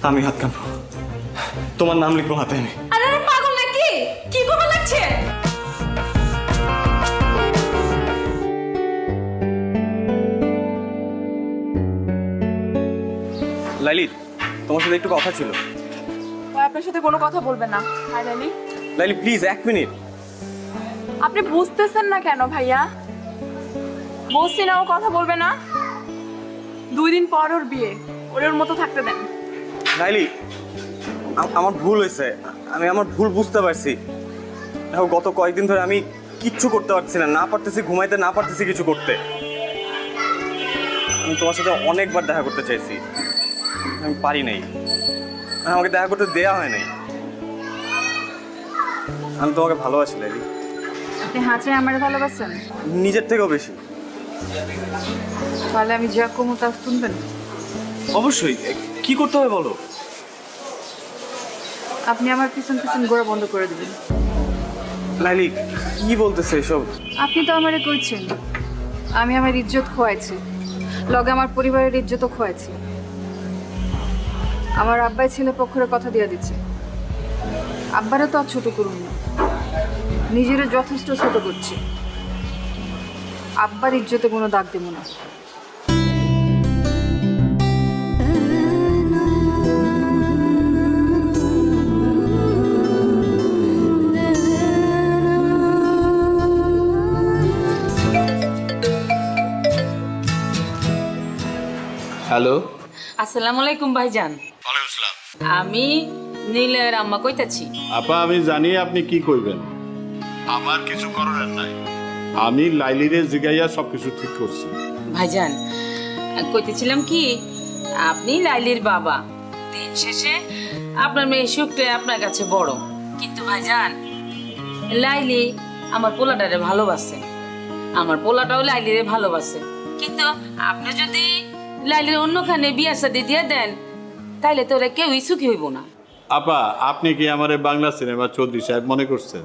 আমি হাত কাটবো, তোমার নাম লিখবো হাতে আমি। আরে পাগল নাকি? কি করবা লাগছে? লাইলি, তোমার সাথে একটু কথা ছিল। আপনার সাথে কোনো কথা বলবেন না। Hi Laili. Laili please 1 minute. আপনি বুঝতেছেন না কেন ভাইয়া? বলছি না ও কথা বলবে না। 2 দিন পর ওর বিয়ে, ওর মতো থাকতে দেন। লাইলি, আমার ভুল হয়েছে, আমি আমার ভুল বুঝতে পারছি। দেখো গত কয়েকদিন ধরে আমি কিচ্ছু করতে পারছি না, না পারতেছি ঘুমাইতে, না পারতেছি কিছু করতে। আমি তোমার সাথে অনেকবার দেখা করতে চাইছি, আমি পারি নাই, আমাকে দেখা করতে দেয়া হয় নাই। আমি তোমাকে ভালোবাসি লাইলি। আপনি হাঁচড়ে আমার ভালোবাসেন? নিজের থেকেও বেশি। তাহলে আমি যা কমু তা শুনবেন? অবশ্যই। কি করতে হবে বলো? আপনি আমার পিছন পিছন ঘোরা বন্ধ করে দিবেন। লাইলি, কি বলতেছে এসব? আপনি তো আমারে কইছেন আমি আমার ইজ্জত খোয়াইছি, লগে আমার পরিবারের ইজ্জতও খোয়াইছি। আমার আব্বাই ছেলে পক্ষের কথা দিয়ে দিচ্ছে। আব্বারা তো আর ছোট করুন না, নিজেরা যথেষ্ট ছোট করছি। আব্বার ইজ্জতে কোনো দাগ দেব না। হ্যালো, আসসালামু আলাইকুম ভাইজান। ওয়ালাইকুম আসসালাম। আমি নীলের আম্মা কইতাছি। আপা আমি জানি আপনি কি কইবেন, আমার কিছু করার নাই। আমি লাইলিরে জিগাইয়া সবকিছু ঠিক করছি। ভাইজান কইতেছিলাম কি, আপনি লাইলির বাবা, দিন শেষে আপনার মেয়ে সুখটা আপনার কাছে বড়। কিন্তু ভাইজান, লাইলি আমার পোলাটারে ভালোবাসে, আমার পোলাটাও লাইলিরে ভালোবাসে। কিন্তু আপনি যদি লাইলির অন্যখানে বিয়া শাদী দিয়ে দেন, তাইলে তো ওরা কেউই সুখী হইব না। আপা আপনি কি আমার বাংলা সিনেমা চৌধুরী সাহেব মনে করছেন?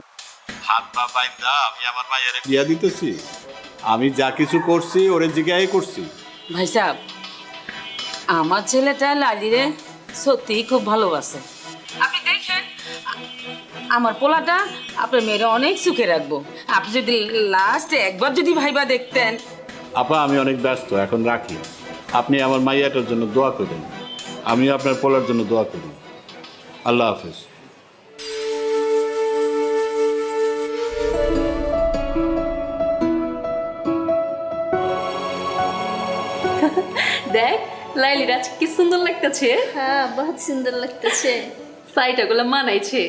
হাত পা বাইন্দা আমি আমার মায়ের বিয়া দিতেছি? আমি যা কিছু করছি ওরে জিগাই করছি। ভাই সাহেব, আমার ছেলেটা লালিরে সত্যিই খুব ভালোবাসে। আপনি দেখেন, আমার পোলাটা আপনার মেয়েরা অনেক সুখে রাখবো। আপনি যদি লাস্টে একবার যদি ভাইবা দেখতেন। আপা আমি অনেক ব্যস্ত, এখন রাখি। আপনি আমার মাইয়াটার জন্য দোয়া করবেন, আমি আপনার পোলার জন্য দোয়া করি। আল্লাহ হাফেজ। দেখ লাইলির আজ কি সুন্দর লাগতেছে। হ্যাঁ বহুত সুন্দর লাগতেছে। সাইটাগুলো মানাইছে।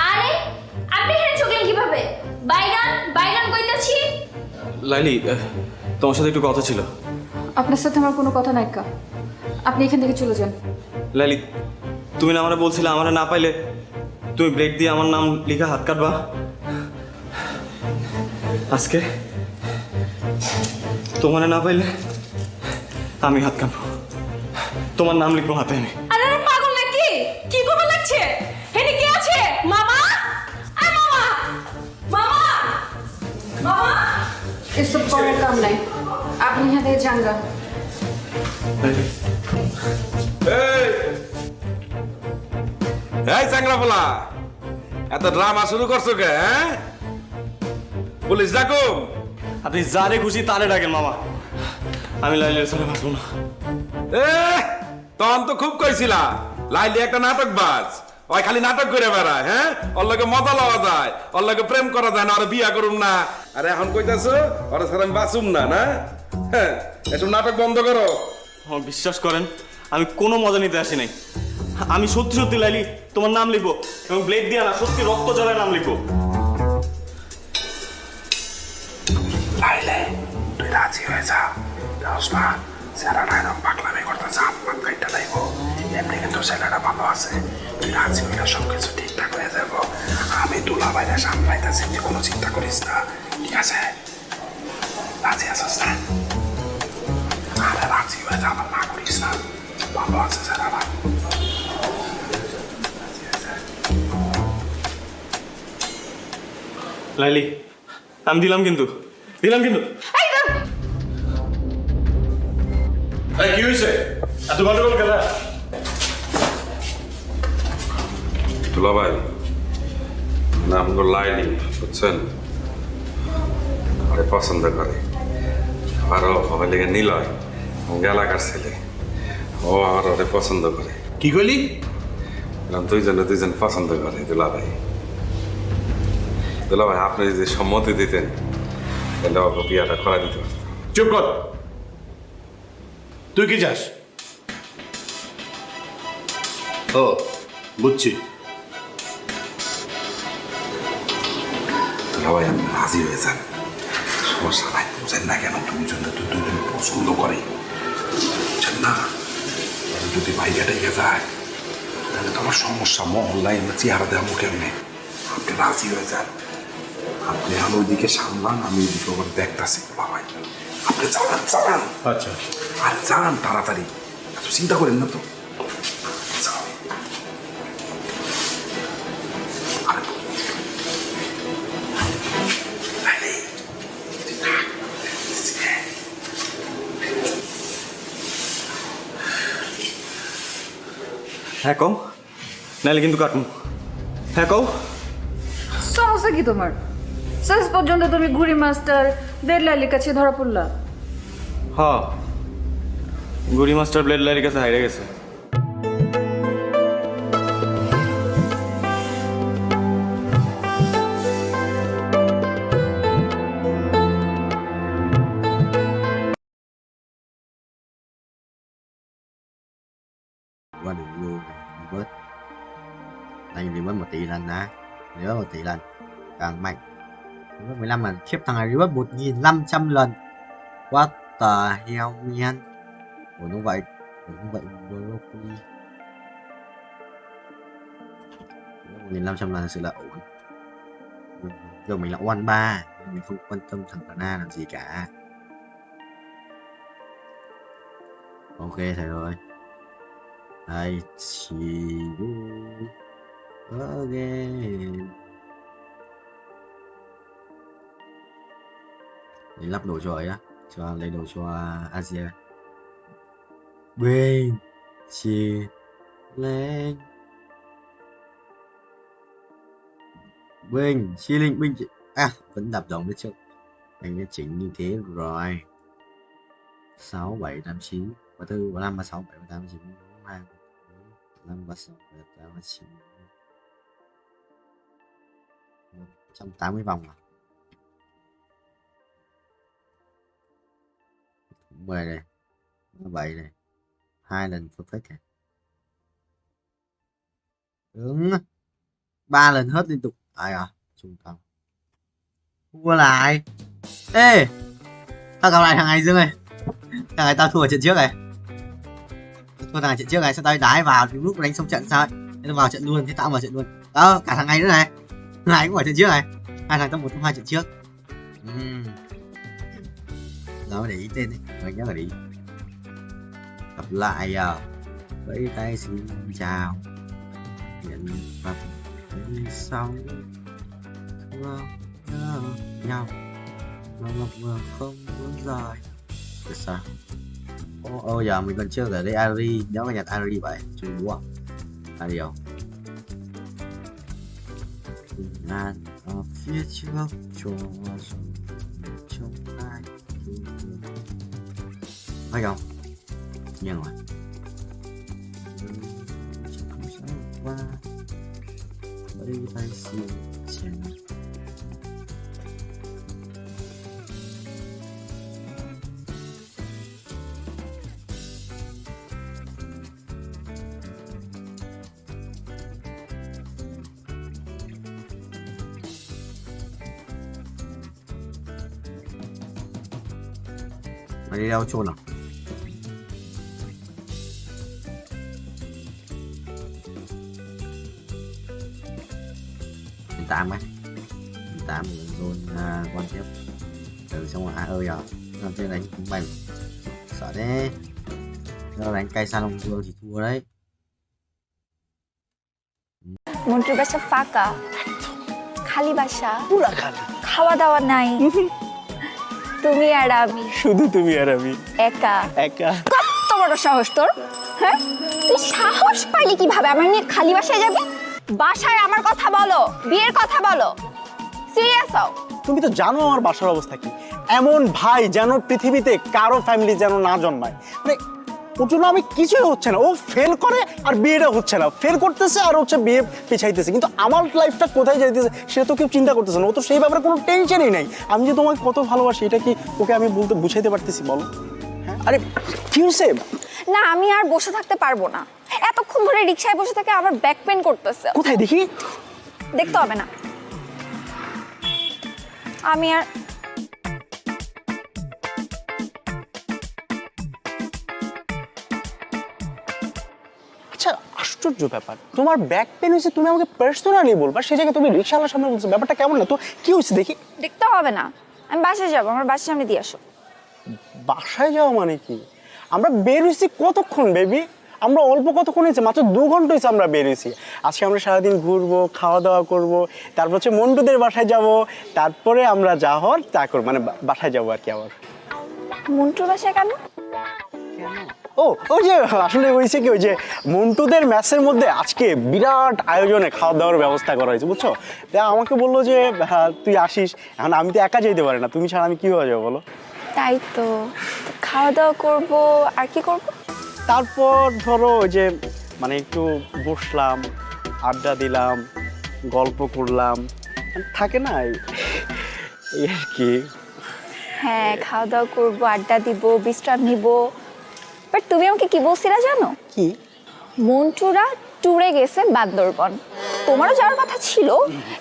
আরে আপনি এখানে চকলেন কিভাবে? বাইগান বাইগান কইতাছি। লাইলি, তোমার সাথে একটু কথা ছিল। আপনার সাথে আমার কোনো কথা নাই কা, আপনি এখান থেকে চলে যান। লাইলি, তুমি না আমারে বলছিলে আমারে না পাইলে তুমি ব্লেড দিয়ে আমার নাম লিখা হাত কাটবা। আজকে তোমারে না পাইলে আমি হাত কাটবো, তোমার নাম লিখবো হাতে আমি। আরে পাগল নাকি? কি করবে লাগছে? হেনি কি আছে? মামা, আরে মামা, মামা, মামা। এসব কোনো কাম নাই, আপনি এখান থেকে যান গা। এই চাংরাফলা, এত ড্রামা শুরু করছো কে? পুলিশ ডাকো। আপনি যারে খুশি তারে ডাকেন মামা, আমি লাইলের সাথে বাঁচবো না। তখন তো খুব কইছিলা লাইলি একটা নাটক বাজ, ওই খালি নাটক করে বেড়ায়। হ্যাঁ, ওর লগে মজা লওয়া যায়, ওর লগে প্রেম করা যায় না, আর বিয়া করুম না। আরে এখন কইতাছো ওর সাথে আমি বাঁচুম না? না, হ্যাঁ, এসব নাটক বন্ধ করো। বিশ্বাস করেন, আমি কোনো মজা নিতে আসি নাই। আমি সত্যি সত্যি লাইলি তোমার নাম লিখবো, এবং ব্লেড দিয়ে না, সত্যি রক্ত জলের নাম লিখবো। লাইলে তুই রাজি হয়ে যা, না ছেলেটা এরকম পাগলামি করতেছে, আমার কাইটা লাইব। এমনি কিন্তু ছেলেটা ভালো আছে, তুই রাজি হইলে সবকিছু ঠিকঠাক হয়ে যাবো। আমি দুলা বাইরে সামলাইতেছি, তুই কোনো চিন্তা করিস না, ঠিক আছে? রাজি আছিস না? আরে রাজি হয়ে যা, আমার না করিস না, ভালো আছে ছেলেটা। লাইলি, আমি দিলাম কিন্তু, দিলাম কিন্তু। কি হয়েছে? এত গন্ডগোল কেন? দুলা ভাই, নাম তো লাইলি, বুঝছেন? আরে পছন্দ করে, আরো হবে লেগে নিলয় এলাকার ছেলে, ও আমার ওরে পছন্দ করে। কি কইলি? দুইজন পছন্দ করে দুলা ভাই। দুলা ভাই, আপনি যদি সম্মতি দিতেন তাহলে ওকে বিয়াটা করা দিতে পারতাম। চুপ কর, তুই কি চাস? ও বুঝছি। দুলা ভাই, আপনি রাজি হয়ে যান, সমস্যা নাই। বুঝেন না কেন? দুজন পছন্দ করে, বুঝছেন না? যদি ভাইয়াটা এগিয়ে যায় তাহলে তো আমার সমস্যা, মহল্লায় আমরা চেহারা দেবো কেমনে? আপনি রাজি হয়ে যান, আপনি আমি ওইদিকে সামলান, আমি ওইদিকে ওখানে দেখতেছি। ভাই আপনি চালান। আচ্ছা, আর যান তাড়াতাড়ি, এত চিন্তা করেন না তো। হ্যাঁ কও, নাইলে কিন্তু কাটুন। হ্যাঁ কও। সমস্যা কি তোমার? শেষ পর্যন্ত তুমি ঘুড়ি মাস্টার ব্লেড লাইলির কাছে ধরা পড়লা। হ্যাঁ, গুড়ি মাস্টার ব্লেড লাইলির কাছে হাইরে গেছে। qua đường luôn reverse. Anh reverse 1 tỷ lần đã. Reverse 1 tỷ lần. Càng mạnh. Reverse 15 lần. Khiếp, thằng này reverse 1.500 lần. What the hell man. Ủa nó vậy. Ủa nó vậy. 1.500 lần thật sự là ổn. Giờ mình là one 3, mình không quan tâm thằng Kana làm gì cả. Ok thầy rồi. I see you again. Để lắp đồ cho ấy á, cho lấy đồ cho Asia. Bên chia lên. Bình, chi linh binh à, vẫn đập đồng đấy chứ. Anh đã chỉnh như thế rồi. 6 7 8 9 34 35 36 7 38 9 2 5 36 7 9 180 vòng à. 10 này, 7 này. 2 lần perfect này. Đúng. 3 lần hết liên tục. Ai à, trung tâm. Thua lại. Ê, tao gặp lại thằng này Dương ơi. Thằng này tao thua ở trận trước này. Thua thằng này trận trước này, sao tao đái vào thì lúc đánh xong trận sao ấy. Thế tao vào trận luôn, thế tao vào trận luôn. Đó, cả thằng này nữa này. Thằng này cũng ở trận trước này. Hai thằng trong 1 trong 2 trận trước. Đó để ý tên đấy, mình nhớ là đi. Gặp lại à. Vẫy tay xin chào. Hiện vật sau nhau nó ngập không muốn rời. Tại sao? Ô giờ mình còn chưa ở đây Ari, nếu mà nhặt Ari vậy chú búa Ari không? Ngàn ở phía trước cho trong ai hay không? Nhưng rồi qua vẫy tay xin chào. Mày đi đâu chôn à? Đến 8 ấy. Đến 8 zone quan tiếp. Từ xong rồi ơi giờ. Làm thế đánh cũng bành. Sợ đấy. Giờ đánh cây Sa Long Vương thì thua đấy. মন্টুর বাসা ফাঁকা খালি বাসা পুরা খালি খাওয়া দাওয়া নাই তুমি আর আমি শুধু তুমি আর আমি একা একা কত বড় সাহস তোর হ্যাঁ তুই সাহস পাইলি কিভাবে আমার নিয়ে খালি বাসায় যাবি বাসায় আমার কথা বলো বিয়ের কথা বলো সিরিয়াস হও তুমি তো জানো আমার বাসার অবস্থা কি এমন ভাই যেন পৃথিবীতে কারো ফ্যামিলি যেন না জন্মায় মানে ওর জন্য আমি কিছুই হচ্ছে না ও ফেল করে আর বিয়েটা হচ্ছে না ফেল করতেছে আর হচ্ছে বিয়ে পিছাইতেছে কিন্তু আমার লাইফটা কোথায় যাইতেছে সেটা তো কেউ চিন্তা করতেছে না ও তো সেই ব্যাপারে কোনো টেনশনই নাই আমি যে তোমাকে কত ভালোবাসি এটা কি ওকে আমি বলতে বুঝাইতে পারতেছি বলো হ্যাঁ আরে কি হয়েছে না আমি আর বসে থাকতে পারবো না এতক্ষণ ধরে রিকশায় বসে থেকে আমার ব্যাক পেন করতেছে কোথায় দেখি দেখতে হবে না আমি আর আচ্ছা আশ্চর্য ব্যাপার তোমার ব্যাক পেন হয়েছে তুমি আমাকে পার্সোনালি বলবা সেই জায়গায় তুমি রিকশাওয়ালার সামনে বলছো ব্যাপারটা কেমন না তো কি হয়েছে দেখি দেখতে হবে না আমি বাসায় যাবো আমার বাসার সামনে দিয়ে আসো বাসায় যাওয়া মানে কি আমরা বের হয়েছি কতক্ষণ বেবি আমরা অল্প কতক্ষণ হয়েছে মাত্র 2 ঘন্টা হয়েছে আমরা বের হয়েছি আজকে আমরা সারাদিন ঘুরবো খাওয়া দাওয়া করবো তারপর হচ্ছে মন্টুদের বাসায় যাব তারপরে আমরা যা হওয়ার তা করবো মানে বাসায় যাবো আর কি আবার মন্টুর বাসায় কেন ও ওই যে আসলে হয়েছে কি ওই যে মন্টুদের ম্যাচের মধ্যে আজকে বিরাট আয়োজনে খাওয়া দাওয়ার ব্যবস্থা করা হয়েছে বুঝছো আমাকে বললো যে তুই আসিস এখন আমি তো একা যেতে পারি না তুমি ছাড়া আমি কীভাবে যাবো বলো তাই তো খাওয়া দাওয়া করবো আর কি করবো তারপর ধরো ওই যে মানে একটু বসলাম আড্ডা দিলাম গল্প করলাম থাকে না এই আর কি হ্যাঁ খাওয়া দাওয়া করবো আড্ডা দিব বিশ্রাম নিব বাট তুমি আমাকে কি বলছিলা জানো কি মন্টুরা ট্যুরে গেছে বান্দরবন। তোমারও যাওয়ার কথা ছিল,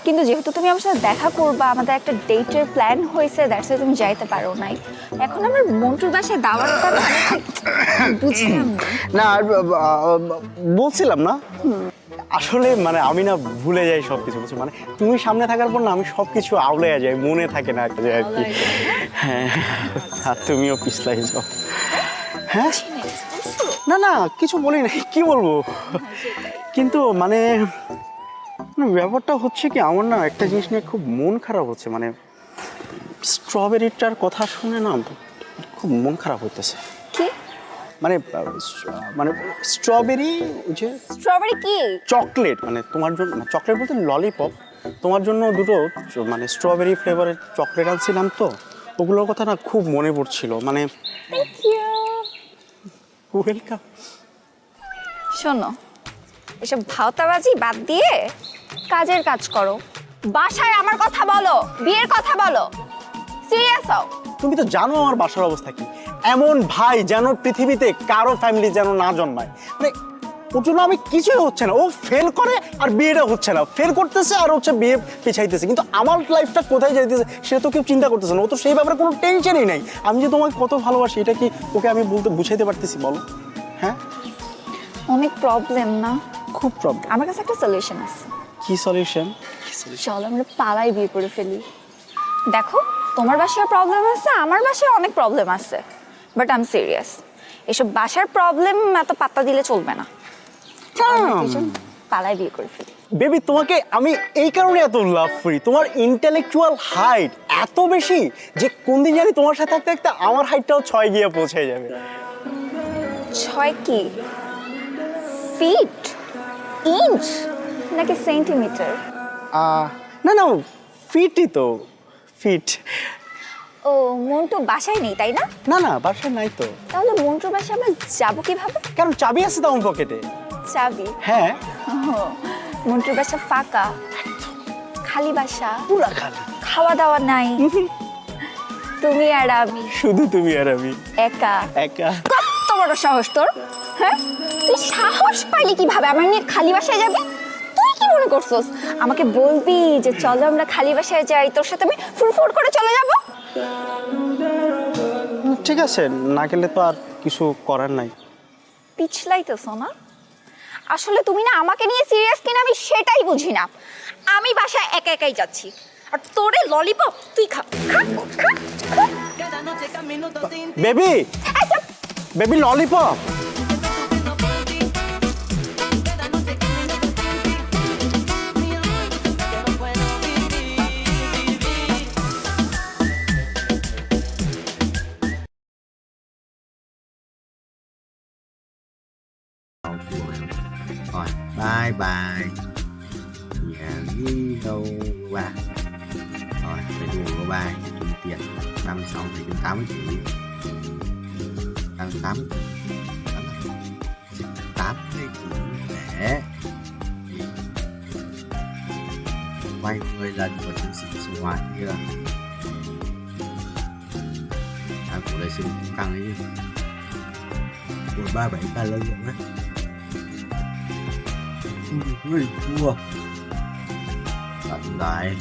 কিন্তু যেহেতু তুমি আমার সাথে দেখা করবা, আমাদের একটা ডেটের প্ল্যান হয়েছে, দ্যাটস তুমি যাইতে পারো নাই। এখন আমার মন্টুর বাসায় দাওয়াতটা বুঝলাম না। বলছিলাম না আসলে মানে আমি না ভুলে যাই সবকিছু, বুঝছো? মানে তুমি সামনে থাকার পর না আমি সবকিছু আউলে যাই, মনে থাকে না আর কি। হ্যাঁ, আর তুমিও পিছলাই যাও। হ্যাঁ না না কিছু বলি নাই, কি বলবো, কিন্তু মানে ব্যাপারটা হচ্ছে কি আমার না একটা জিনিস নিয়ে খুব মন খারাপ হচ্ছে। মানে স্ট্রবেরিটার কথা শুনে না খুব মন খারাপ হইতেছে। কি মানে মানে স্ট্রবেরি, যে স্ট্রবেরি কি চকলেট, মানে তোমার জন্য চকলেট বলতে ললিপপ, তোমার জন্য দুটো মানে স্ট্রবেরি ফ্লেভারের চকলেট আনছিলাম, তো ওগুলোর কথা না খুব মনে পড়ছিল। মানে থ্যাংক ইউ। ওয়েলকাম। শোনো, এসব ভাওতাবাজি বাদ দিয়ে কাজের কাজ করো, বাসায় আমার কথা বলো, বিয়ের কথা বলো, সিরিয়াস হও। তুমি তো জানো আমার বাসার অবস্থা কি। এমন ভাই যেন পৃথিবীতে কারো ফ্যামিলি যেন না জন্মায়। মানে ওর জন্য আমি কিছুই হচ্ছে না, ও ফেল করে আর বিয়েটা হচ্ছে না, ফেল করতেছে আর হচ্ছে বিয়ে পিছাইতেছে, কিন্তু আমার লাইফটা কোথায় যাইতেছে সেটা তো কেউ চিন্তা করতেছে না। ও তো সেই ব্যাপারে কোনো টেনশনই নাই। আমি যে তোমাকে কত ভালোবাসি এটা কি ওকে আমি বলতে বুঝাইতে পারতেছি বলো? হ্যাঁ অনেক প্রবলেম না? খুব প্রবলেম। আমার কাছে একটা সলিউশন আছে। কি সলিউশন? চলো আমরা পালাই বিয়ে করে ফেলি। দেখো তোমার বাসায় প্রবলেম আছে, আমার বাসায় অনেক প্রবলেম আছে, বাট আই এম সিরিয়াস। এসব বাসার প্রবলেম এত পাত্তা দিলে চলবে না। পালাই বিয়ে করে ফেলি। বেবি তোমাকে আমি এই কারণে এত লাভ করি, তোমার ইন্টেলেকচুয়াল হাইট এত বেশি যে কোন দিন জানি তোমার সাথে থাকতে থাকতে আমার হাইটটাও 6 গিয়ে পৌঁছে যাবে। 6 কি ফিট, ইঞ্চ নাকি সেন্টিমিটার? না না ফিটই তো, ফিট। ও মন্টু বাসায় নেই তাই না? না না বাসায় নাই তো। তাহলে মন্টুর বাসায় আমরা যাবো কিভাবে? কারণ চাবি আছে তো আমার পকেটে। চাবি? হ্যাঁ। মন্টুর বাসা ফাঁকা, খালি বাসা, পুরা খালি, খাওয়া দাওয়া নাই, তুমি আর আমি, শুধু তুমি আর আমি, একা একা। কত বড় সাহস তোর! হ্যাঁ তুই সাহস পাইলি কিভাবে আমার নিয়ে খালি বাসায় যাবি? তুই কি মনে করছস আমাকে বলবি যে চলো আমরা খালি বাসায় যাই, তোর সাথে আমি ফুরফুর করে চলে যাব? ঠিক আছে, না গেলে তো আর কিছু করার নাই। পিছলাইতেছ না? আসলে তুমি না আমাকে নিয়ে সিরিয়াস কিনা আমি সেটাই বুঝি না। আমি বাসায় একা একাই যাচ্ছি, আর তোরে ললিপপ তুই খা খা খা। Baby, baby lollipop. Rồi, bye bye. Nhà đi đâu ba. Rồi, phải đùa của ba kiếm tiền. Năm sau thì kiếm 80 triệu. Tăng 80 triệu để vay 10 lần của chứng sĩ sinh hoạt kia. Của đây sinh cũng căng ấy. Của 37k lợi nhuận đấy. Ui, thua. Tận lại.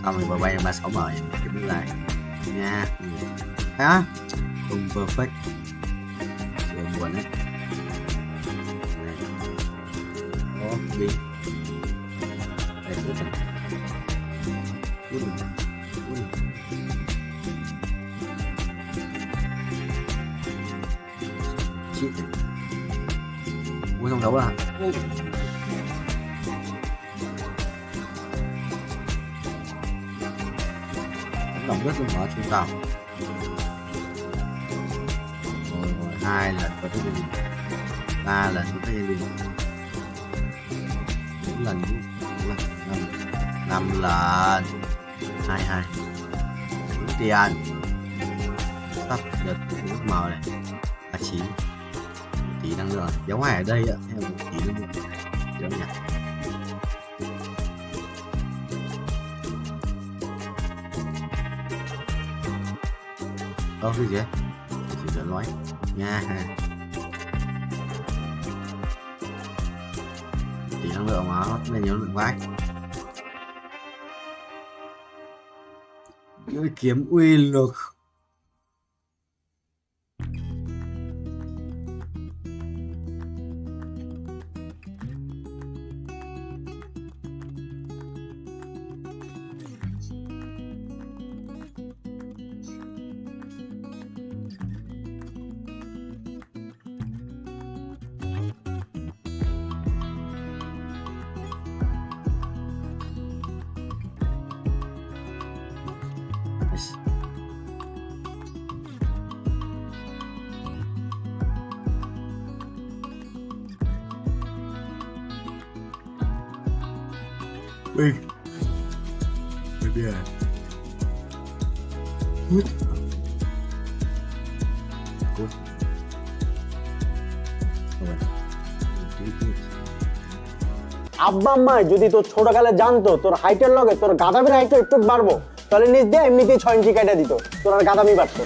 Xong rồi bay 36 mời cái bước lại nha. Hả? Không perfect. Chuyện buồn đấy. Đó, đi. Đây, tốt rồi. Shit. Ui, không đấu à? Lòng rất là mở trung tàu. Rồi 2 lần có tới gia đình, 3 lần có tới gia đình, 4 lần, 5 lần, 22 đủ tiền. Sắp được nước màu này 39 tí năng lượng giống ngoài ở đây ạ, theo một tí năng lượng giống nhỉ. Cái gì vậy? Chỉ cần nói nha. Tí năng lượng mà nó lên nhiều lượng vai. Lưỡi kiếm uy lực. Ui, bây giờ hút hút আব্বা আম্মা যদি তোর ছোটকালে জানতো তোর হাইটের লগে তোর গাদামির হাইট একটু বাড়বো, তাহলে নিজ দিয়ে এমনিতেই 6 ইঞ্চি কেটে দিত, তোর আর গাদামি বাড়তো।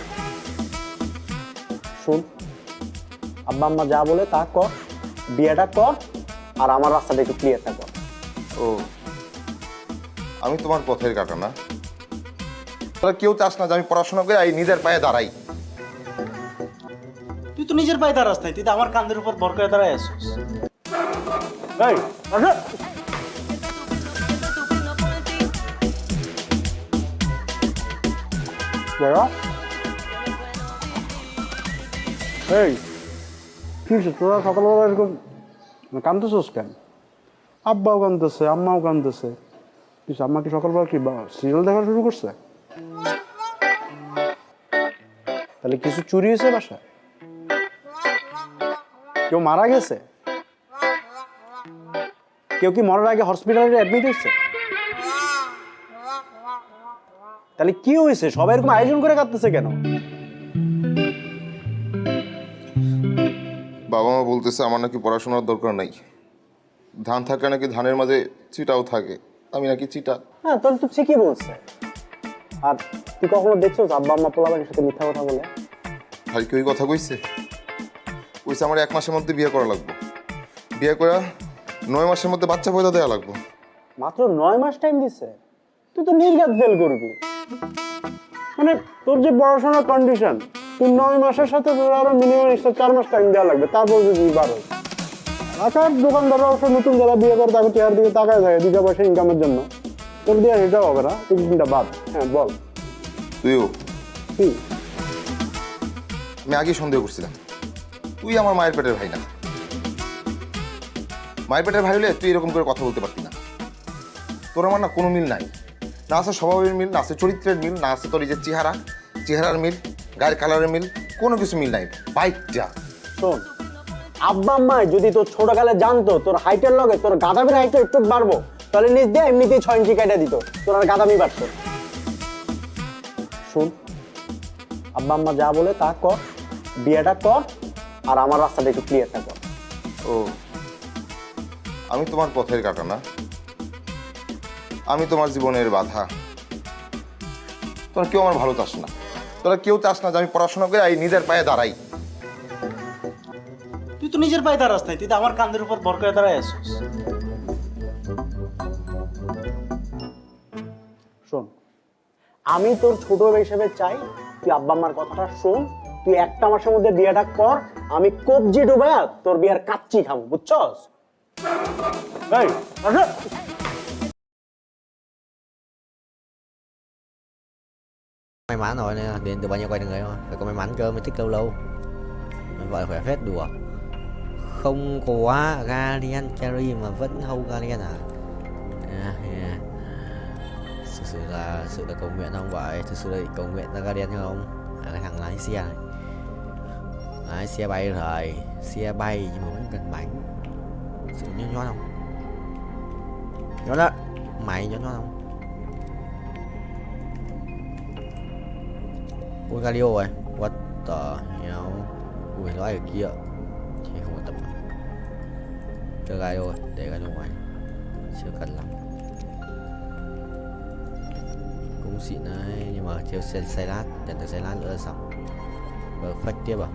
শুন, আব্বা আম্মা যা বলে তা কর, বিয়েটা কর, আর আমার রাস্তাটা একটু ক্লিয়ারটা কর। ও, আমি তোমার পথের কাটা না? তাহলে কেউ চাস না যে আমি পড়াশোনা করে এই নিজের পায়ে দাঁড়াই? তুই তো নিজের পায়ে দাঁড়াস নাই, তুই তো আমার কাঁধের উপর ভর করে দাঁড়ায় আসছিস। এই আসো। এই কি তোরা সকালবেলা এরকম কাঁদতেছিস কেন? আব্বাও কাঁদতেছে, আম্মাও কাঁদতেছে। আম্মা কি সকালবেলা কি সিরিয়াল দেখা শুরু করছে? তাহলে কিছু চুরি হয়েছে বাসা? কেউ মারা গেছে? কেউ কি মরার আগে হসপিটালে অ্যাডমিট হয়েছে? তাহলে কি হয়েছে? সবাই এরকম আয়োজন করে কাঁদতেছে কেন? বাবা মা বলতেছে আমার নাকি পড়াশোনার দরকার নাই, ধান থাকলে নাকি ধানের মাঝে চিটাও থাকে, আমি নাকি চিটা। হ্যাঁ, তোর তো ঠিকই বলছে। আর তুই কখনো দেখছো আব্বা আম্মা পোলাপানের সাথে মিথ্যা কথা বলে? ভাই কি ওই কথা কইছে? কইছে আমার 1 মাসের মধ্যে বিয়ে করা লাগবে, বিয়ে করে 9 মাসের মধ্যে বাচ্চা পয়দা দেওয়া লাগবে। মাত্র 9 মাস টাইম দিছে? তুই তো নির্ঘাত ফেল করবি। মানে তোর যে পড়াশোনার কন্ডিশন, তুই 9 মাসের সাথে তোর আরো মিনিমাম 4 মাস টাইম দেওয়া লাগবে, তারপর যদি 12। আচ্ছা, দোকানদাররা অবশ্য নতুন যারা বিয়ে করে তাকে চেয়ার দিকে তাকায় থাকে 2 পয়সা ইনকামের জন্য। তোর দিয়ে সেটাও হবে না, তুই চিন্তা বাদ। হ্যাঁ বল। তুইও? কি? আমি আগে সন্দেহ করছিলাম তুই আমার মায়ের পেটের ভাই না। মায়ের পেটের ভাই হলে তুই এরকম করে কথা বলতে পারতি না। তোর আমার না কোনো মিল নাই, না আছে স্বভাবের মিল, না আছে চরিত্রের মিল, না আছে তোর এই যে চেহারার মিল, গায়ের কালারের মিল, কোনো কিছু মিল নাই। বাইকটা শোন, আব্বা আম্মা যদি তোর ছোটকালে জানতো তোর হাইটের লগে তোর গাদামির হাইট একটু বাড়বো, তাহলে নিজ দিয়ে এমনিতেই 6 ইঞ্চি কেটে দিত, তোর আর গাদামি বাড়তো। শুন, আব্বা আম্মা যা বলে তা কর, বিয়েটা কর, আর আমার রাস্তাটা একটু ক্লিয়ারটা কর। ও, আমি তোমার পথের কাটা না? আমি তোমার জীবনের বাধা। তোরা কেউ আমার ভালো চাস না, তোরা কেউ চাস না যে আমি পড়াশোনা করে এই নিজের পায়ে দাঁড়াই। তুই তো নিজের পায়ে দাঁড়াস নাই, তুই তো আমার কাঁধের উপর ভর করে দাঁড়ায় আসছিস। শোন, আমি তোর ছোট হিসেবে চাই তুই আব্বা আম্মার কথাটা শোন, তুই 1 মাসের মধ্যে বিয়েটা কর, আমি কবজি ডুবায়া তোর বিয়ের কাচ্চি খাবো, বুঝছস? এই আসো। May mắn rồi nè, điện từ bao nhiêu quay được người thôi, phải có may mắn cơ mới thích lâu lâu. Mình gọi là khỏe phết đùa. Không có Guardian Carry mà vẫn hold Guardian à? Thực sự là cầu nguyện không vậy? Thực sự là cầu nguyện ra Guardian không? Cái thằng lái xe này, lái xe bay rồi, xe bay nhưng mà vẫn cần bánh. Sự nhót không? Nhót đó, mày nhót không? Ui Galio rồi. What the hell. Ui nó ở kia. Thì không quan tâm. Chơi Galio rồi, để Galio ngoài. Chưa cần lắm. Cũng xịn đấy, nhưng mà thiếu xe lát, nhận được xe lát nữa là xong. Perfect tiếp à.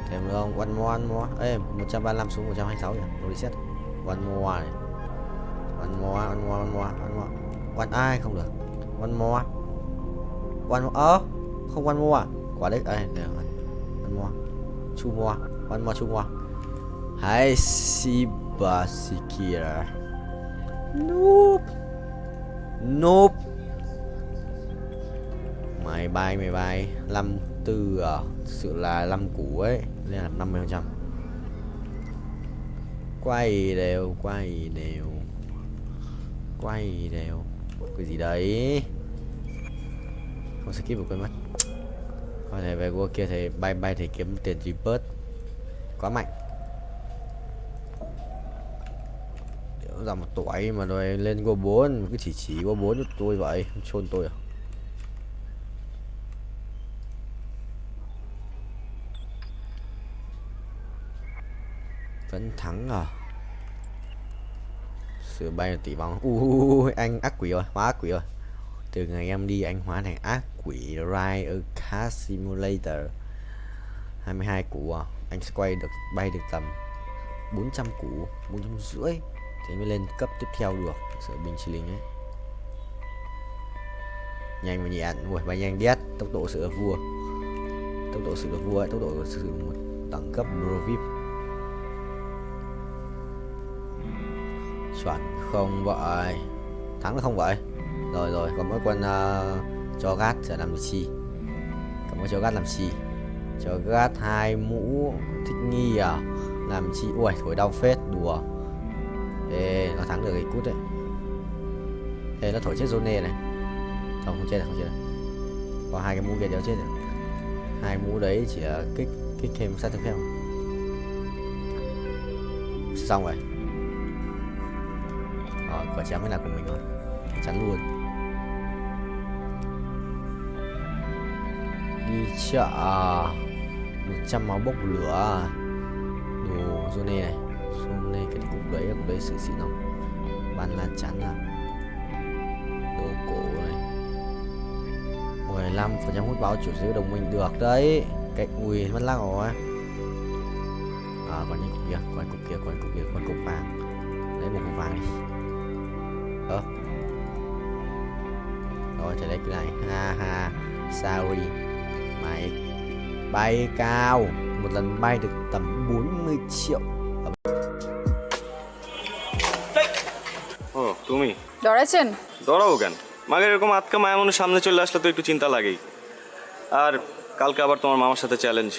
Thêm nữa không? One more. Ê, 135 xuống 126 nhỉ? Nó reset. One more này. One more. One ai không được. One more. Không one more à? Quả đấy. Ê, được rồi. One more. Two more. Two more. Hãy Sibasikira. Nope. Mày bay 54 à? Thực sự là 5 củ ấy, nên là 50%. Quay đều. Cái gì đấy? Không skip được quên mất. Có thể về qua kia thì bay thì kiếm tiền reverse. Quá mạnh. Ra một tuổi mà rồi lên qua 4, cứ chỉ qua 4 cho tôi vậy, chôn tôi à? Vẫn thắng à? Sửa bay là tỷ vong. Anh ác quỷ rồi, hóa ác quỷ rồi. Từ ngày em đi anh hóa thành ác quỷ Ride ở Car Simulator. 22 củ à? Anh sẽ bay được tầm 400 củ, 450 thì mới lên cấp tiếp theo được. Sợ bình chỉ linh ấy. Nhanh mà nhẹn, ui bay nhanh đét, tốc độ sự vua. Tốc độ sự vua, tốc độ sử dụng một đẳng cấp Pro VIP. Chuẩn không vậy? Thắng được không vậy? Rồi, còn mỗi quân cho gát sẽ làm chi? Còn mỗi cho gát làm chi? Cho gát 2 mũ thích nghi à? Làm chi? Ui, thổi đau phết, đùa. Ê, nó thắng được cái cút đấy. Ê, nó thổi chết Zone này. Không chết được. Có 2 cái mũ kia đều chết được. 2 mũ đấy chỉ là kích thêm sát thương phép. Xong rồi. Quả chém mới là của mình rồi. Chắn luôn. Đi chợ 100 máu bốc lửa. Đồ Zone này. Zone cái cục đấy sự xịn không? Ban lan chắn à? Đồ cổ này. 15% hút báo chủ sở hữu đồng minh được đấy. Cái ui mất lắc rồi. Còn những cục kia, còn cục vàng. Lấy một cục vàng đi. Rồi trở lại cái này. Ha sorry. Mày bay cao, một lần bay được tầm 40 triệu. তুমি ডরাইছেন? ডরাবো কেন? মাগের এরকম আটকা মায়া মনে সামনে চলে আসলে তো একটু চিন্তা লাগেই। আর কালকে আবার তোমার মামার সাথে চ্যালেঞ্জ।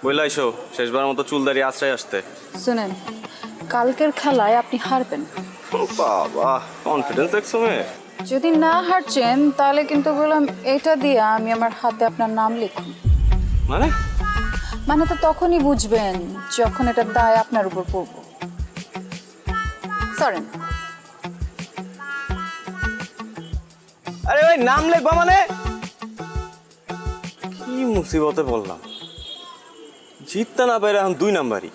বইলা এসো শেষবার মতো চুলদারি আশ্রয় আসতে। শুনেন, কালকের খেলায় আপনি হারবেন। বাবা, কনফিডেন্স দেখছো মেয়ে? যদি না হারছেন তাহলে কিন্তু বললাম এটা দিয়ে আমি আমার হাতে আপনার নাম লিখুন। মানে তো তখনই বুঝবেন যখন এটার দায় আপনার উপর পড়ব। সরেন। আরে ভাই নাম লিখবা মানে? কি মুসিবতে বললাম। জিততে না পারে এখন 2 নাম্বারই।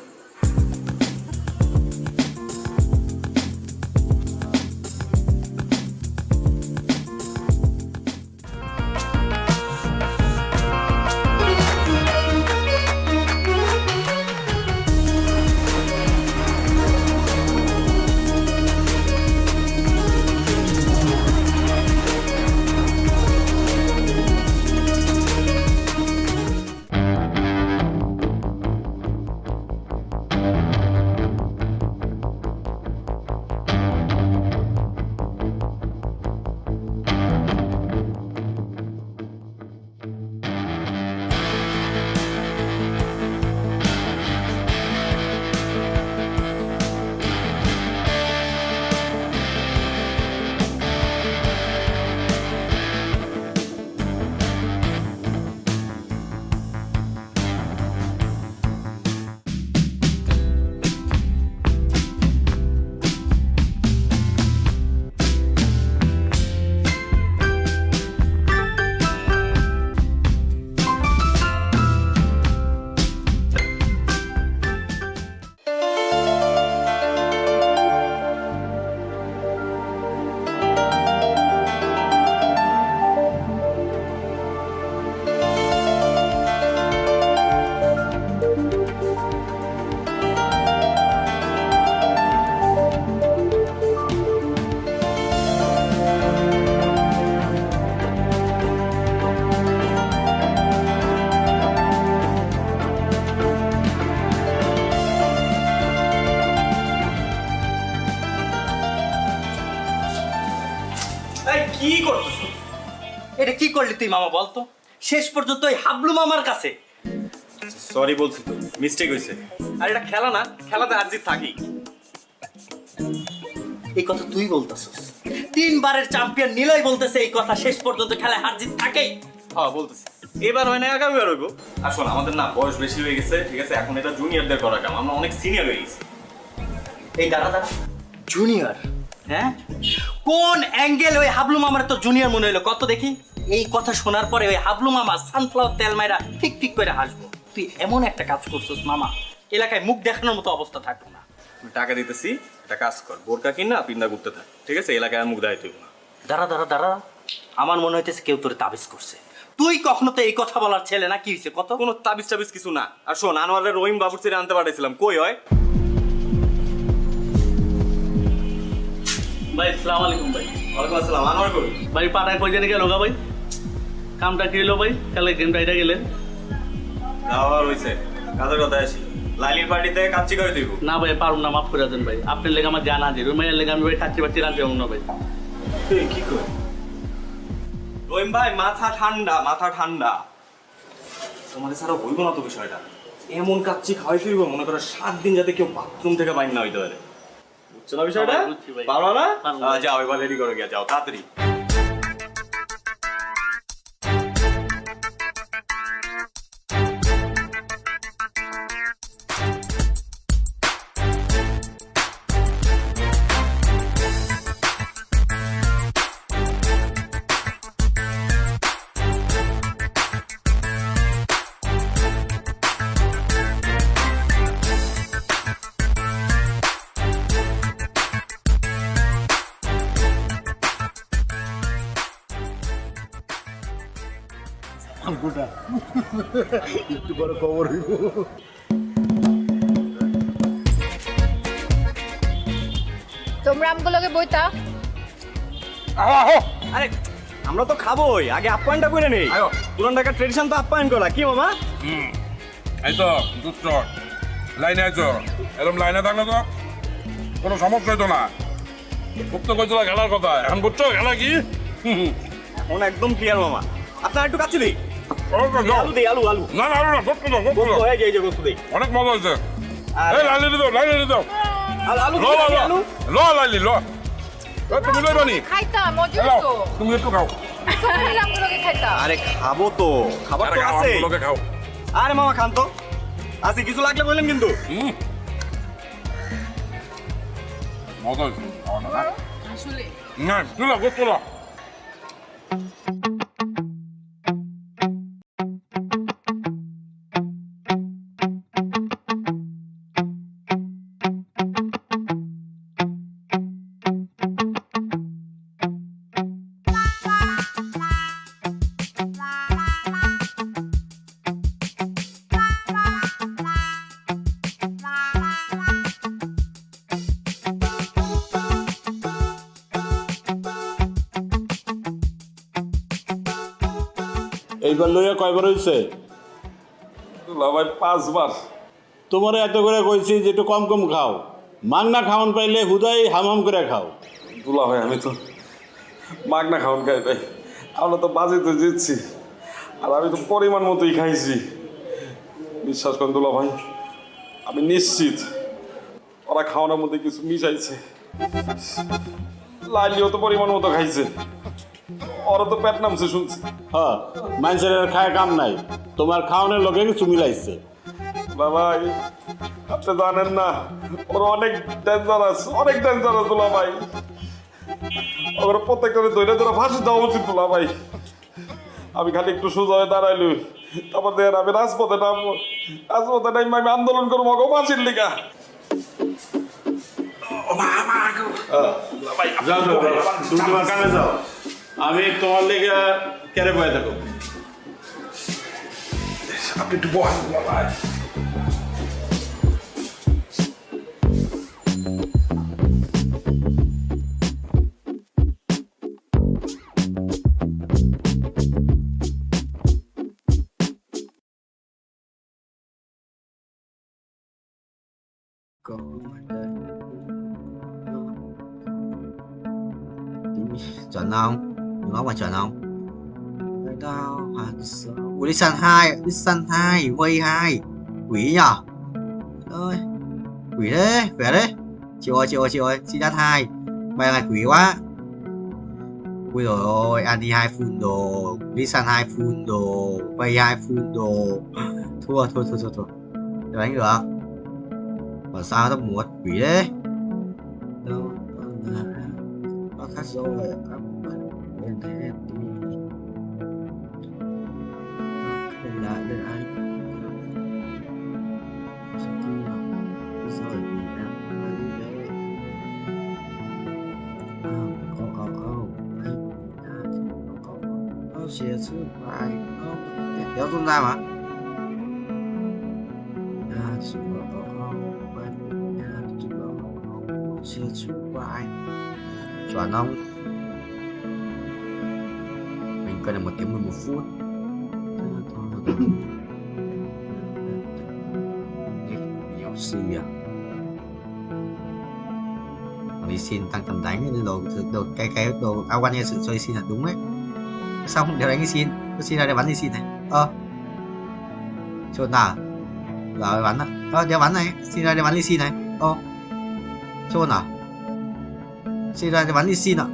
এই কি করছিস? এটা কি করলি তুই মামা বলতো? শেষ পর্যন্ত ওই হাবলু মামার কাছে। সরি বলছি তো, মিস্টেক হয়েছে। আর এটা খেলা না, খেলাতে হার জিত থাকি। এই কথা তুই বলতেছিস? 3 বারের চ্যাম্পিয়ন নিলয় বলতেছে এই কথা, শেষ পর্যন্ত খেলায় হার জিত থাকেই। হ্যাঁ বলতেছি, এবার হয় না, আগামীবার হইব। আর শোন, আমাদের না বয়স বেশি হয়ে গেছে, ঠিক আছে? এখন এটা জুনিয়রদের করা কাম, আমরা অনেক সিনিয়র হয়ে গেছি। এই দাঁড়া দাঁড়া, জুনিয়র? হ্যাঁ, কোন অ্যাঙ্গেল ওই হাবলু মামার তো জুনিয়র মনে হইলো কত দেখি? এই কথা শোনার পরে ওই হাবলু মামা সানফ্লাওয়ার তেল মাইরা ঠিক ঠিক করে হাসবো। তুই এমন একটা কাজ করছিস মামা, এলাকায় মুখ দেখানোর মতো অবস্থা থাকবো না। টাকা দিতেছি, একটা কাজ কর, বোরকা কিনা পিন্দা ঘুরতে থাক, ঠিক আছে? এলাকায় মুখ দেখাইতে হইব না। দাঁড়া দাঁড়া দাঁড়া, আমার মনে হইতেছে কেউ তোরে তাবিজ করছে। তুই কখনো তো এই কথা বলার ছেলে না, কি হয়েছে কত? কোনো তাবিজ টাবিজ কিছু না। আর শোন, আনোয়ারের রহিম বাবুর ছেড়ে আনতে পাঠাইছিলাম, কই হয়? ভাই আসসালামু আলাইকুম ভাই। ওয়ালাইকুম আসসালাম। আনোয়ার কই? ভাই পাটায় কই জানি গেল গা ভাই? কামটা কি হলো ভাই? কালকে গেমটা এটা গেলেন? যাওয়ার হইছে, কাজের কথা আসি। লাইলির পার্টিতে কাচ্চি করে দিব। না ভাই পারুম না, মাফ করে দেন ভাই। আপনার লেগে আমার জানা আছে, রুমাইয়ের লেগে আমি ভাই কাচ্চি বাচ্চি রাখতে পারবো না ভাই। তুই কি কর? রহিম ভাই মাথা ঠান্ডা, মাথা ঠান্ডা। তোমাদের ছাড়া হইব না তো বিষয়টা। এমন কাচ্চি খাওয়াই ফিরবো, মনে করো 7 দিন যাতে কেউ বাথরুম থেকে বাইর না হইতে পারে। বুঝছো না বিষয়টা? পারো না? যাও এবার রেডি করে গিয়া যাও তাড়াতাড়ি। একটু বড় খবর হইব। তোমরা আমগুলোকে বইতা। আরে আমরা তো খাবোই, আগে আপ্যায়নটা করে নেই। পুরান ঢাকার ট্রেডিশন তো আপ্যায়ন করা, কি মামা? এই তো দুষ্ট লাইনে আছো, এরকম লাইনে থাকলে তো কোনো সমস্যা হইতো না। খুব তো কইছিল খেলার কথা, এখন বুঝছো খেলা কি? এখন একদম ক্লিয়ার মামা। আপনার একটু কাছে দিই। আলু দিই, আলু আলু। না না আলু না, গোস্ত দাও, গোস্ত দাও। এই যে গোস্ত দিই। অনেক মজা হয়েছে। এই লাইলি দাও, লাইলি দাও। আলু ল ল ল ল লাইলি ল। তুমি লইবানি? খাইতাম, মজা তো। তুমি একটু খাও। সবাই আমগুলোকে খাইতাম। আরে খাবো তো, খাবার তো আছে। আমগুলোকে খাও। আরে মামা খান তো, আছে কিছু লাগলে বললেন কিন্তু। মজা হয়েছে খাওয়ানো না? আসলে না তুলো গোস্ত ল। এইবার লইয়া কয়বার হয়েছে? ভাই 5 বার। তোমারে এত করে কইছি যে একটু কম কম খাও, মাগনা খাওয়ান পাইলে হুদাই হামাম করে খাও। দুলা ভাই আমি তো মাগনা খাওয়ান খাই ভাই, আমরা তো বাজেতে জিতছি আর আমি তো পরিমাণ মতোই খাইছি। বিশ্বাস করেন দুলা ভাই, আমি নিশ্চিত ওরা খাওয়ানোর মধ্যে কিছু মিশাইছে। লাইলিও তো পরিমাণ মতো খাইছে, ওরা তো পেট নামছে শুনছি। হ্যাঁ, মানুষের আর খায় কাম নাই, তোমার খাওয়ানোর লোকে কিছু মিলাইছে। ভাই আপনি জানেন না, ওরা অনেক ডেঞ্জারাস, অনেক ডেঞ্জারাস দুলা ভাই। ওরা প্রত্যেকটা ধরে ধরে ফাঁসি দেওয়া উচিত দুলা ভাই। আমি খালি একটু সোজা হয়ে দাঁড়াইলু, তারপর দেখেন আমি রাজপথে নামবো, রাজপথে নামবো, আমি আন্দোলন করবো গো ফাঁসির লিগা। যাও যাও, তুমি তোমার কামে যাও, আমি তোমার লেগে কেড়ে বয়ে থাকো। আপনি একটু বসেন ভাই। Chuẩn không? Đúng không, phải chuẩn không? Đâu hoàng sợ. Ui, Listen 2 Way 2 quỷ nhở. Ơi quỷ đấy, khỏe đấy. Chịu ơi, xin đắt 2 mày là quỷ quá. Ui rồi ôi, Annie 2 full đồ, Listen 2 full đồ, Way 2 full đồ. Thua. Để đánh được. Bảo sao tao muốn quỷ đấy. Đâu nó khác rồi. Bên thế thì là bên anh rồi vì em đi đấy. Nó sẽ xuất bài nó kéo tung ra mà. Sẽ xuất bài chuẩn không? Mình cần là 1 tiếng 11 phút. Nhiều xì à. Lý xin tăng tầm đánh đồ cái đồ áo quan nghe sự cho Lý xin là đúng đấy. Sao không đéo đánh Lý xin? Lý xin ra để bắn Lý xin này. Chốt nào. Rồi bắn ạ. Đéo bắn này. Xin ra để bắn Lý xin này. Chốt nào. Xin ra để bắn Lý xin ạ.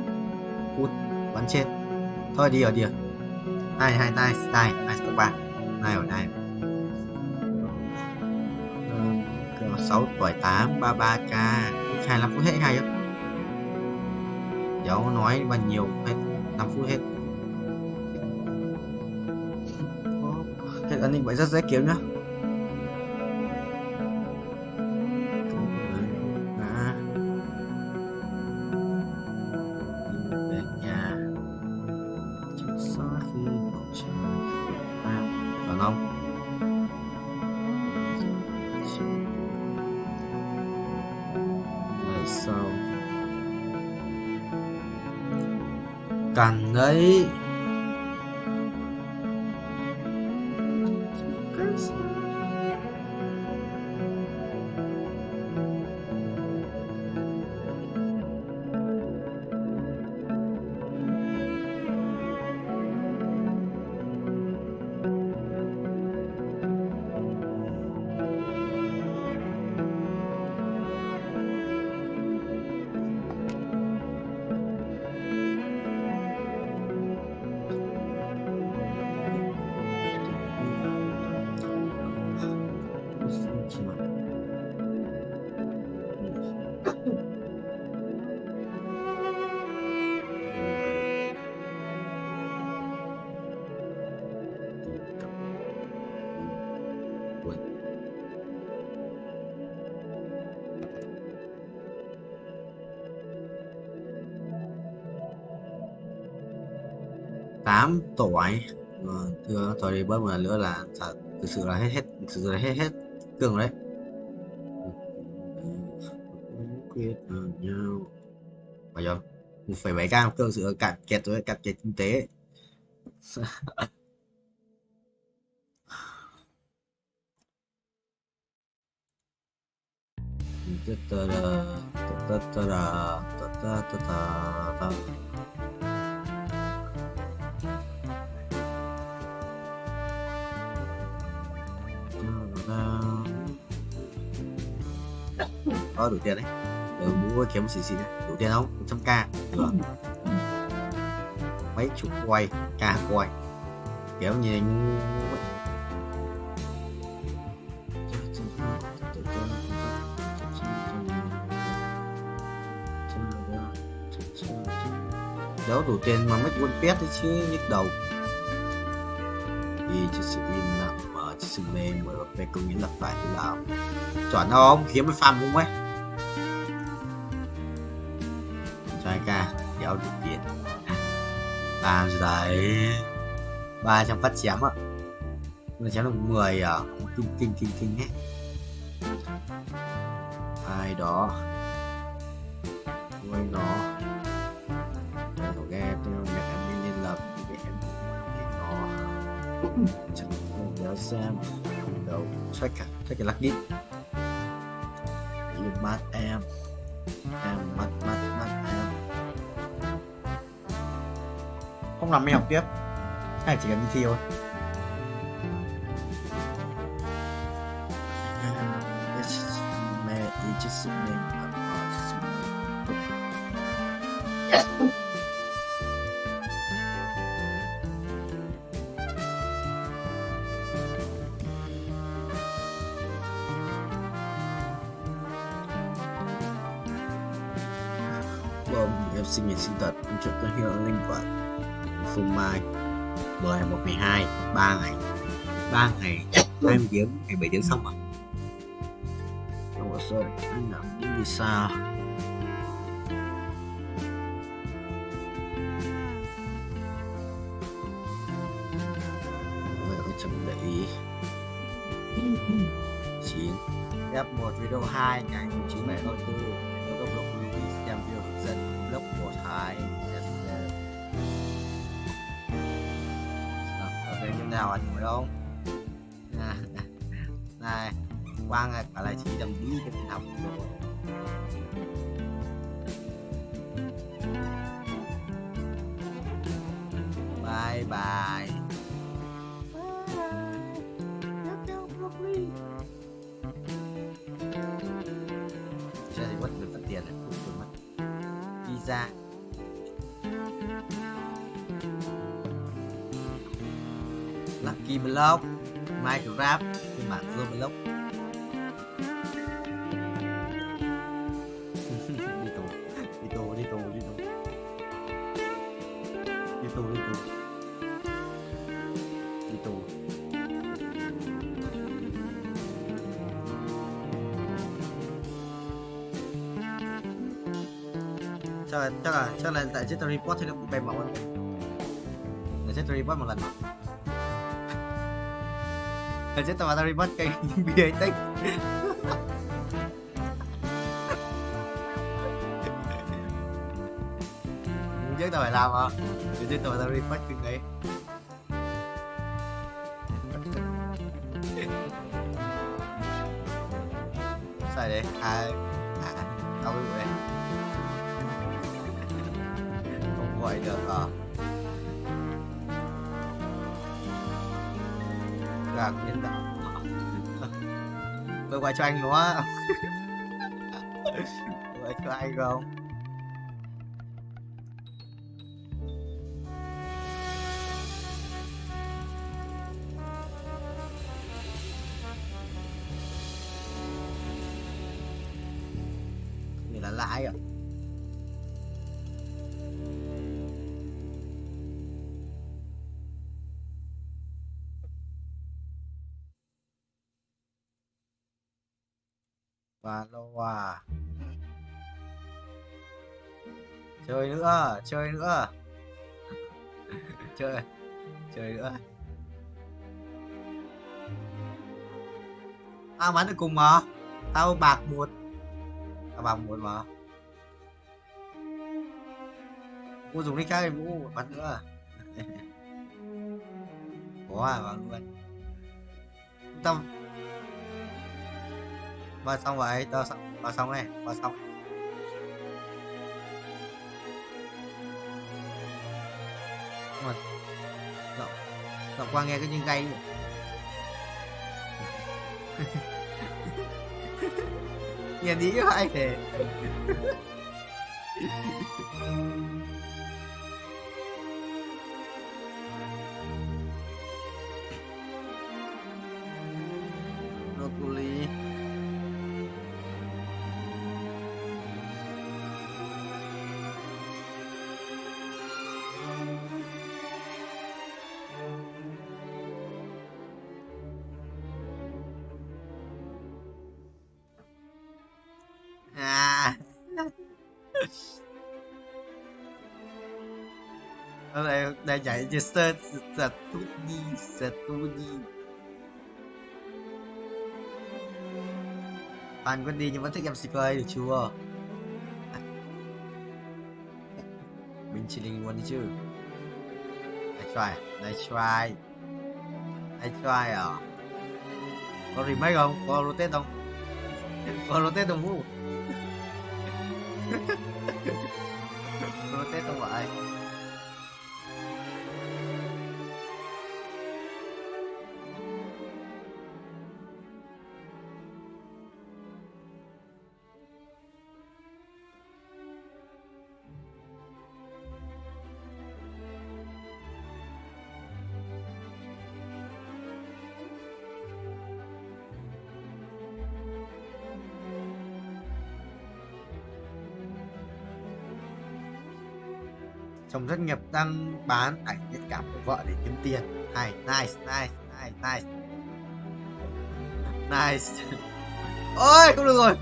Cút bắn trên. Thôi đi rồi. Nice top 3. Này 6 tuổi 8 33k 25 phút hết hay không? Cháu nói bao nhiêu hết 5 phút hết. Hết an ninh vậy rất dễ kiếm nhá. Về nhà sau khi còn không? Sau cần đấy. Tám tuổi thưa tôi đi bớt một lần nữa là thực sự là hết cường đấy. Quyết nhau phải không? 1,7k cơ sự cạn kẹt rồi, cạn kẹt kinh tế. Đủ tiền đấy. Mua kiếm xì đấy. Đủ tiền không? 100k được. Mấy chục quay ca quay kéo như anh đấu đủ tiền mà mấy quân pet đấy chứ nhức đầu. Vì chứ sự im lặng mở chứ sự mềm mở về công nghĩ lặp lại thế nào chuẩn không? Kiếm cái farm không ấy trai ca kéo đủ tiền làm gì đấy 300 phát chém ạ. Mà chém được 10 à? Kinh hết. Ai đó quay nó nó nghe tôi nhạc em nên lập để em nó chẳng nhớ xem đầu check cái lucky yêu mắt em mắt em không làm mày học tiếp, hay chỉ cần đi thi thôi. Bom em sinh ngày sinh tật em chọn con hiệu linh vật Phương Mai bữa 21/12 3 ngày 20 tiếng ngày 7 tiếng xong rồi. Ủa sao anh làm đi sao rồi chuẩn bị 9 F1 video 2 ngày 9 tháng 4 tôi có blog release xem video hướng dẫn blog của Thái ok như nào anh hiểu không này Quang cả lại chỉ đầm đi cái mình học rồi. Bye bye. Giờ thì mất được phần tiền này, cũng được mất visa. Lucky Block, Minecraft, phiên bản Roblox. Đi tù. Chắc là tại chết report thì nó bị bay máu rồi. Để chết report một lần mà. Để chết tao report cái bia tích. Chứ tao phải làm à? Để chết tao report cái đấy. Sai đấy, tao bị vậy. Không gọi được à? Gạt đến đó. Tôi gọi cho anh đúng không? Gọi cho anh không? Là lãi à? Và lâu à? Chơi nữa, chơi nữa. Chơi nữa. Tao bắn được cùng mà. Tao bạc một mà. Cô dùng đi khác Vũ bắn nữa. Có à bắn luôn. Tao vào xong vậy, tao vào xong này, vào xong. Mà Đọc qua nghe cái nhưng gây. Nghe đi hay thế. Broccoli. Đây chạy chứ sơ đi. Bạn vẫn đi nhưng vẫn thích em CK được chưa? Mình chỉ linh luôn đi chứ. I try à? Có remake không? Có rotate không? Có rotate không Vũ? Rotate không vậy? Chồng thất nghiệp đang bán ảnh nhạy cảm của vợ để kiếm tiền. Hay, nice, nice, nice, nice. Nice. Ôi, không được rồi.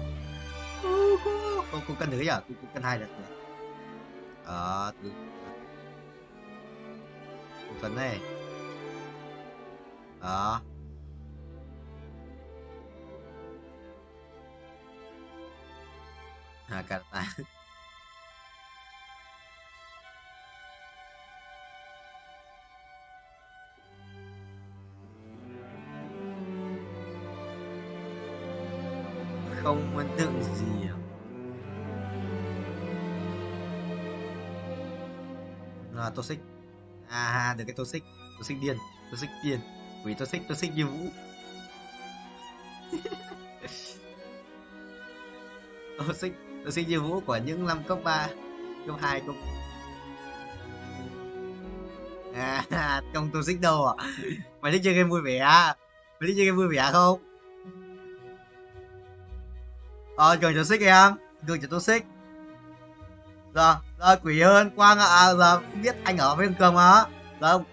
Không cần thứ nhở, cũng cần 2 lần nữa. Từ phần này. Đó. Cả không ấn tượng gì à? Toxic. Được cái toxic điên, vì toxic như vũ. toxic như vũ của những năm cấp 3, cấp 2, cấp không toxic đâu à? Mày thích chơi game vui vẻ không? Cường toxic em, cường toxic. Rồi, quỷ hơn Quang ạ, giờ biết anh ở với Cường mà. Rồi